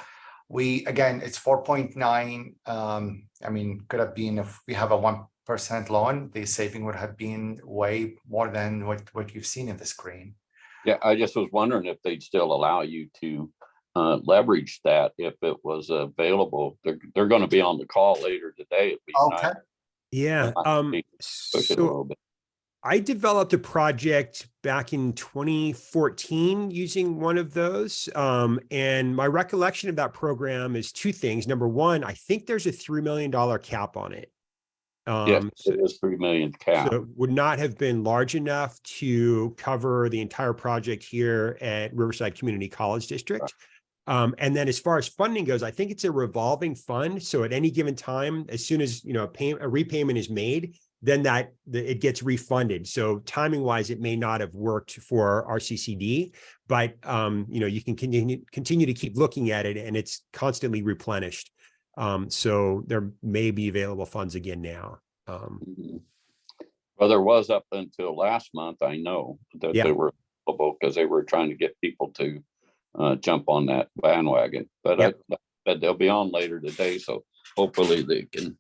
it's 4.9. Could have been, if we have a 1% loan, the saving would have been way more than what you've seen in the screen. Yeah, I just was wondering if they'd still allow you to leverage that if it was available. They're going to be on the call later today. Okay. Yeah. Push it a little bit. I developed a project back in 2014 using one of those. And my recollection of that program is two things. Number one, I think there's a $3 million cap on it. Yes, it was 3 million cap. So it would not have been large enough to cover the entire project here at Riverside Community College District. And then as far as funding goes, I think it's a revolving fund. So at any given time, as soon as, you know, a repayment is made, then it gets refunded. So timing wise, it may not have worked for RCCD, but you know, you can continue to keep looking at it, and it's constantly replenished. So there may be available funds again now. Well, there was up until last month, I know that they were available because they were trying to get people to jump on that bandwagon, but but they'll be on later today, so hopefully they can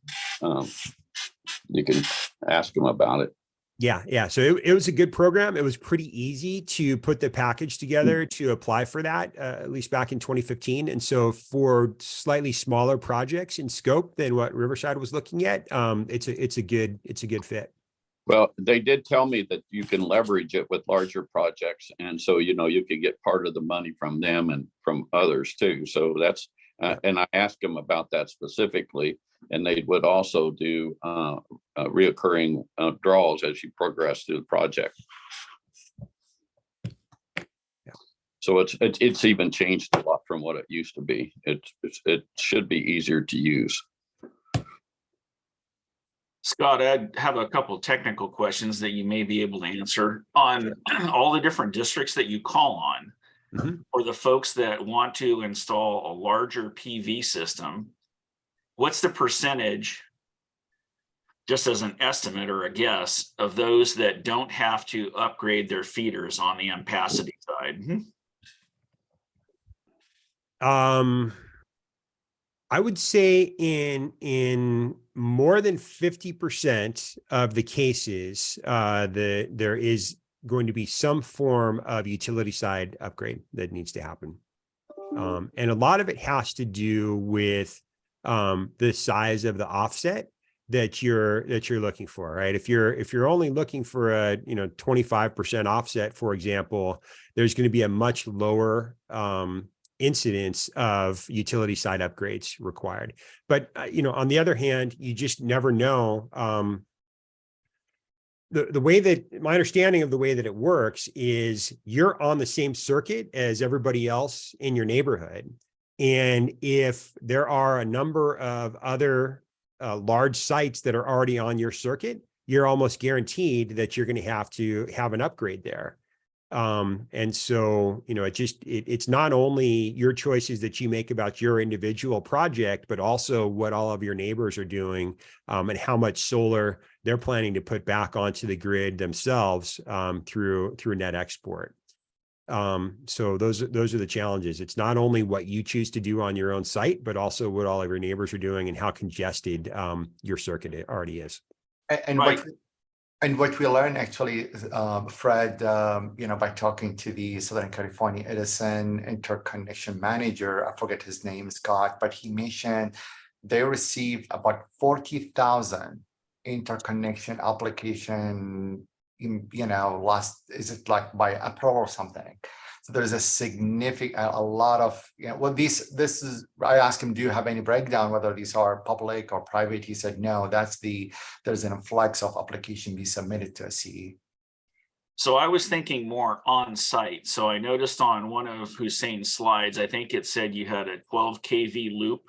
you can ask them about it. Yeah. So it was a good program. It was pretty easy to put the package together to apply for that, at least back in 2015. And so for slightly smaller projects in scope than what Riverside was looking at, it's a good fit. Well, they did tell me that you can leverage it with larger projects. And so, you know, you could get part of the money from them and from others too. So that's, and I asked them about that specifically, and they would also do reoccurring draws as you progress through the project. So it's even changed a lot from what it used to be. It should be easier to use. Scott, I have a couple of technical questions that you may be able to answer on all the different districts that you call on. For the folks that want to install a larger PV system, what's the percentage, just as an estimate or a guess, of those that don't have to upgrade their feeders on the ampacity side? I would say in more than 50% of the cases, there is going to be some form of utility side upgrade that needs to happen. And a lot of it has to do with the size of the offset that you're looking for, right? If you're only looking for a 25% offset, for example, there's going to be a much lower incidence of utility side upgrades required. But on the other hand, you just never know. The way that my understanding of the way that it works is you're on the same circuit as everybody else in your neighborhood. And if there are a number of other large sites that are already on your circuit, you're almost guaranteed that you're going to have an upgrade there. And so, it's not only your choices that you make about your individual project, but also what all of your neighbors are doing, and how much solar they're planning to put back onto the grid themselves, through net export. So those are the challenges. It's not only what you choose to do on your own site, but also what all of your neighbors are doing and how congested, your circuit already is. And what we learned actually, Fred, by talking to the Southern California Edison interconnection manager, I forget his name, Scott, but he mentioned they received about 40,000 interconnection application is it like by April or something? So there's a lot of, this is, I asked him, do you have any breakdown whether these are public or private? He said, no, there's an influx of application be submitted to a CE. So I was thinking more on site. So I noticed on one of Hussain's slides, I think it said you had a 12 kV loop.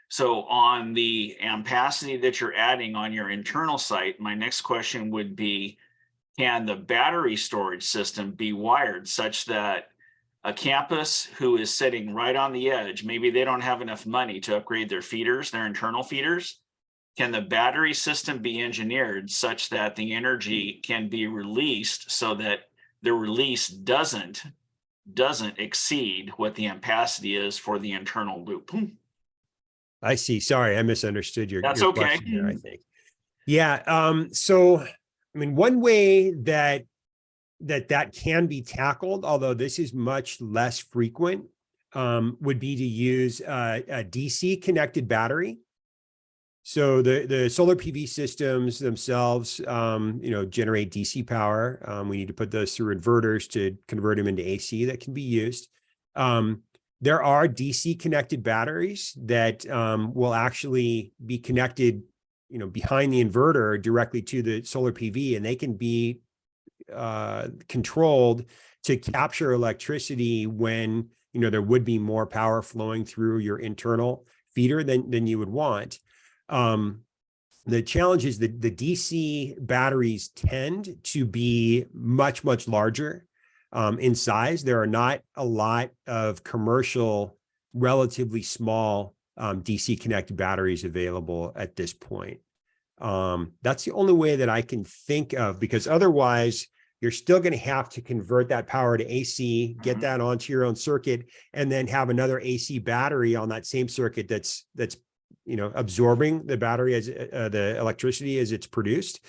So on the ampacity that you're adding on your internal site, my next question would be, can the battery storage system be wired such that a campus who is sitting right on the edge, maybe they don't have enough money to upgrade their feeders, their internal feeders, can the battery system be engineered such that the energy can be released so that the release doesn't exceed what the ampacity is for the internal loop? I see. Sorry, I misunderstood your That's okay. question there, I think. Yeah. So, I mean, one way that can be tackled, although this is much less frequent, would be to use a DC connected battery. So the solar PV systems themselves, generate DC power. We need to put those through inverters to convert them into AC that can be used. There are DC connected batteries that will actually be connected, behind the inverter directly to the solar PV, and they can be controlled to capture electricity when, there would be more power flowing through your internal feeder than you would want. The challenge is that the DC batteries tend to be much, much larger in size. There are not a lot of commercial, relatively small DC connected batteries available at this point. That's the only way that I can think of, because otherwise you're still going to have to convert that power to AC, get that onto your own circuit, and then have another AC battery on that same circuit that's absorbing the battery as the electricity as it's produced.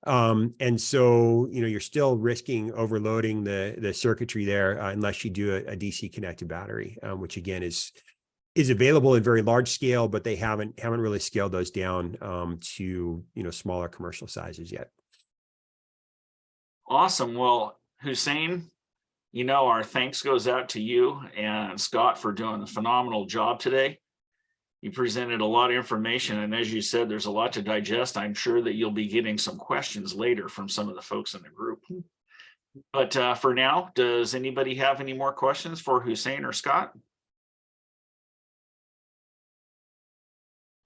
And so, you're still risking overloading the circuitry there unless you do a DC connected battery, which again is available in very large scale, but they haven't really scaled those down to, smaller commercial sizes yet. Awesome. Well, Hussain, our thanks goes out to you and Scott for doing a phenomenal job today. You presented a lot of information, and as you said, there's a lot to digest. I'm sure that you'll be getting some questions later from some of the folks in the group. But for now, does anybody have any more questions for Hussain or Scott?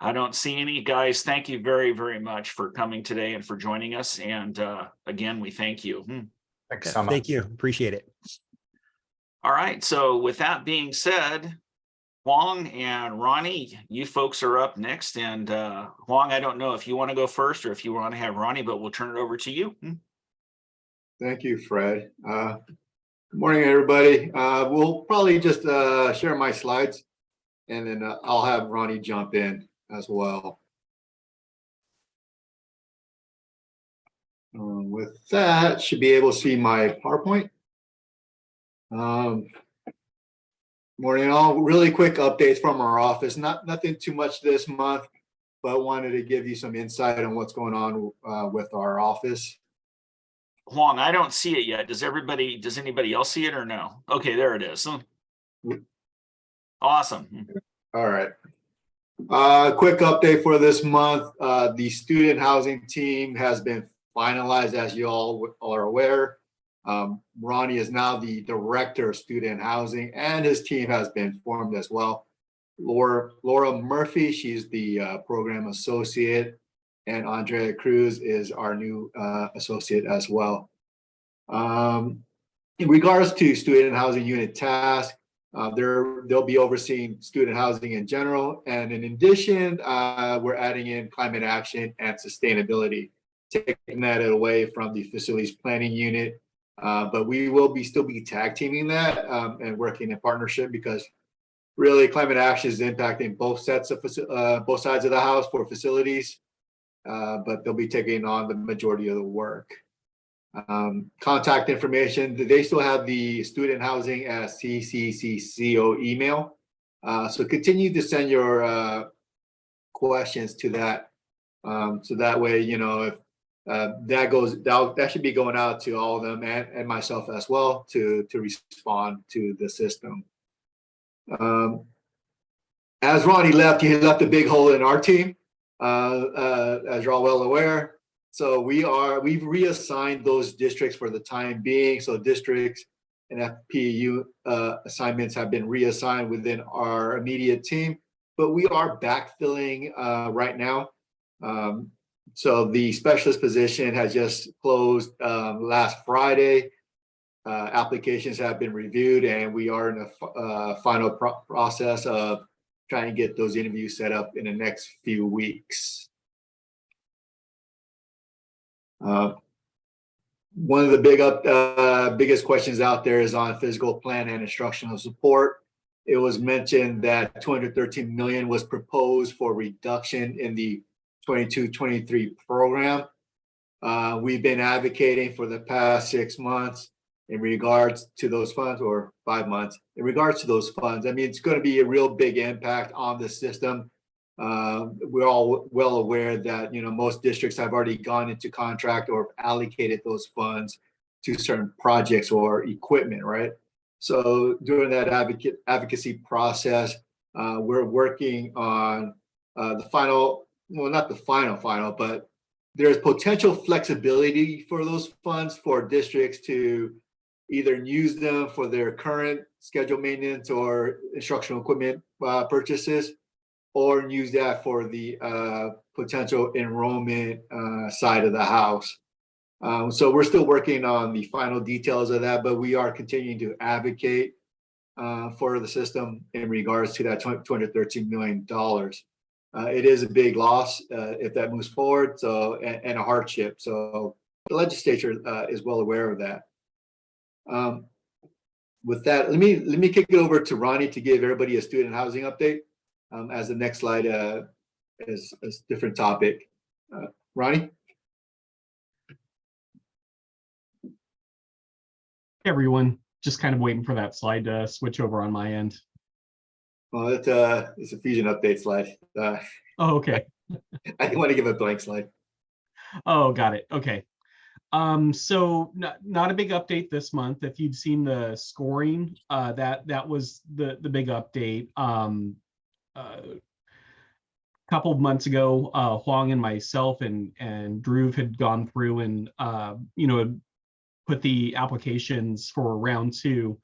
I don't see any. Guys, thank you very, very much for coming today and for joining us. And again, we thank you. Thanks so much. Thank you. Appreciate it. All right. So with that being said, Hoang and Ronnie, you folks are up next. And Hoang, I don't know if you want to go first or if you want to have Ronnie, but we'll turn it over to you. Thank you, Fred. Good morning, everybody. We'll probably just share my slides, and then I'll have Ronnie jump in as well. With that, should be able to see my PowerPoint. Morning all. Really quick updates from our office. Nothing too much this month, but wanted to give you some insight on what's going on with our office. Hoang, I don't see it yet. Does anybody else see it or no? Okay, there it is. Awesome. All right. Quick update for this month. The student housing team has been finalized, as you all are aware. Ronnie is now the director of student housing, and his team has been formed as well. Laura Murphy, she's the program associate, and Andrea Cruz is our new associate as well. In regards to student housing unit task, they'll be overseeing student housing in general, and in addition, we're adding in climate action and sustainability, taking that away from the facilities planning unit. But we will still be tag teaming that and working in partnership, because really climate action is impacting both sides of the house for facilities, but they'll be taking on the majority of the work. Contact information, they still have the student housing at CCCCO email. So continue to send your questions to that. So that way, if that should be going out to all of them and myself as well to respond to the system. As Ronnie left, he left a big hole in our team, as you're all well aware. So we've reassigned those districts for the time being. So districts and FPU assignments have been reassigned within our immediate team, but we are backfilling right now. So the specialist position has just closed last Friday. Applications have been reviewed, and we are in a final process of trying to get those interviews set up in the next few weeks. One of the biggest questions out there is on physical plan and instructional support. It was mentioned that 213 million was proposed for reduction in the 22-23 program. We've been advocating for the past 6 months in regards to those funds, or 5 months in regards to those funds. I mean, it's going to be a real big impact on the system. we're all well aware that, most districts have already gone into contract or allocated those funds to certain projects or equipment, right? So during that advocacy process, we're working on the final, well, not the final, but there's potential flexibility for those funds for districts to either use them for their current scheduled maintenance or instructional equipment purchases, or use that for the potential enrollment side of the house. So we're still working on the final details of that, but we are continuing to advocate for the system in regards to that $213 million. It is a big loss if that moves forward, so and a hardship. So the legislature is well aware of that. With that, let me kick it over to Ronnie to give everybody a student housing update. As the next slide is a different topic. Ronnie? Hey, everyone, just kind of waiting for that slide to switch over on my end. Well, it's a Fusion update slide. Oh, okay. I didn't want to give a blank slide. Oh, got it. Okay. So not a big update this month. If you've seen the scoring, that was the big update. A couple of months ago, Hoang and myself and Drew had gone through and put the applications for round 2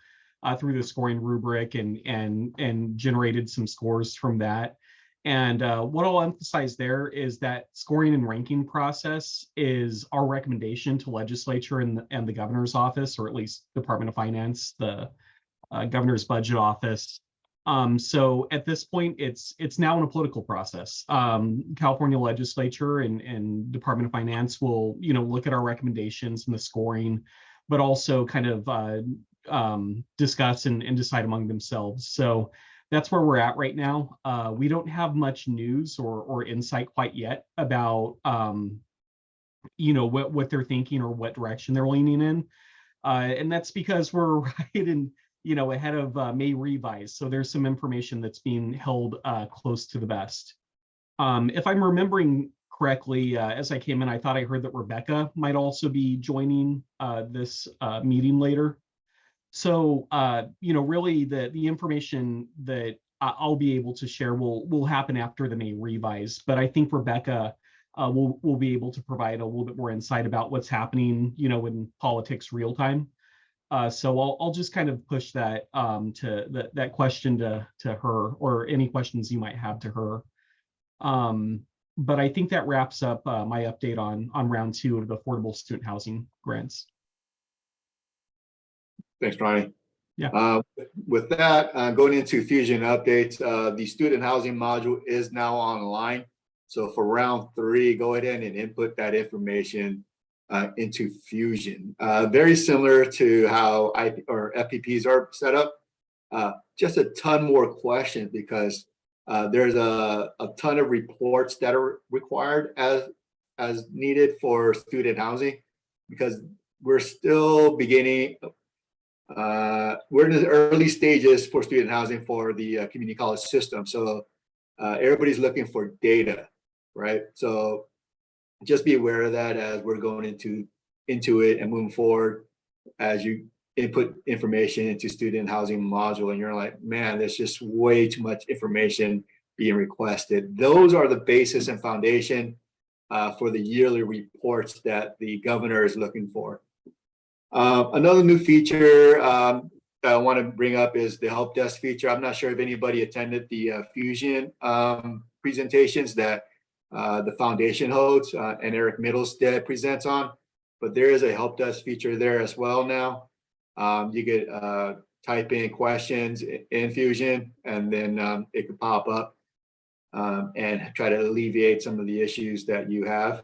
through the scoring rubric and generated some scores from that. And what I'll emphasize there is that scoring and ranking process is our recommendation to legislature and the governor's office, or at least Department of Finance, the governor's budget office. So at this point, it's now in a political process. California legislature and Department of Finance will, look at our recommendations and the scoring, but also kind of discuss and decide among themselves. So that's where we're at right now. We don't have much news or insight quite yet about, what they're thinking or what direction they're leaning in. And that's because we're right in, ahead of May revise. So there's some information that's being held close to the vest. If I'm remembering correctly, as I came in, I thought I heard that Rebecca might also be joining this meeting later. So, really the information that I'll be able to share will happen after the May revise. But I think Rebecca will be able to provide a little bit more insight about what's happening, in politics real time. So I'll just kind of push that that question to her, or any questions you might have to her. But I think that wraps up my update on round 2 of the affordable student housing grants. Thanks, Ronnie. Yeah. With that, going into Fusion updates, the student housing module is now online. So for round 3, go ahead and input that information into Fusion. Very similar to how FPPs are set up. Just a ton more questions because there's a ton of reports that are required as needed for student housing, because we're still beginning. We're in the early stages for student housing for the community college system. So everybody's looking for data, right? So just be aware of that as we're going into it and moving forward. As you input information into student housing module and you're like, man, there's just way too much information being requested. Those are the basis and foundation for the yearly reports that the governor is looking for. Another new feature that I want to bring up is the help desk feature. I'm not sure if anybody attended the Fusion presentations that the foundation holds and Eric Middlestead presents on, but there is a help desk feature there as well now. You could type in questions in Fusion, and then it could pop up and try to alleviate some of the issues that you have.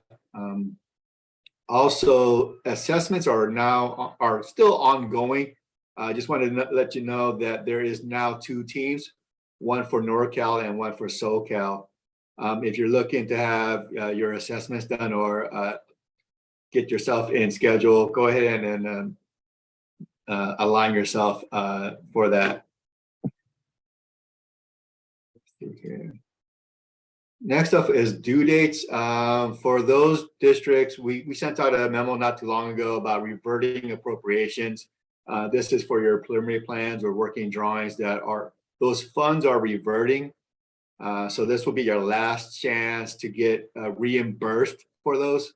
Also, assessments are still ongoing. I just wanted to let you know that there is now 2 teams, one for NorCal and one for SoCal. If you're looking to have your assessments done or get yourself in schedule, go ahead and align yourself for that. Let's see here. Next up is due dates. For those districts, we sent out a memo not too long ago about reverting appropriations. This is for your preliminary plans or working drawings those funds are reverting. So this will be your last chance to get reimbursed for those.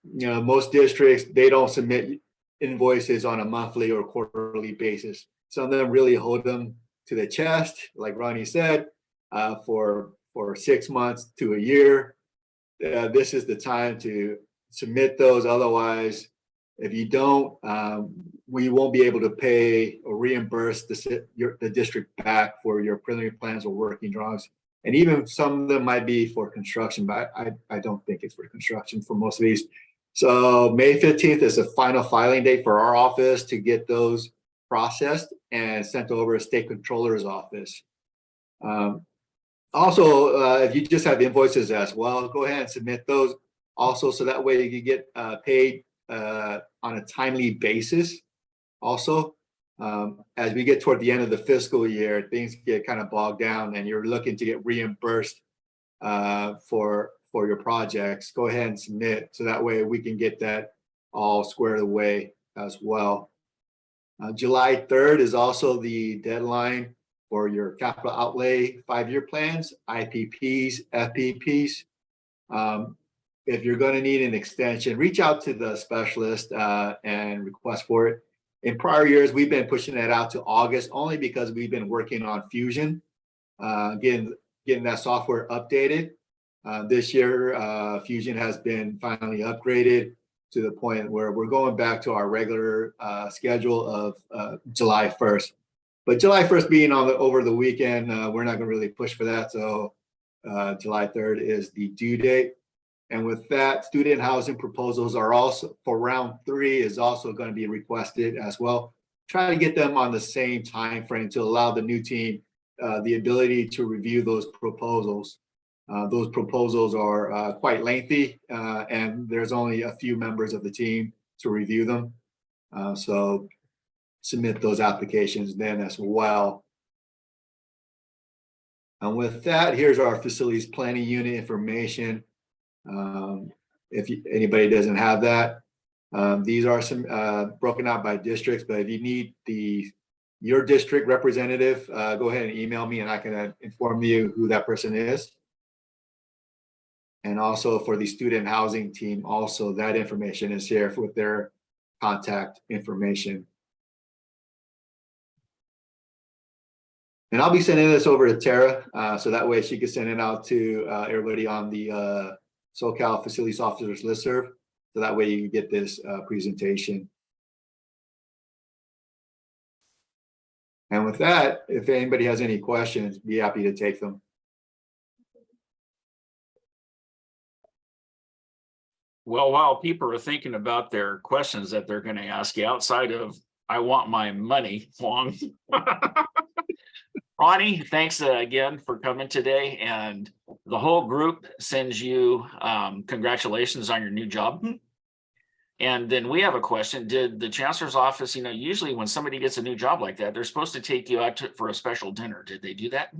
Most districts, they don't submit invoices on a monthly or quarterly basis. Some of them really hold them to the chest, like Ronnie said, for 6 months to a year. This is the time to submit those. Otherwise, if you don't, we won't be able to pay or reimburse the district back for your preliminary plans or working drawings. And even some of them might be for construction, but I don't think it's for construction for most of these. So May 15th is the final filing date for our office to get those processed and sent over to State Controller's office. Also, if you just have invoices as well, go ahead and submit those also, so that way you can get paid on a timely basis. Also, as we get toward the end of the fiscal year, things get kind of bogged down and you're looking to get reimbursed for your projects. Go ahead and submit, so that way we can get that all squared away as well. July 3rd is also the deadline for your capital outlay 5-year plans, IPPs, FPPs. If you're going to need an extension, reach out to the specialist and request for it. In prior years, we've been pushing that out to August only because we've been working on Fusion, getting that software updated. This year, Fusion has been finally upgraded to the point where we're going back to our regular schedule of July 1st. But July 1st being over the weekend, we're not going to really push for that. So July 3rd is the due date. And with that, student housing proposals are also for round 3 is also going to be requested as well. Try to get them on the same time frame to allow the new team the ability to review those proposals. Those proposals are quite lengthy, and there's only a few members of the team to review them. So submit those applications then as well. And with that, here's our facilities planning unit information. If anybody doesn't have that, these are some broken out by districts, but if you need your district representative, go ahead and email me and I can inform you who that person is. And also for the student housing team, also that information is here with their contact information. And I'll be sending this over to Tara, so that way she can send it out to everybody on the SoCal Facilities Officers listserv. So that way you can get this presentation. And with that, if anybody has any questions, be happy to take them. Well, while people are thinking about their questions that they're going to ask you outside of, I want my money, Hoang. Ronnie, thanks again for coming today. And the whole group sends you congratulations on your new job. And then we have a question. Did the Chancellor's office, usually when somebody gets a new job like that, they're supposed to take you out for a special dinner. Did they do that?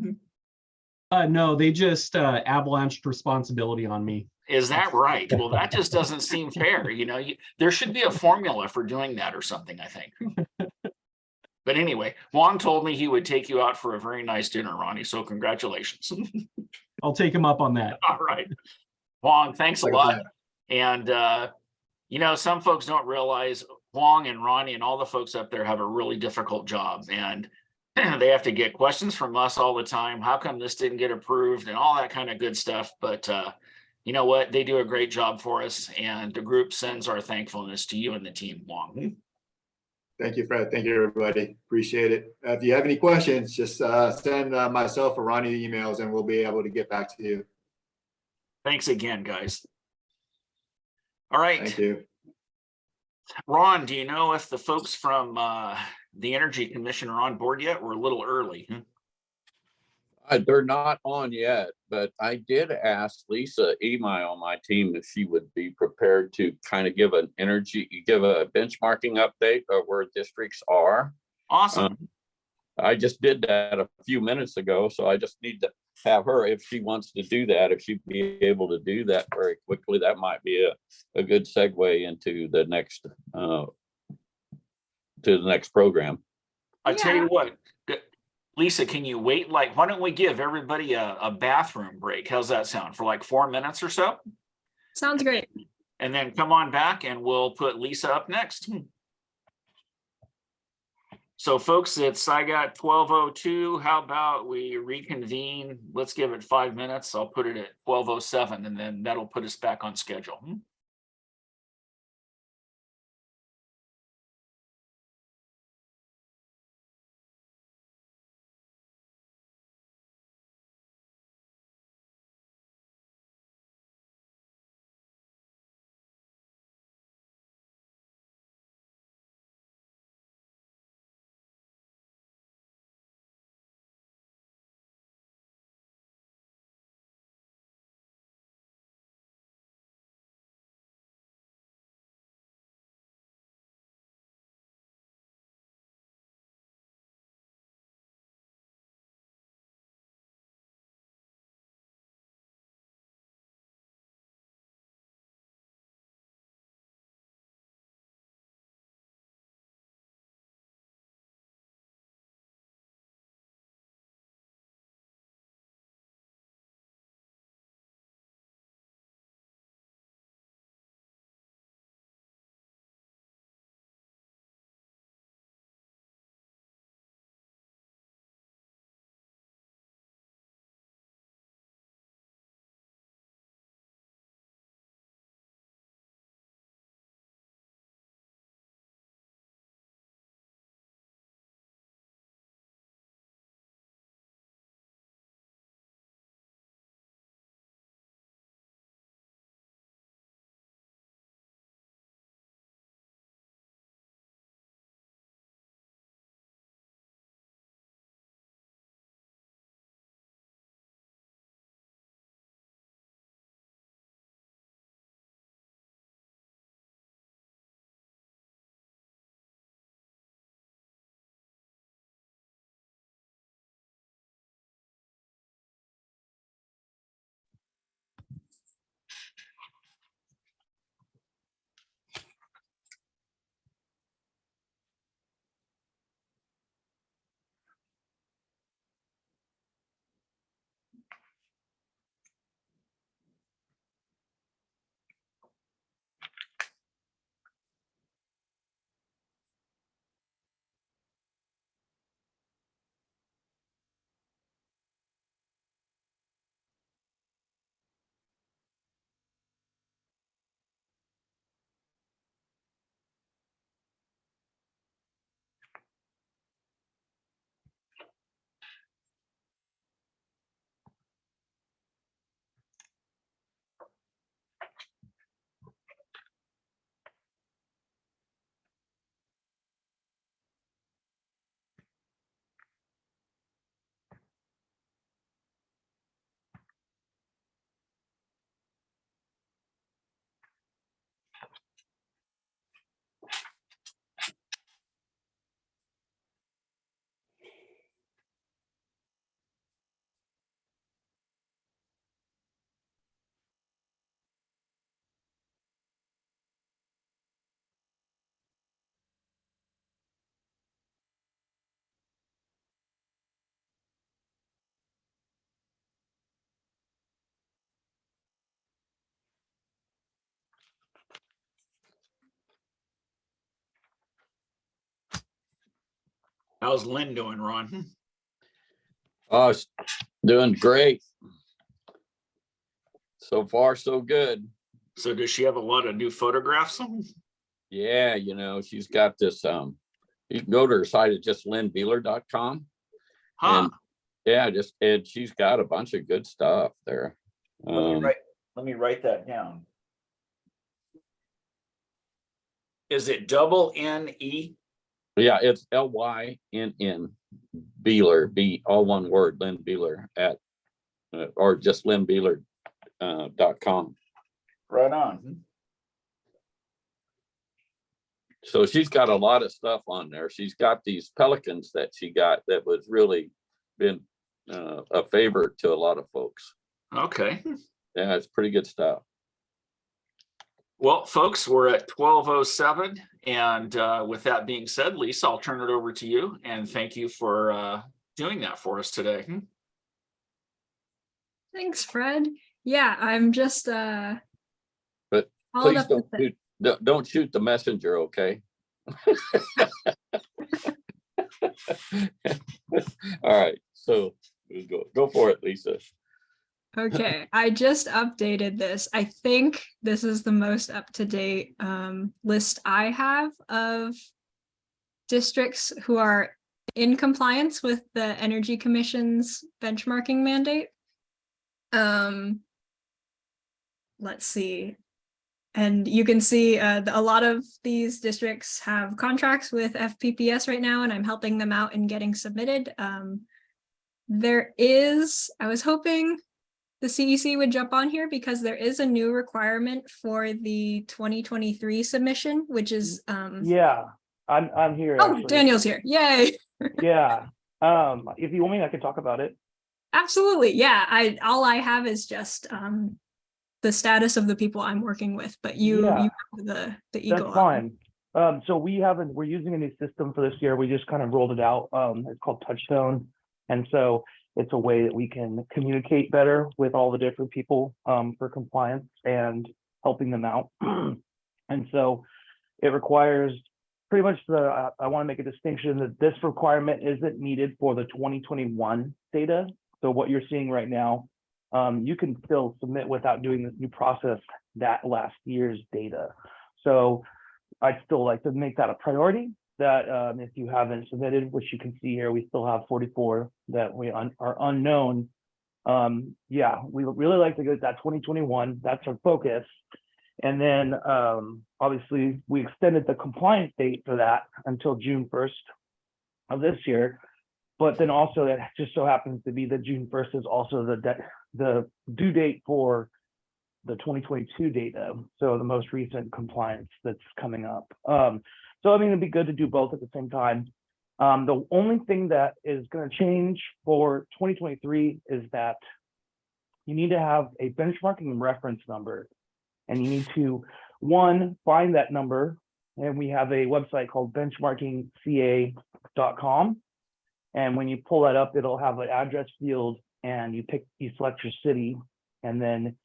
No, they just avalanched responsibility on me. Is that right? Well, that just doesn't seem fair. There should be a formula for doing that or something, I think. But anyway, Hoang told me he would take you out for a very nice dinner, Ronnie. So congratulations. I'll take him up on that. All right. Hoang, thanks a lot. And, some folks don't realize Hoang and Ronnie and all the folks up there have a really difficult job. And they have to get questions from us all the time. How come this didn't get approved and all that kind of good stuff. But you know what? They do a great job for us. And the group sends our thankfulness to you and the team, Hoang. Thank you, Fred. Thank you, everybody. Appreciate it. If you have any questions, just send myself or Ronnie the emails and we'll be able to get back to you. Thanks again, guys. All right. Thank you. Ron, do you know if the folks from the Energy Commission are on board yet? We're a little early. They're not on yet, but I did ask Lisa Emai on my team if she would be prepared to kind of give a benchmarking update of where districts are. Awesome. I just did that a few minutes ago, so I just need to have her, if she wants to do that, if she'd be able to do that very quickly, that might be a good segue into the next program. I tell you what, Lisa, can you wait? Like, why don't we give everybody a bathroom break? How's that sound for like 4 minutes or so? Sounds great. And then come on back and we'll put Lisa up next. So folks, I got 12:02. How about we reconvene? Let's give it 5 minutes. I'll put it at 12:07 and then that'll put us back on schedule. How's Lynn doing, Ron? Oh, it's doing great. So far, so good. So does she have a lot of new photographs? Yeah, she's got this, you can go to her site at just lynnbeeler.com. Huh. And she's got a bunch of good stuff there. Let me write that down. Is it double N-E? Yeah, it's Lynn Beeler, all one word, Lynn Beeler at, or just lynnbeeler.com. Right on. So she's got a lot of stuff on there. She's got these pelicans that she got that was really been a favorite to a lot of folks. Okay. Yeah, it's pretty good stuff. Well, folks, we're at 12:07. And with that being said, Lisa, I'll turn it over to you. And thank you for doing that for us today. Thanks, Fred. Yeah, I'm just But followed please up with it. don't shoot the messenger, okay? All right, so go for it, Lisa. Okay, I just updated this. I think this is the most up-to-date list I have of districts who are in compliance with the Energy Commission's benchmarking mandate. Let's see. And you can see a lot of these districts have contracts with FPPS right now, and I'm helping them out in getting submitted. I was hoping the CEC would jump on here because there is a new requirement for the 2023 submission, which is Yeah, I'm here. oh, actually. Daniel's here. Yay. Yeah. If you want me, I can talk about it. Absolutely. Yeah. All I have is just the status of the people I'm working with, but you have the eagle. That's fine. So we're using a new system for this year. We just kind of rolled it out. It's called Touchstone. And so it's a way that we can communicate better with all the different people for compliance and helping them out. And so it requires pretty much I want to make a distinction that this requirement isn't needed for the 2021 data. So what you're seeing right now, you can still submit without doing this new process that last year's data. So I'd still like to make that a priority, that if you haven't submitted, which you can see here, we still have 44 that are unknown. Yeah, we really like to get that 2021, that's our focus. And then obviously we extended the compliance date for that until June 1st of this year. But then also that just so happens to be that June 1st is also the due date for the 2022 data. So the most recent compliance that's coming up. So I mean, it'd be good to do both at the same time. The only thing that is going to change for 2023 is that you need to have a benchmarking reference number, and you need to, one, find that number. And we have a website called benchmarkingca.com. And when you pull that up, it'll have an address field, and you select your city, and then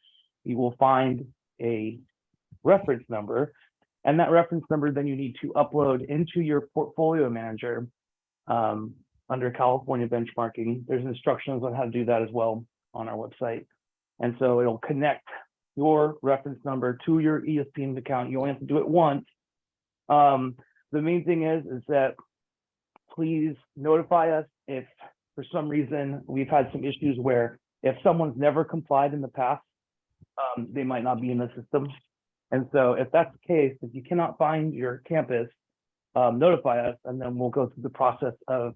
you will find a reference number. And that reference number, then you need to upload into your portfolio manager under California benchmarking. There's instructions on how to do that as well on our website. And so it'll connect your reference number to your ESPN account. You only have to do it once. The main thing is that please notify us if for some reason we've had some issues where if someone's never complied in the past, they might not be in the system. And so if that's the case, if you cannot find your campus, notify us, and then we'll go through the process of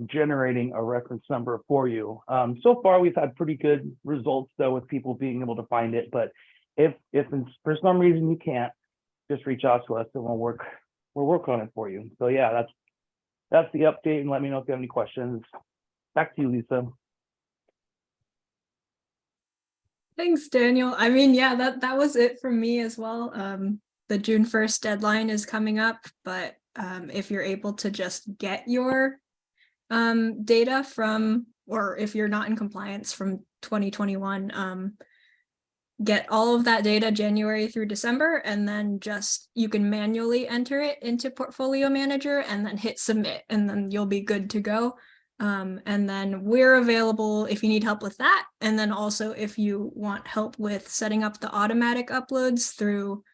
generating a reference number for you. So far, we've had pretty good results though with people being able to find it. But if for some reason you can't, just reach out to us and we'll work on it for you. So yeah, that's the update, and let me know if you have any questions. Back to you, Lisa. Thanks, Daniel. I mean, yeah, that was it from me as well. The June 1st deadline is coming up, but if you're able to just get your data from, or if you're not in compliance from 2021, get all of that data January through December, and then you can manually enter it into Portfolio Manager and then hit submit, and then you'll be good to go. And then we're available if you need help with that. And then also if you want help with setting up the automatic uploads through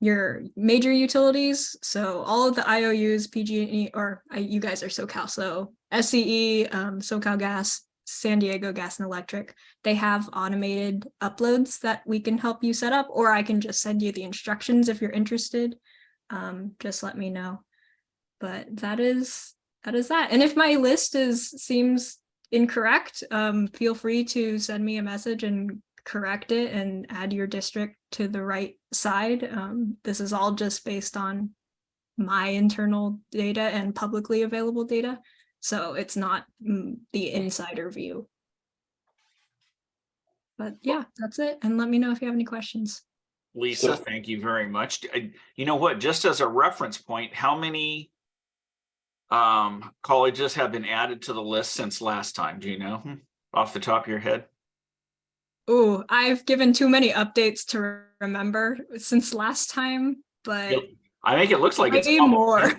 your major utilities. So all of the IOUs, PG&E, or you guys are SoCal, so SCE, SoCal Gas, San Diego Gas and Electric, they have automated uploads that we can help you set up, or I can just send you the instructions if you're interested. Just let me know. But that is that. And if my list seems incorrect, feel free to send me a message and correct it and add your district to the right side. This is all just based on my internal data and publicly available data. So it's not the insider view. But yeah, that's it. And let me know if you have any questions. Lisa, thank you very much. You know what, just as a reference point, how many colleges have been added to the list since last time? Do you know off the top of your head? Oh, I've given too many updates to remember since last time, but I think it looks like it's way more.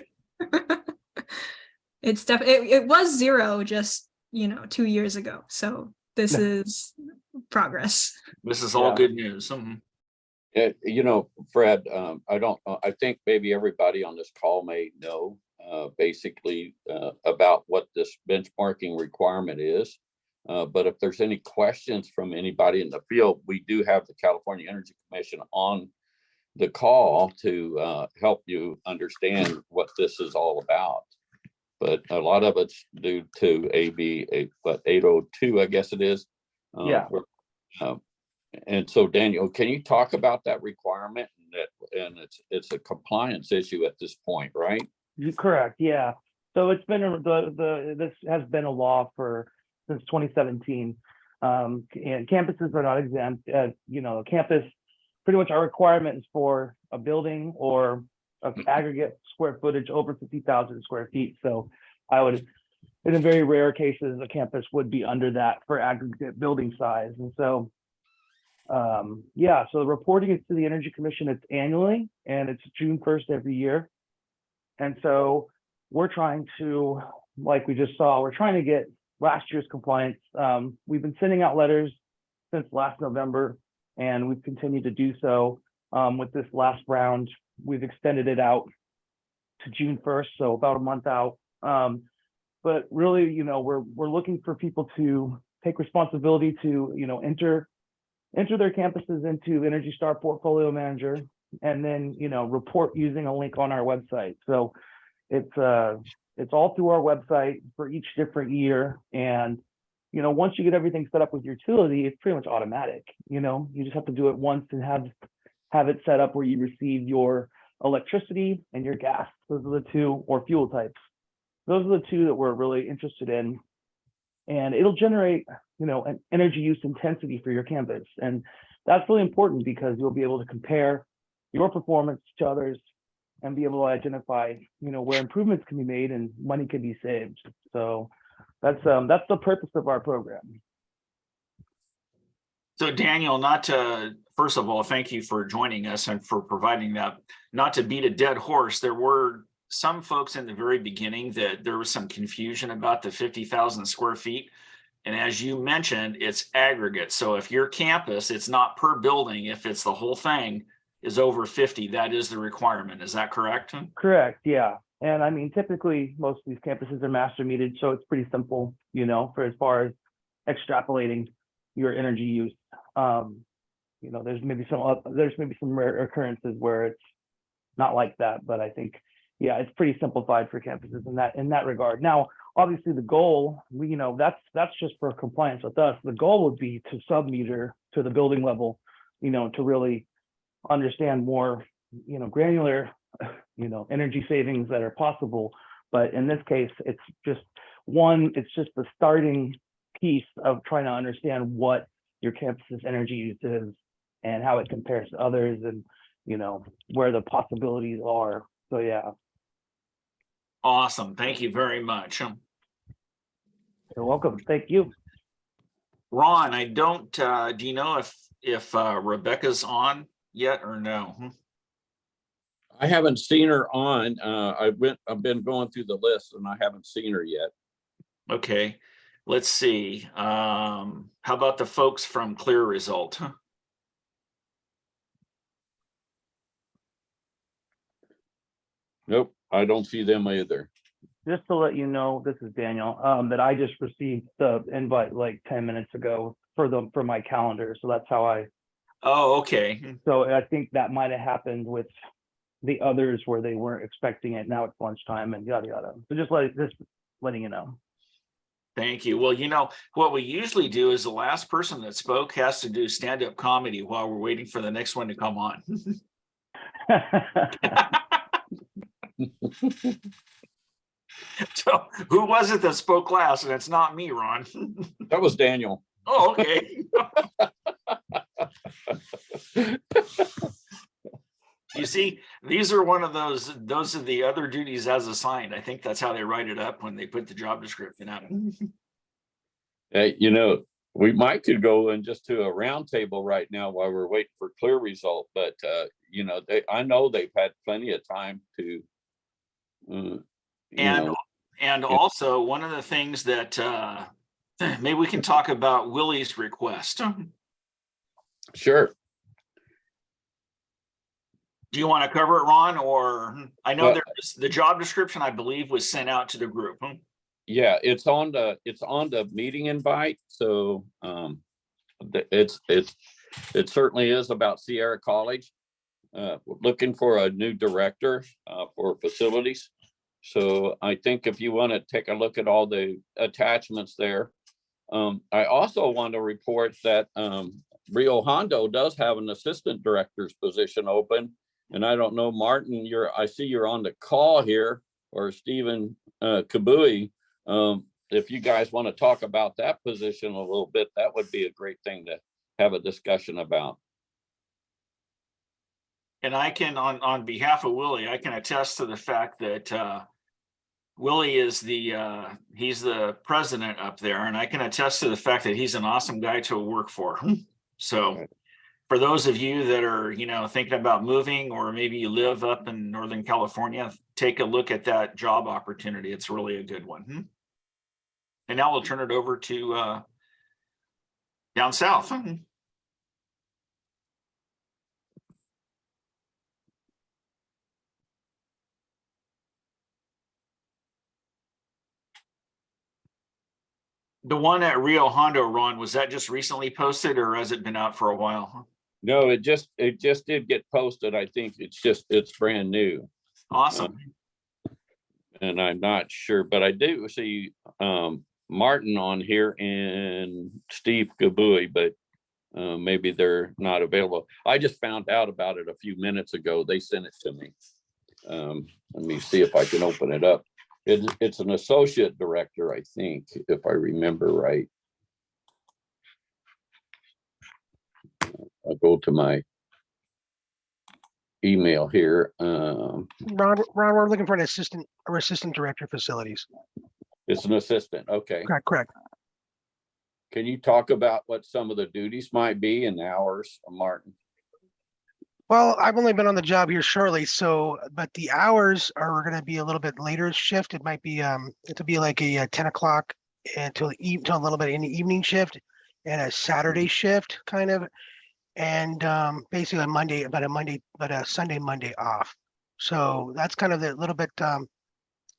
It's definitely, it was 0 just, 2 years ago. So this is progress. This is all good news. You know, Fred, I think maybe everybody on this call may know basically about what this benchmarking requirement is. But if there's any questions from anybody in the field, we do have the California Energy Commission on the call to help you understand what this is all about. But a lot of it's due to AB 802, I guess it is. And so, Daniel, can you talk about that requirement? And it's a compliance issue at this point, right? Correct. Yeah. So it's been this has been a law since 2017, and campuses are not exempt. Campus, pretty much our requirement is for a building or of aggregate square footage over 50,000 square feet. So I would, in very rare cases, a campus would be under that for aggregate building size. And so, so the reporting is to the Energy Commission, it's annually, and it's June 1st every year. And so we're trying to, like we just saw, we're trying to get last year's compliance. We've been sending out letters since last November, and we've continued to do so. With this last round, we've extended it out to June 1st, so about a month out. But really, we're looking for people to take responsibility to, enter their campuses into Energy Star Portfolio Manager, and then, report using a link on our website. So it's all through our website for each different year. And, once you get everything set up with your utility, it's pretty much automatic. You just have to do it once and have it set up where you receive your electricity and your gas. Those are the two, or fuel types. Those are the two that we're really interested in. And it'll generate, an energy use intensity for your campus. And that's really important because you'll be able to compare your performance to others and be able to identify, where improvements can be made and money can be saved. So that's the purpose of our program. So Daniel, first of all, thank you for joining us and for providing that. Not to beat a dead horse, there were some folks in the very beginning that there was some confusion about the 50,000 square feet. And as you mentioned, it's aggregate. So if your campus, it's not per building, if it's the whole thing is over 50, that is the requirement. Is that correct? Correct, yeah. And I mean, typically most of these campuses are master metered, so it's pretty simple, for as far as extrapolating your energy use. There's maybe some rare occurrences where it's not like that, but I think, yeah, it's pretty simplified for campuses in that regard. Now, obviously, the goal, that's just for compliance with us. The goal would be to sub-meter to the building level, to really understand more, granular, energy savings that are possible. But in this case, it's just the starting piece of trying to understand what your campus's energy use is and how it compares to others, and where the possibilities are. So yeah. Awesome. Thank you very much. You're welcome. Thank you. Ron, I don't, do you know if Rebecca's on yet or no? I haven't seen her on. I've been going through the list and I haven't seen her yet. Okay, let's see. How about the folks from CLEAResult? Nope, I don't see them either. Just to let you know, this is Daniel, that I just received the invite like 10 minutes ago for my calendar. So that's how I. Oh, okay. So I think that might have happened with the others where they weren't expecting it. Now it's lunchtime and yada yada. So just letting you know. Thank you. Well, what we usually do is the last person that spoke has to do stand-up comedy while we're waiting for the next one to come on. So who was it that spoke last? And it's not me, Ron. That was Daniel. Oh, okay. You see, these are one of those are the other duties as assigned. I think that's how they write it up when they put the job description out. Hey, you know, we might could go in just to a roundtable right now while we're waiting for CLEAResult, but you know, I know they've had plenty of time to and also one of the things that maybe we can talk about Willie's request. Sure. Do you want to cover it, Ron? Or I know there's the job description, I believe, was sent out to the group. Yeah, it's on the meeting invite. So it certainly is about Sierra College. Looking for a new director for facilities. So I think if you want to take a look at all the attachments there. I also want to report that Rio Hondo does have an assistant director's position open. And I don't know, Martin, I see you're on the call here, or Stephen Kabui. If you guys want to talk about that position a little bit, that would be a great thing to have a discussion about. And I can, on behalf of Willie, I can attest to the fact that Willie is he's the president up there, and I can attest to the fact that he's an awesome guy to work for. So for those of you that are, you know, thinking about moving, or maybe you live up in Northern California, take a look at that job opportunity. It's really a good one. And now we'll turn it over to down south. The one at Rio Hondo, Ron, was that just recently posted, or has it been out for a while? No, it just did get posted. I think it's brand new. Awesome. And I'm not sure, but I do see Martin on here and Steve Kabui, but maybe they're not available. I just found out about it a few minutes ago. They sent it to me. Let me see if I can open it up. It's an associate director, I think, if I remember right. I'll go to my email here. Ron, we're looking for an assistant director of facilities. It's an assistant. Okay. Correct. Can you talk about what some of the duties might be and hours, Martin? Well, I've only been on the job here shortly, but the hours are going to be a little bit later shift. It might be it'll be like a 10 o'clock until a little bit in the evening shift, and a Saturday shift kind of, and basically a Sunday, Monday off. So that's kind of the little bit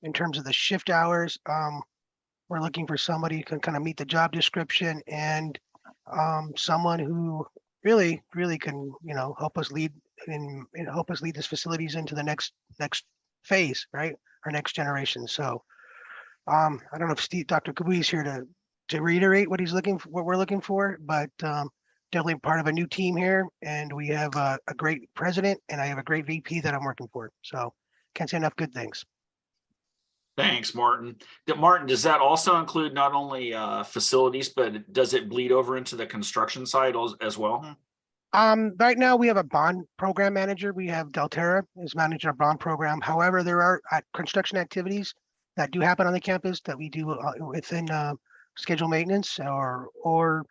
in terms of the shift hours. We're looking for somebody who can kind of meet the job description, and someone who really can, you know, help us lead these facilities into the next phase, right? Our next generation. So I don't know if Dr. Kabui is here to reiterate what we're looking for, but definitely part of a new team here, and we have a great president, and I have a great VP that I'm working for. So can't say enough good things. Thanks, Martin. Martin, does that also include not only facilities, but does it bleed over into the construction side as well? Right now we have a bond program manager. We have Delterra is managing our bond program. However, there are construction activities that do happen on the campus that we do within scheduled maintenance or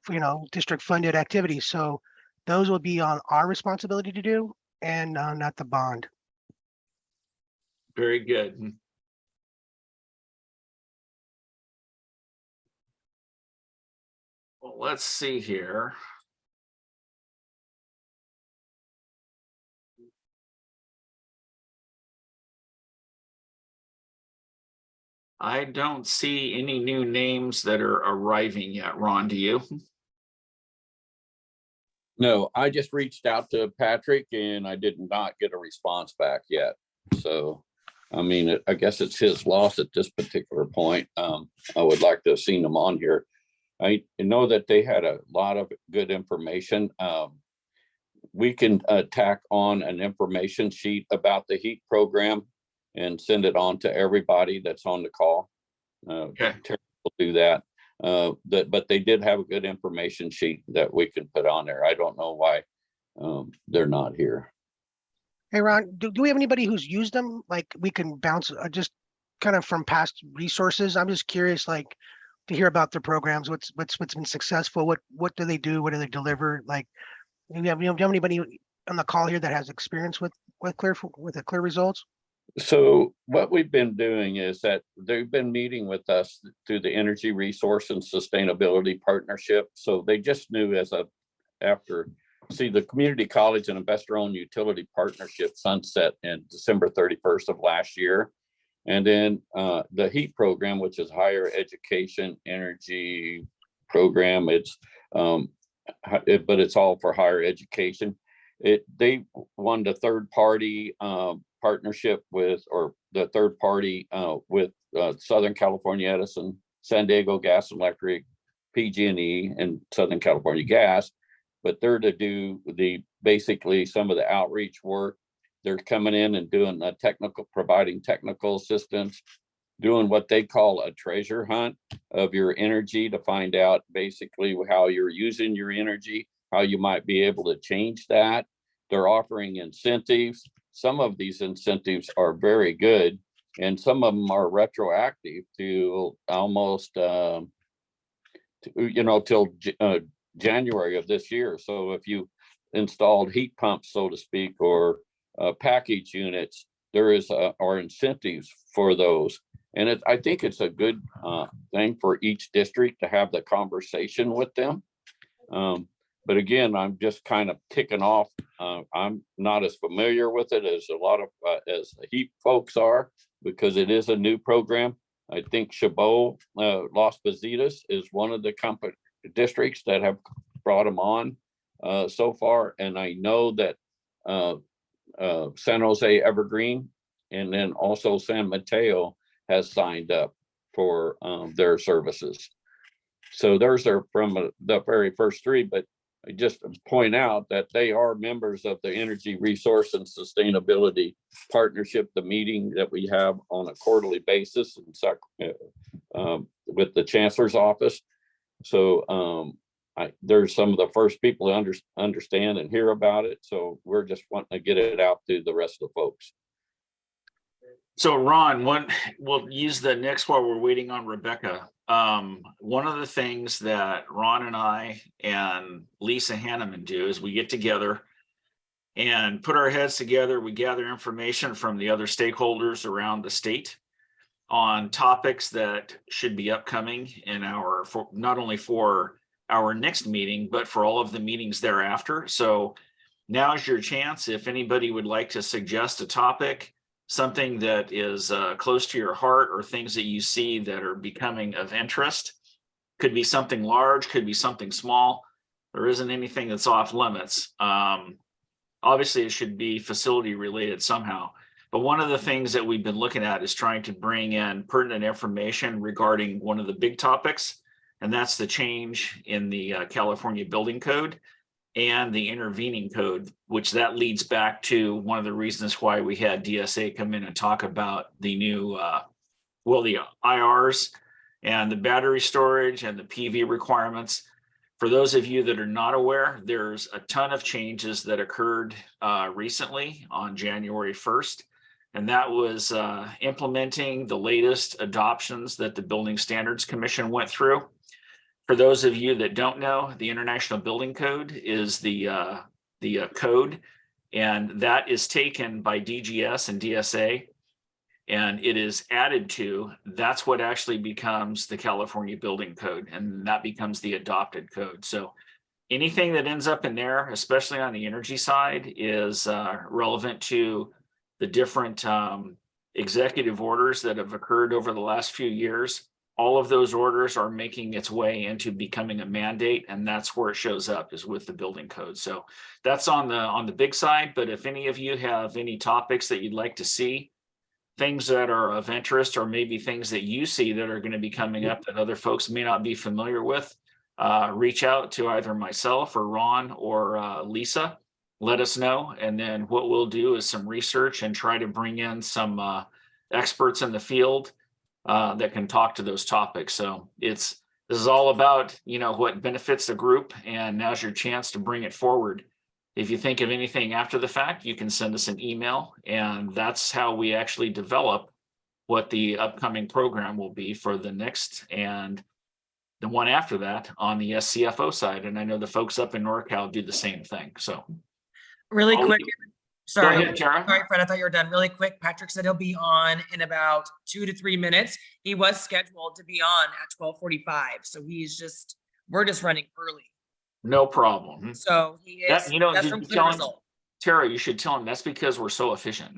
you know, district funded activities. So those will be on our responsibility to do, and not the bond. Very good. Well, let's see here. I don't see any new names that are arriving yet. Ron, do you? No, I just reached out to Patrick and I did not get a response back yet. So, I mean, I guess it's his loss at this particular point. I would like to have seen them on here. I know that they had a lot of good information. We can tack on an information sheet about the HEAT program and send it on to everybody that's on the call. Okay. Terry will do that. But they did have a good information sheet that we can put on there. I don't know why they're not here. Hey, Ron, do we have anybody who's used them? Like we can bounce just kind of from past resources. I'm just curious, like to hear about their programs. What's been successful? What do they do? What do they deliver? Like, do you have anybody on the call here that has experience with CLEAResult? So what we've been doing is that they've been meeting with us through the Energy Resource and Sustainability Partnership. So they just knew the Community College and Investor-Owned Utility Partnership sunset in December 31st of last year. And then the HEAT program, which is Higher Education Energy Program, but it's all for higher education. They won the third party partnership with Southern California Edison, San Diego Gas and Electric, PG&E, and Southern California Gas. But they're to do basically some of the outreach work. They're coming in and doing providing technical assistance, doing what they call a treasure hunt of your energy to find out basically how you're using your energy, how you might be able to change that. They're offering incentives. Some of these incentives are very good, and some of them are retroactive to almost, till January of this year. So if you installed heat pumps, so to speak, or package units, there are incentives for those. And I think it's a good thing for each district to have the conversation with them. But again, I'm just kind of ticking off. I'm not as familiar with it as a lot of as the HEAP folks are, because it is a new program. I think Chabot, Las Positas is one of the districts that have brought them on so far. And I know that San Jose Evergreen and then also San Mateo has signed up for their services. So those are from the very first three, but I just point out that they are members of the Energy Resource and Sustainability Partnership, the meeting that we have on a quarterly basis with the Chancellor's office. So there's some of the first people to understand and hear about it. So we're just wanting to get it out to the rest of the folks. So Ron, we'll use the next while we're waiting on Rebecca. One of the things that Ron and I and Lisa Hanneman do is we get together and put our heads together. We gather information from the other stakeholders around the state on topics that should be upcoming in not only for our next meeting, but for all of the meetings thereafter. So now's your chance. If anybody would like to suggest a topic, something that is close to your heart, or things that you see that are becoming of interest. Could be something large, could be something small. There isn't anything that's off limits. Obviously, it should be facility related somehow. But one of the things that we've been looking at is trying to bring in pertinent information regarding one of the big topics, and that's the change in the California Building Code and the intervening code, which that leads back to one of the reasons why we had DSA come in and talk about the new, the IRs and the battery storage and the PV requirements. For those of you that are not aware, there's a ton of changes that occurred recently on January 1st, and that was implementing the latest adoptions that the Building Standards Commission went through. For those of you that don't know, the International Building Code is the code, and that is taken by DGS and DSA, and it is added to. That's what actually becomes the California Building Code, and that becomes the adopted code. So anything that ends up in there, especially on the energy side, is relevant to the different executive orders that have occurred over the last few years. All of those orders are making its way into becoming a mandate, and that's where it shows up, is with the building code. So that's on the big side. But if any of you have any topics that you'd like to see, things that are of interest, or maybe things that you see that are going to be coming up that other folks may not be familiar with, reach out to either myself or Ron or Lisa. Let us know, and then what we'll do is some research and try to bring in some experts in the field that can talk to those topics. So this is all about, what benefits the group, and now's your chance to bring it forward. If you think of anything after the fact, you can send us an email, and that's how we actually develop what the upcoming program will be for the next and the one after that on the SCFO side. And I know the folks up in NorCal do the same thing. So Really quick. Sorry, ahead, Tara. sorry, Fred. I thought you were done. Really quick. Patrick said he'll be on in about 2 to 3 minutes. He was scheduled to be on at 12:45, so we're just running early. No problem. So he is. That's from CLEAResult. Tara, you should tell him that's because we're so efficient.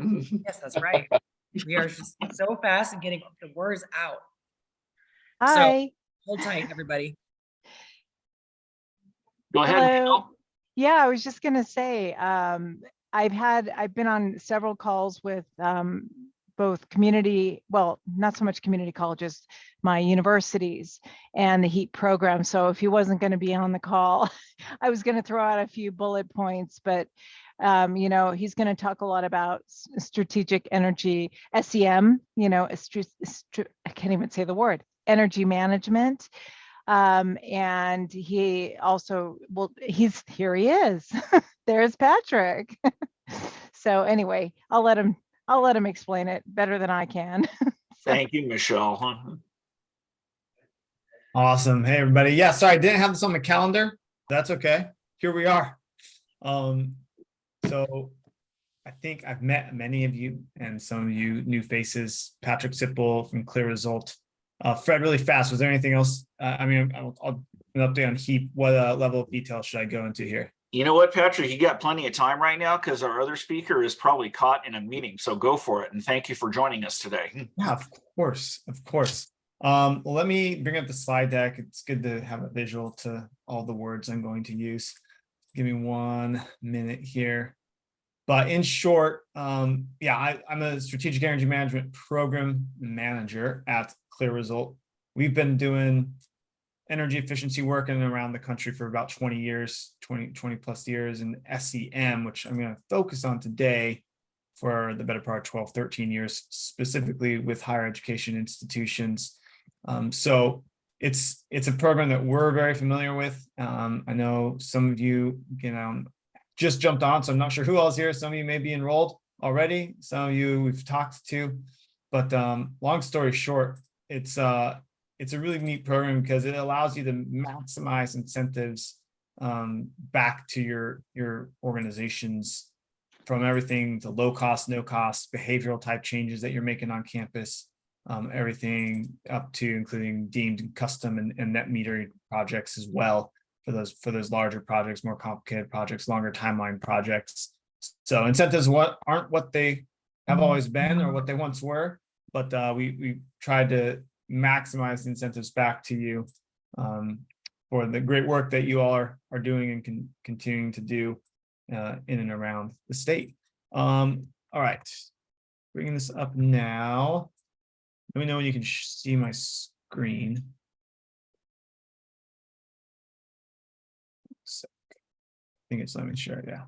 Yes, that's right. We are just so fast and getting the words out. Hi. So hold tight, everybody. Go ahead. Hello. Yeah, I was just gonna say, I've been on several calls with both community, well, not so much community colleges, my universities and the HEAP program. So if he wasn't going to be on the call, I was going to throw out a few bullet points, but he's going to talk a lot about strategic energy, SEM, I can't even say the word, energy management. And he also, here he is. There's Patrick. So anyway, I'll let him explain it better than I can. Thank you, Michelle. Awesome. Hey, everybody. Yeah, sorry, I didn't have this on the calendar. That's okay. Here we are. So I think I've met many of you and some of you new faces. Patrick Sippel from CLEAResult. Fred, really fast, was there anything else? I'll an update on HEAP. What level of detail should I go into here? You know what, Patrick, you got plenty of time right now because our other speaker is probably caught in a meeting. So go for it. And thank you for joining us today. Yeah, of course. Well, let me bring up the slide deck. It's good to have a visual to all the words I'm going to use. Give me 1 minute here. But in short, I'm a strategic energy management program manager at CLEAResult. We've been doing energy efficiency work in and around the country for about 20 years, 20 plus years, in SEM, which I'm going to focus on today for the better part of 12, 13 years, specifically with higher education institutions. So it's a program that we're very familiar with. I know some of you, just jumped on, so I'm not sure who else here. Some of you may be enrolled already. Some of you we've talked to, but long story short, it's a really neat program because it allows you to maximize incentives back to your organizations, from everything to low cost, no cost, behavioral type changes that you're making on campus, everything up to including deemed custom and net metering projects as well for those larger projects, more complicated projects, longer timeline projects. So incentives aren't what they have always been or what they once were, but we tried to maximize the incentives back to you for the great work that you all are doing and continuing to do in and around the state. All right, bringing this up now. Let me know when you can see my screen. I think it's let me share, yeah.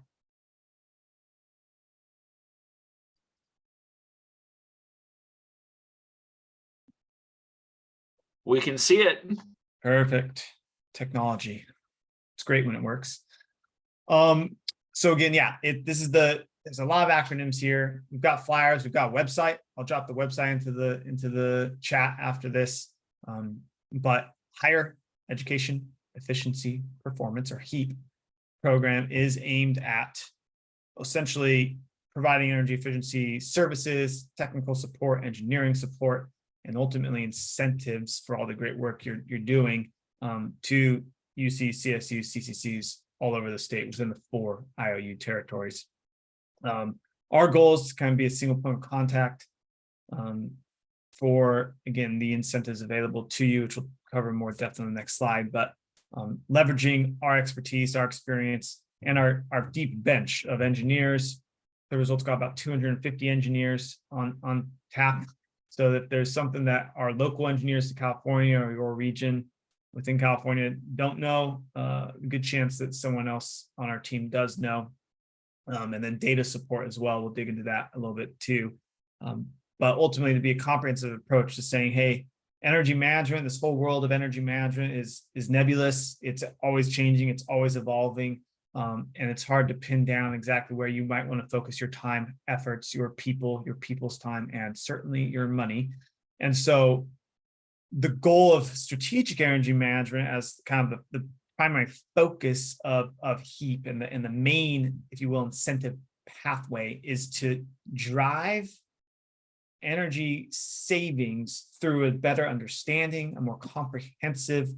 We can see it. Perfect. Technology. It's great when it works. So again, yeah, there's a lot of acronyms here. We've got flyers, we've got a website. I'll drop the website into the chat after this. But higher education efficiency performance, or HEAP, program is aimed at essentially providing energy efficiency services, technical support, engineering support, and ultimately incentives for all the great work you're doing to UC, CSU, CCCs all over the state within the 4 IOU territories. Our goal is to kind of be a single point of contact for, again, the incentives available to you, which we'll cover in more depth on the next slide, but leveraging our expertise, our experience, and our deep bench of engineers. The results got about 250 engineers on tap. So that there's something that our local engineers to California or your region within California don't know, good chance that someone else on our team does know. And then data support as well. We'll dig into that a little bit too. but ultimately to be a comprehensive approach to saying, hey, energy management, this whole world of energy management is nebulous. It's always changing. It's always evolving. And it's hard to pin down exactly where you might want to focus your time, efforts, your people's time, and certainly your money. And so the goal of strategic energy management as kind of the primary focus of HEAP and the main, if you will, incentive pathway is to drive energy savings through a better understanding, a more comprehensive,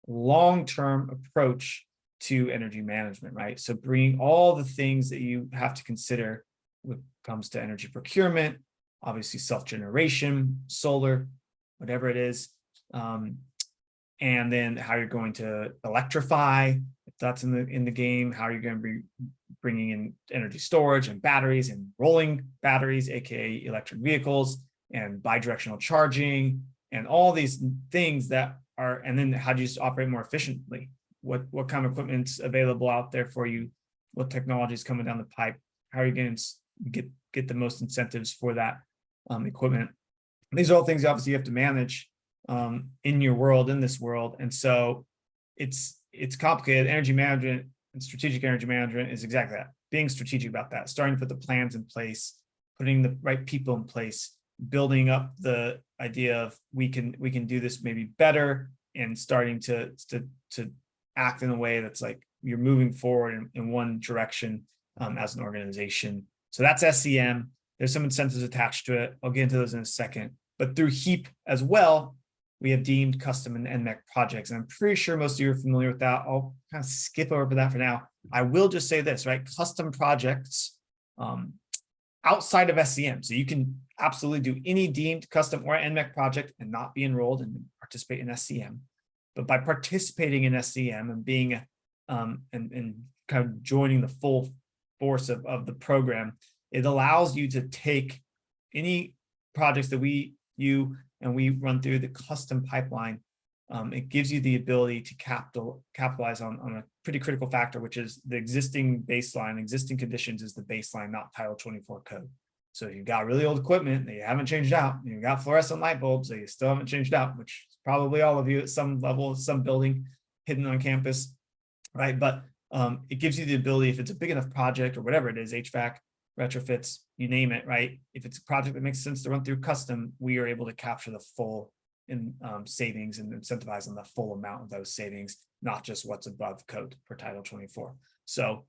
long-term approach to energy management, right? So bringing all the things that you have to consider when it comes to energy procurement, obviously self-generation, solar, whatever it is, and then how you're going to electrify, if that's in the game, how you're going to be bringing in energy storage and batteries and rolling batteries, aka electric vehicles, and bidirectional charging, and all these things that are, and then how do you just operate more efficiently? What kind of equipment's available out there for you? What technology is coming down the pipe? How are you going to get the most incentives for that equipment? And these are all things obviously you have to manage in your world, in this world. And so it's complicated. Energy management and strategic energy management is exactly that, being strategic about that, starting to put the plans in place, putting the right people in place, building up the idea of we can do this maybe better, and starting to act in a way that's like you're moving forward in one direction as an organization. So that's SCM. There's some incentives attached to it. I'll get into those in a second. But through HEAP as well, we have deemed, custom, and NMEC projects. And I'm pretty sure most of you are familiar with that. I'll kind of skip over that for now. I will just say this, right? Custom projects outside of SCM. So you can absolutely do any deemed, custom, or NMEC project and not be enrolled and participate in SCM. But by participating in SCM and being and kind of joining the full force of the program, it allows you to take any projects that we run through the custom pipeline. It gives you the ability to capitalize on a pretty critical factor, which is the existing baseline. Existing conditions is the baseline, not Title 24 code. So if you've got really old equipment that you haven't changed out, you've got fluorescent light bulbs that you still haven't changed out, which is probably all of you at some level, some building hidden on campus, right? But it gives you the ability, if it's a big enough project or whatever it is, HVAC, retrofits, you name it, right? If it's a project that makes sense to run through custom, we are able to capture the full savings and incentivize on the full amount of those savings, not just what's above code for Title 24. So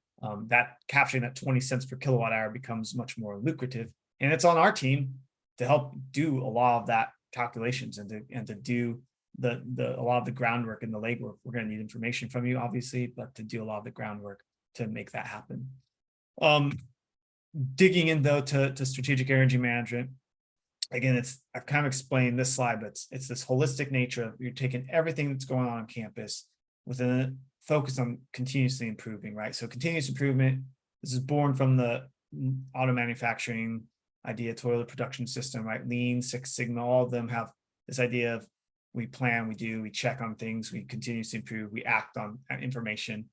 that capturing that 20 cents per kilowatt hour becomes much more lucrative. And it's on our team to help do a lot of that calculations and to do a lot of the groundwork and the legwork. We're going to need information from you, obviously, but to do a lot of the groundwork to make that happen. Digging in though to strategic energy management, again, I've kind of explained this slide, but it's this holistic nature of you're taking everything that's going on campus with a focus on continuously improving, right? So continuous improvement, this is born from the auto manufacturing idea, toilet production system, right? Lean, Six Sigma, all of them have this idea of we plan, we do, we check on things, we continuously improve, we act on information,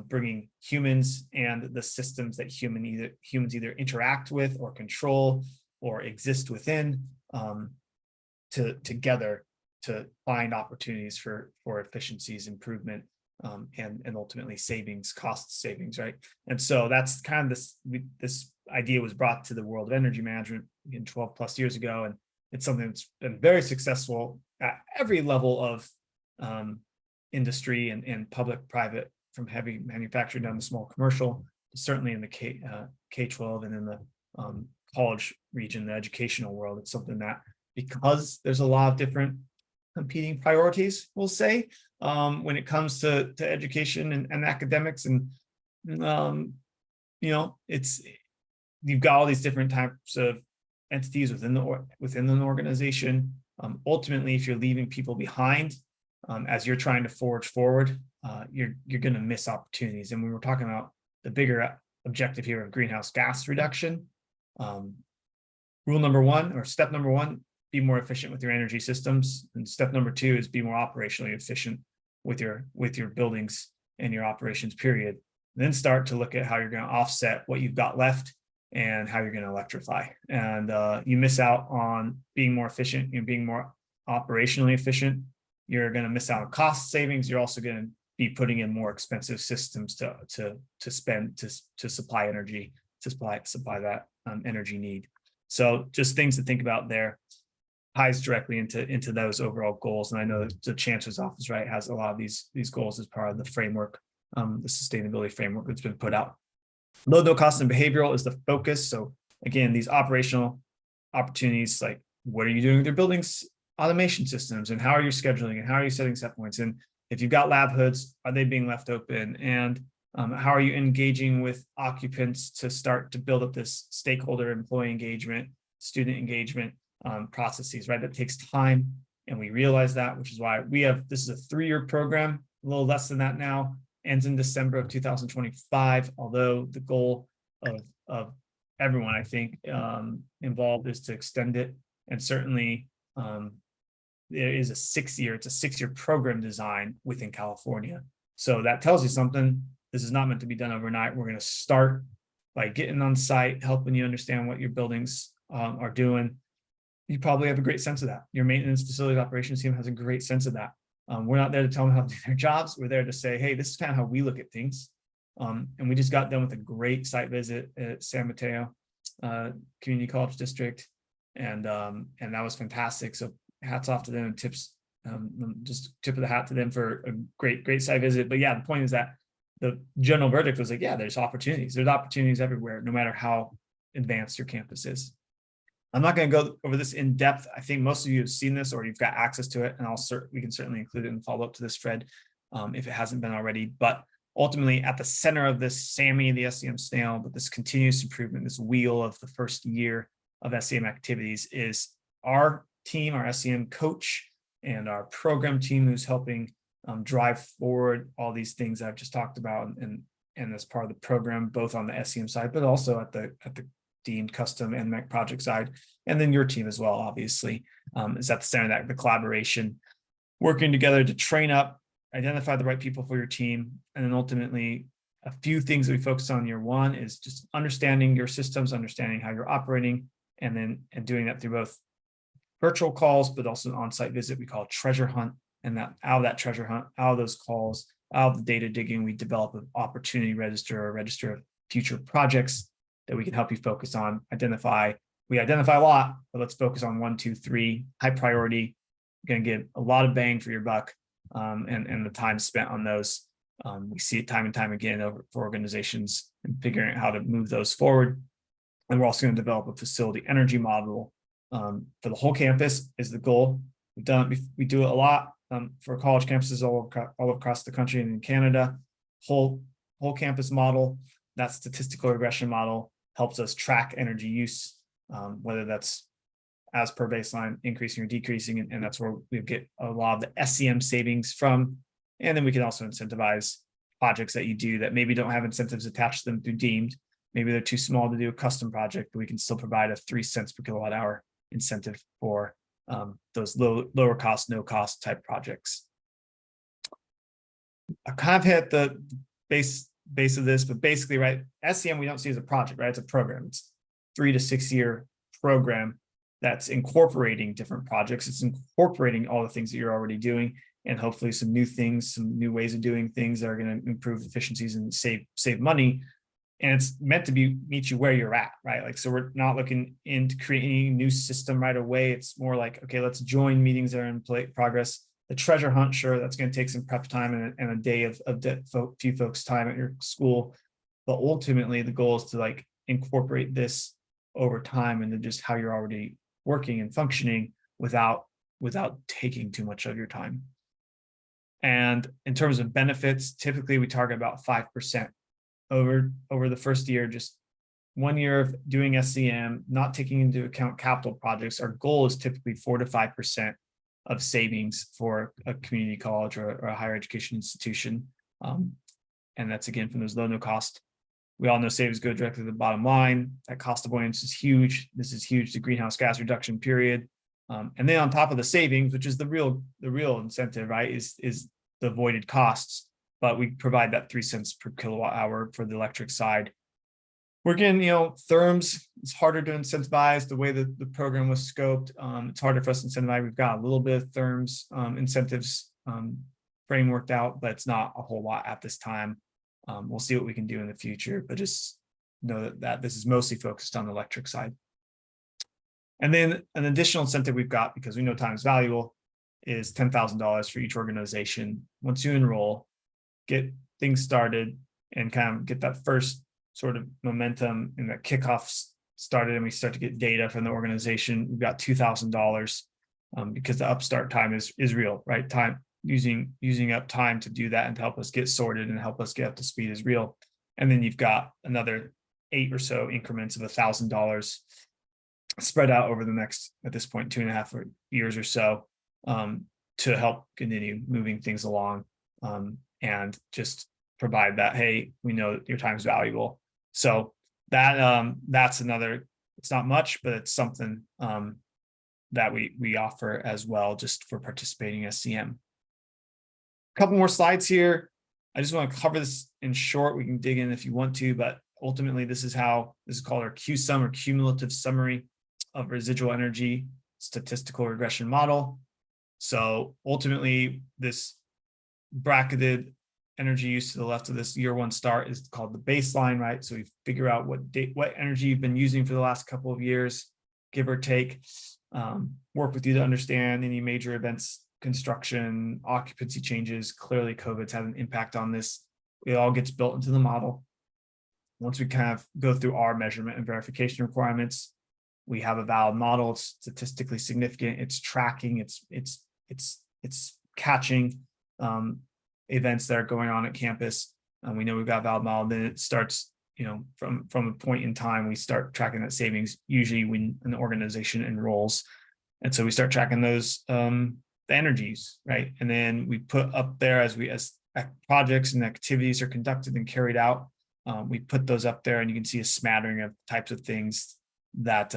bringing humans and the systems that humans either interact with or control or exist within together to find opportunities for efficiencies, improvement, and ultimately savings, cost savings, right? And so that's kind of this idea was brought to the world of energy management again 12 plus years ago, and it's something that's been very successful at every level of industry and public, private, from heavy manufacturing down to small commercial, certainly in the K-12 and in the college region, the educational world. It's something that, because there's a lot of different competing priorities, we'll say, when it comes to education and academics, and you've got all these different types of entities within an organization. Ultimately, if you're leaving people behind as you're trying to forge forward, you're going to miss opportunities. And when we're talking about the bigger objective here of greenhouse gas reduction, rule number one, or step number one, be more efficient with your energy systems. And step number two is be more operationally efficient with your buildings and your operations, period. And then start to look at how you're going to offset what you've got left and how you're going to electrify. And you miss out on being more efficient and being more operationally efficient. You're going to miss out on cost savings. You're also going to be putting in more expensive systems to supply energy, to supply that energy need. So just things to think about there. Ties directly into those overall goals. And I know the Chancellor's office, right, has a lot of these goals as part of the framework, the sustainability framework that's been put out. Low, no cost and behavioral is the focus. So again, these operational opportunities, like what are you doing with your buildings automation systems, and how are you scheduling, and how are you setting set points? And if you've got lab hoods, are they being left open? And how are you engaging with occupants to start to build up this stakeholder, employee engagement, student engagement processes, right? That takes time, and we realize that, which is why this is a 3-year program, a little less than that now, ends in December of 2025, although the goal of everyone, I think, involved is to extend it. And certainly there is it's a 6-year program design within California. So that tells you something. This is not meant to be done overnight. We're going to start by getting on site, helping you understand what your buildings are doing. You probably have a great sense of that. Your maintenance facilities operations team has a great sense of that. We're not there to tell them how to do their jobs. We're there to say, hey, this is kind of how we look at things. And we just got done with a great site visit at San Mateo Community College District. And that was fantastic. So hats off to them, and tips, just tip of the hat to them for a great site visit. But yeah, the point is that the general verdict was like, yeah, there's opportunities. There's opportunities everywhere, no matter how advanced your campus is. I'm not going to go over this in depth. I think most of you have seen this, or you've got access to it, and we can certainly include it in follow up to this, Fred, if it hasn't been already. But ultimately, at the center of this SAMI, the SCM snail, but this continuous improvement, this wheel of the first year of SCM activities, is our team, our SCM coach, and our program team who's helping drive forward all these things I've just talked about, and as part of the program, both on the SCM side, but also at the deemed custom and MEC project side, and then your team as well, obviously, is at the center of that, the collaboration, working together to train up, identify the right people for your team, and then ultimately a few things that we focus on in year 1 is just understanding your systems, understanding how you're operating, and doing that through both virtual calls, but also an on-site visit we call treasure hunt. And that out of that treasure hunt, out of those calls, out of the data digging, we develop an opportunity register or register of future projects that we can help you focus on. We identify a lot, but let's focus on 1, 2, 3, high priority. You're going to get a lot of bang for your buck, and the time spent on those. We see it time and time again for organizations, and figuring out how to move those forward. And we're also going to develop a facility energy model for the whole campus is the goal. We do it a lot for college campuses all across the country and in Canada. Whole campus model, that statistical regression model helps us track energy use, whether that's as per baseline, increasing or decreasing, and that's where we get a lot of the SCM savings from. And then we can also incentivize projects that you do that maybe don't have incentives attached to them through deemed. Maybe they're too small to do a custom project, but we can still provide a 3 cents per kilowatt hour incentive for those lower cost, no cost type projects. I kind of hit the base of this, but basically, right, SCM we don't see as a project, right? It's a program. It's 3 to 6 year program that's incorporating different projects. It's incorporating all the things that you're already doing, and hopefully some new things, some new ways of doing things that are going to improve efficiencies and save money. And it's meant to meet you where you're at, right? Like, so we're not looking into creating a new system right away. It's more like, okay, let's join meetings that are in progress. The treasure hunt, sure, that's going to take some prep time and a day of few folks' time at your school. But ultimately, the goal is to like incorporate this over time into just how you're already working and functioning without taking too much of your time. And in terms of benefits, typically we target about 5%. Over the first year, just 1 year of doing SCM, not taking into account capital projects. Our goal is typically 4 to 5% of savings for a community college or a higher education institution. And that's again from those low, no cost. We all know savings go directly to the bottom line. That cost avoidance is huge. This is huge to greenhouse gas reduction period. And then on top of the savings, which is the real incentive, right, is the avoided costs. But we provide that 3 cents per kilowatt hour for the electric side. we're getting, therms, it's harder to incentivize the way that the program was scoped. It's harder for us to incentivize. We've got a little bit of therms incentives frameworked out, but it's not a whole lot at this time. We'll see what we can do in the future, but just know that this is mostly focused on the electric side. And then an additional incentive we've got, because we know time is valuable, is $10,000 for each organization. Once you enroll, get things started and kind of get that first sort of momentum and the kickoffs started, and we start to get data from the organization, we've got $2,000 because the upstart time is real, right? Time using up time to do that and to help us get sorted and help us get up to speed is real. And then you've got another 8 or so increments of $1,000 spread out over the next, at this point, 2.5 years or so, to help continue moving things along, and just provide that, hey, we know that your time is valuable. So that's another, it's not much, but it's something that we offer as well, just for participating SCM. A couple more slides here. I just want to cover this in short. We can dig in if you want to, but ultimately this is called our QSUM, or cumulative summary of residual energy statistical regression model. So ultimately, this bracketed energy use to the left of this year one start is called the baseline, right? So we figure out what energy you've been using for the last couple of years, give or take, work with you to understand any major events, construction, occupancy changes. Clearly, COVID's had an impact on this. It all gets built into the model. Once we kind of go through our measurement and verification requirements, we have a valid model. It's statistically significant. It's tracking. It's catching events that are going on at campus. We know we've got a valid model. Then it starts, from a point in time, we start tracking that savings. Usually, when an organization enrolls, and so we start tracking those the energies, right? And then we put up there as projects and activities are conducted and carried out. We put those up there, and you can see a smattering of types of things that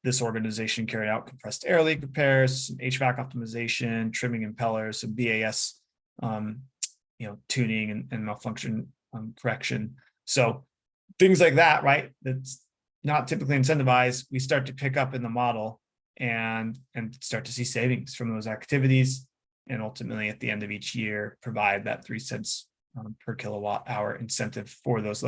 this organization carried out: compressed air leak repairs, some HVAC optimization, trimming impellers, some BAS, tuning and malfunction correction. So things like that, right? That's not typically incentivized. We start to pick up in the model and start to see savings from those activities, and ultimately at the end of each year provide that 3 cents per kilowatt hour incentive for those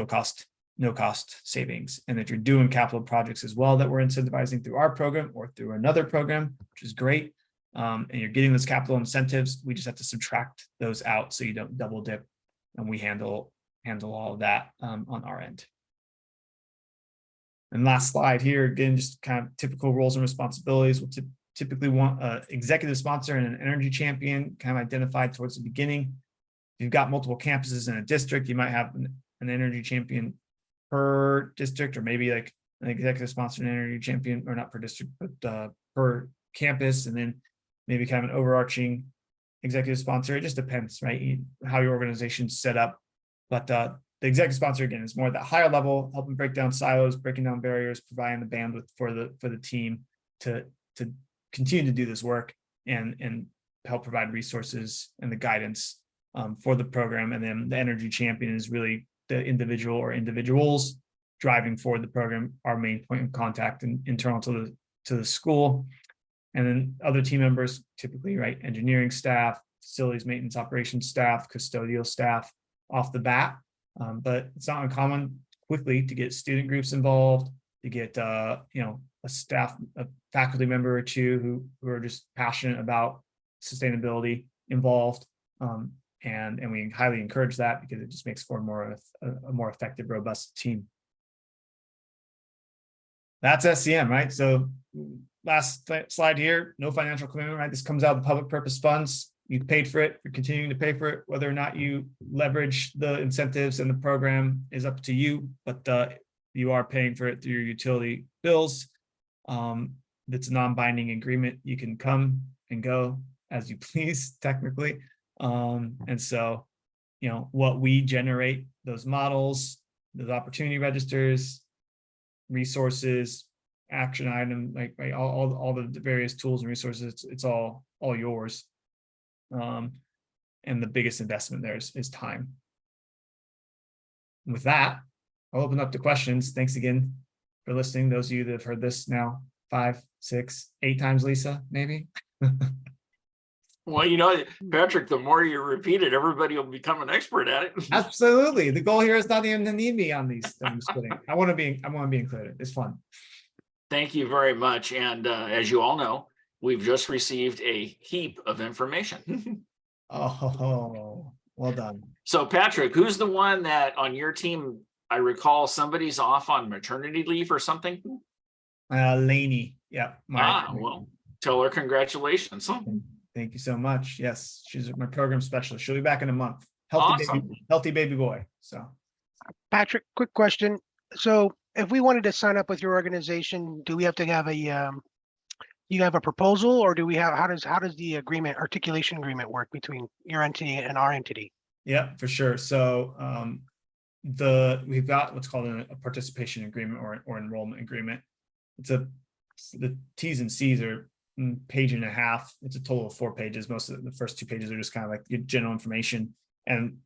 no cost savings. And if you're doing capital projects as well that we're incentivizing through our program or through another program, which is great, and you're getting those capital incentives, we just have to subtract those out so you don't double dip, and we handle all of that on our end. And last slide here, again, just kind of typical roles and responsibilities. We'll typically want an executive sponsor and an energy champion kind of identified towards the beginning. If you've got multiple campuses in a district, you might have an energy champion per district, or maybe like an executive sponsor and energy champion, or not per district, but per campus, and then maybe kind of an overarching executive sponsor. It just depends, right? How your organization's set up. But the executive sponsor, again, is more at that higher level, helping break down silos, breaking down barriers, providing the bandwidth for the team to continue to do this work and help provide resources and the guidance for the program. And then the energy champion is really the individual or individuals driving forward the program, our main point of contact and internal to the school. And then other team members, typically, right, engineering staff, facilities maintenance operations staff, custodial staff off the bat. But it's not uncommon quickly to get student groups involved, to get a faculty member or two who are just passionate about sustainability involved. And we highly encourage that, because it just makes for a more effective, robust team. That's SCM, right? So last slide here, no financial commitment, right? This comes out of the public purpose funds. You paid for it, you're continuing to pay for it. Whether or not you leverage the incentives and the program is up to you, but you are paying for it through your utility bills. It's a non-binding agreement. You can come and go as you please, technically. And so, what we generate, those models, those opportunity registers, resources, action item, like all the various tools and resources, it's all yours. And the biggest investment there is time. And with that, I'll open up to questions. Thanks again for listening. Those of you that have heard this now 5, 6, 8 times, Lisa, maybe. Well, you know, Patrick, the more you repeat it, everybody will become an expert at it. Absolutely. The goal here is not even to need me on these. I'm just kidding. I want to be included. It's fun. Thank you very much. And as you all know, we've just received a heap of information. Oh, well done. So Patrick, who's the one that on your team, I recall somebody's off on maternity leave or something? Lainey. Yeah. Well, tell her congratulations. Thank you so much. Yes, she's my program specialist. She'll be back in a month. Awesome. Healthy baby boy. So Patrick, quick question. So if we wanted to sign up with your organization, do we have to have you have a proposal, or do we have, how does the articulation agreement work between your entity and our entity? yeah, for sure. So we've got what's called a participation agreement or enrollment agreement. The T's and C's are page and a half. It's a total of 4 pages. Most of the first 2 pages are just kind of like your general information, and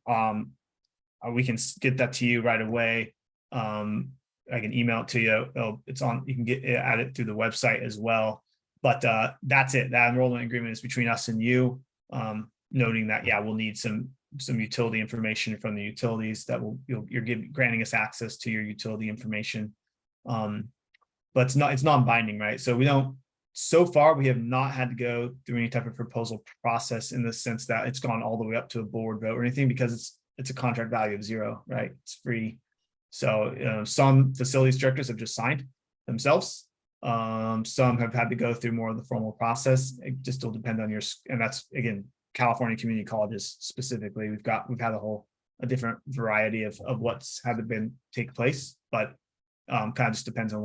we can get that to you right away. I can email it to you. It's on. You can get it added through the website as well. But that's it. That enrollment agreement is between us and you. Noting that, yeah, we'll need some utility information from the utilities that you're granting us access to your utility information. But it's non-binding, right? So we don't. So far, we have not had to go through any type of proposal process in the sense that it's gone all the way up to a board vote or anything, because it's a contract value of 0, right? It's free. So some facilities directors have just signed themselves. Some have had to go through more of the formal process. It just will depend on and that's again, California community colleges specifically. We've had a different variety of what's had to take place, but kind of just depends on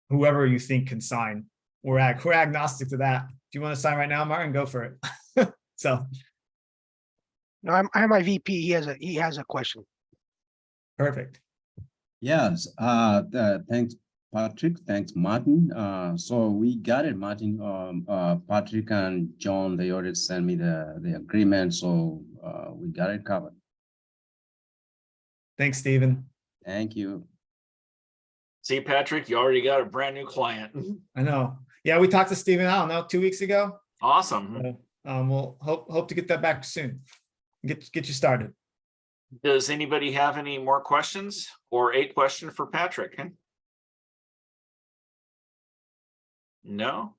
whoever you think can sign. We're agnostic to that. If you want to sign right now, Martin, go for it. So, no, I have my VP. He has a question. Perfect. Yes. Thanks, Patrick. Thanks, Martin. So we got it, Martin. Patrick and John, they already sent me the agreement, so we got it covered. Thanks, Stephen. Thank you. See, Patrick, you already got a brand new client. I know. Yeah, we talked to Stephen, I don't know, 2 weeks ago. Awesome. We'll hope to get that back soon. Get you started. Does anybody have any more questions or a question for Patrick? No?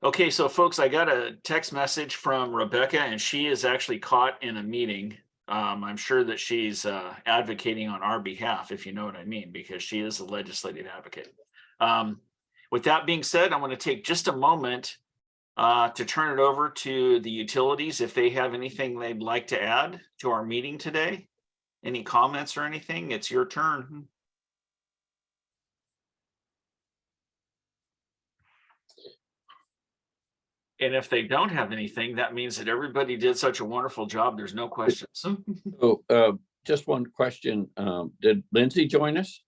Okay, so folks, I got a text message from Rebecca, and she is actually caught in a meeting. I'm sure that she's advocating on our behalf, if you know what I mean, because she is a legislative advocate. With that being said, I'm going to take just a moment to turn it over to the utilities if they have anything they'd like to add to our meeting today. Any comments or anything? It's your turn. And if they don't have anything, that means that everybody did such a wonderful job. There's no questions. So just one question. Did Lindsay join us?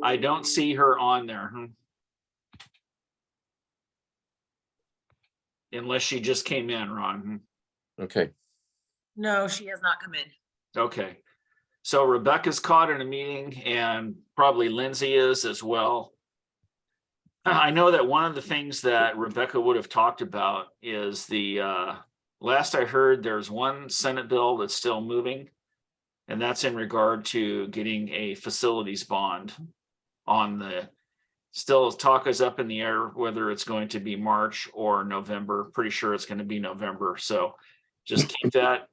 I don't see her on there. Unless she just came in, Ron. Okay. No, she has not come in. Okay. So Rebecca's caught in a meeting, and probably Lindsay is as well. I know that one of the things that Rebecca would have talked about is the last I heard, there's one Senate bill that's still moving, and that's in regard to getting a facilities bond on still talk is up in the air whether it's going to be March or November. Pretty sure it's going to be November. So just keep that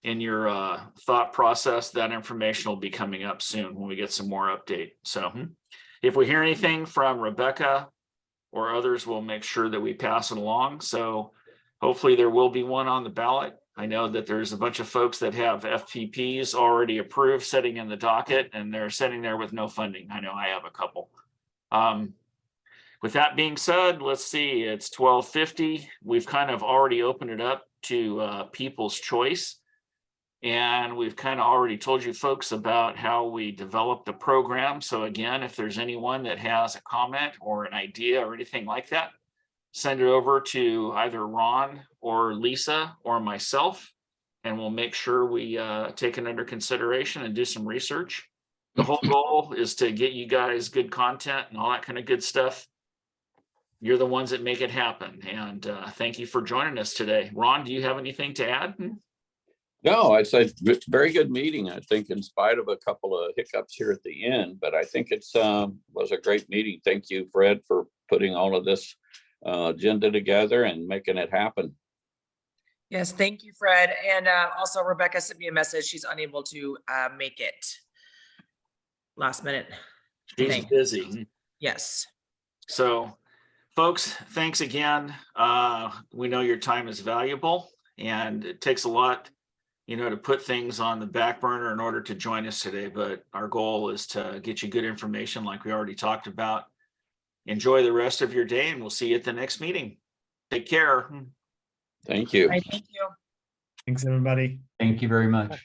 in your thought process. That information will be coming up soon when we get some more update. So if we hear anything from Rebecca or others, we'll make sure that we pass it along. So hopefully there will be one on the ballot. I know that there's a bunch of folks that have FPPs already approved sitting in the docket, and they're sitting there with no funding. I know I have a couple. With that being said, let's see, it's 12:50. We've kind of already opened it up to people's choice. And we've kind of already told you folks about how we developed the program. So again, if there's anyone that has a comment or an idea or anything like that, send it over to either Ron or Lisa or myself, and we'll make sure we take it under consideration and do some research. The whole goal is to get you guys good content and all that kind of good stuff. You're the ones that make it happen. And thank you for joining us today. Ron, do you have anything to add? No, I'd say very good meeting. I think in spite of a couple of hiccups here at the end, but I think it's was a great meeting. Thank you, Fred, for putting all of this agenda together and making it happen. Yes, thank you, Fred. And also Rebecca sent me a message. She's unable to make it last minute. She's thing. busy. Yes. So folks, thanks again. We know your time is valuable and it takes a lot, you know, to put things on the back burner in order to join us today. But our goal is to get you good information like we already talked about. Enjoy the rest of your day and we'll see you at the next meeting. Take care. Thank you. Thank you. Thanks, everybody. Thank you very much.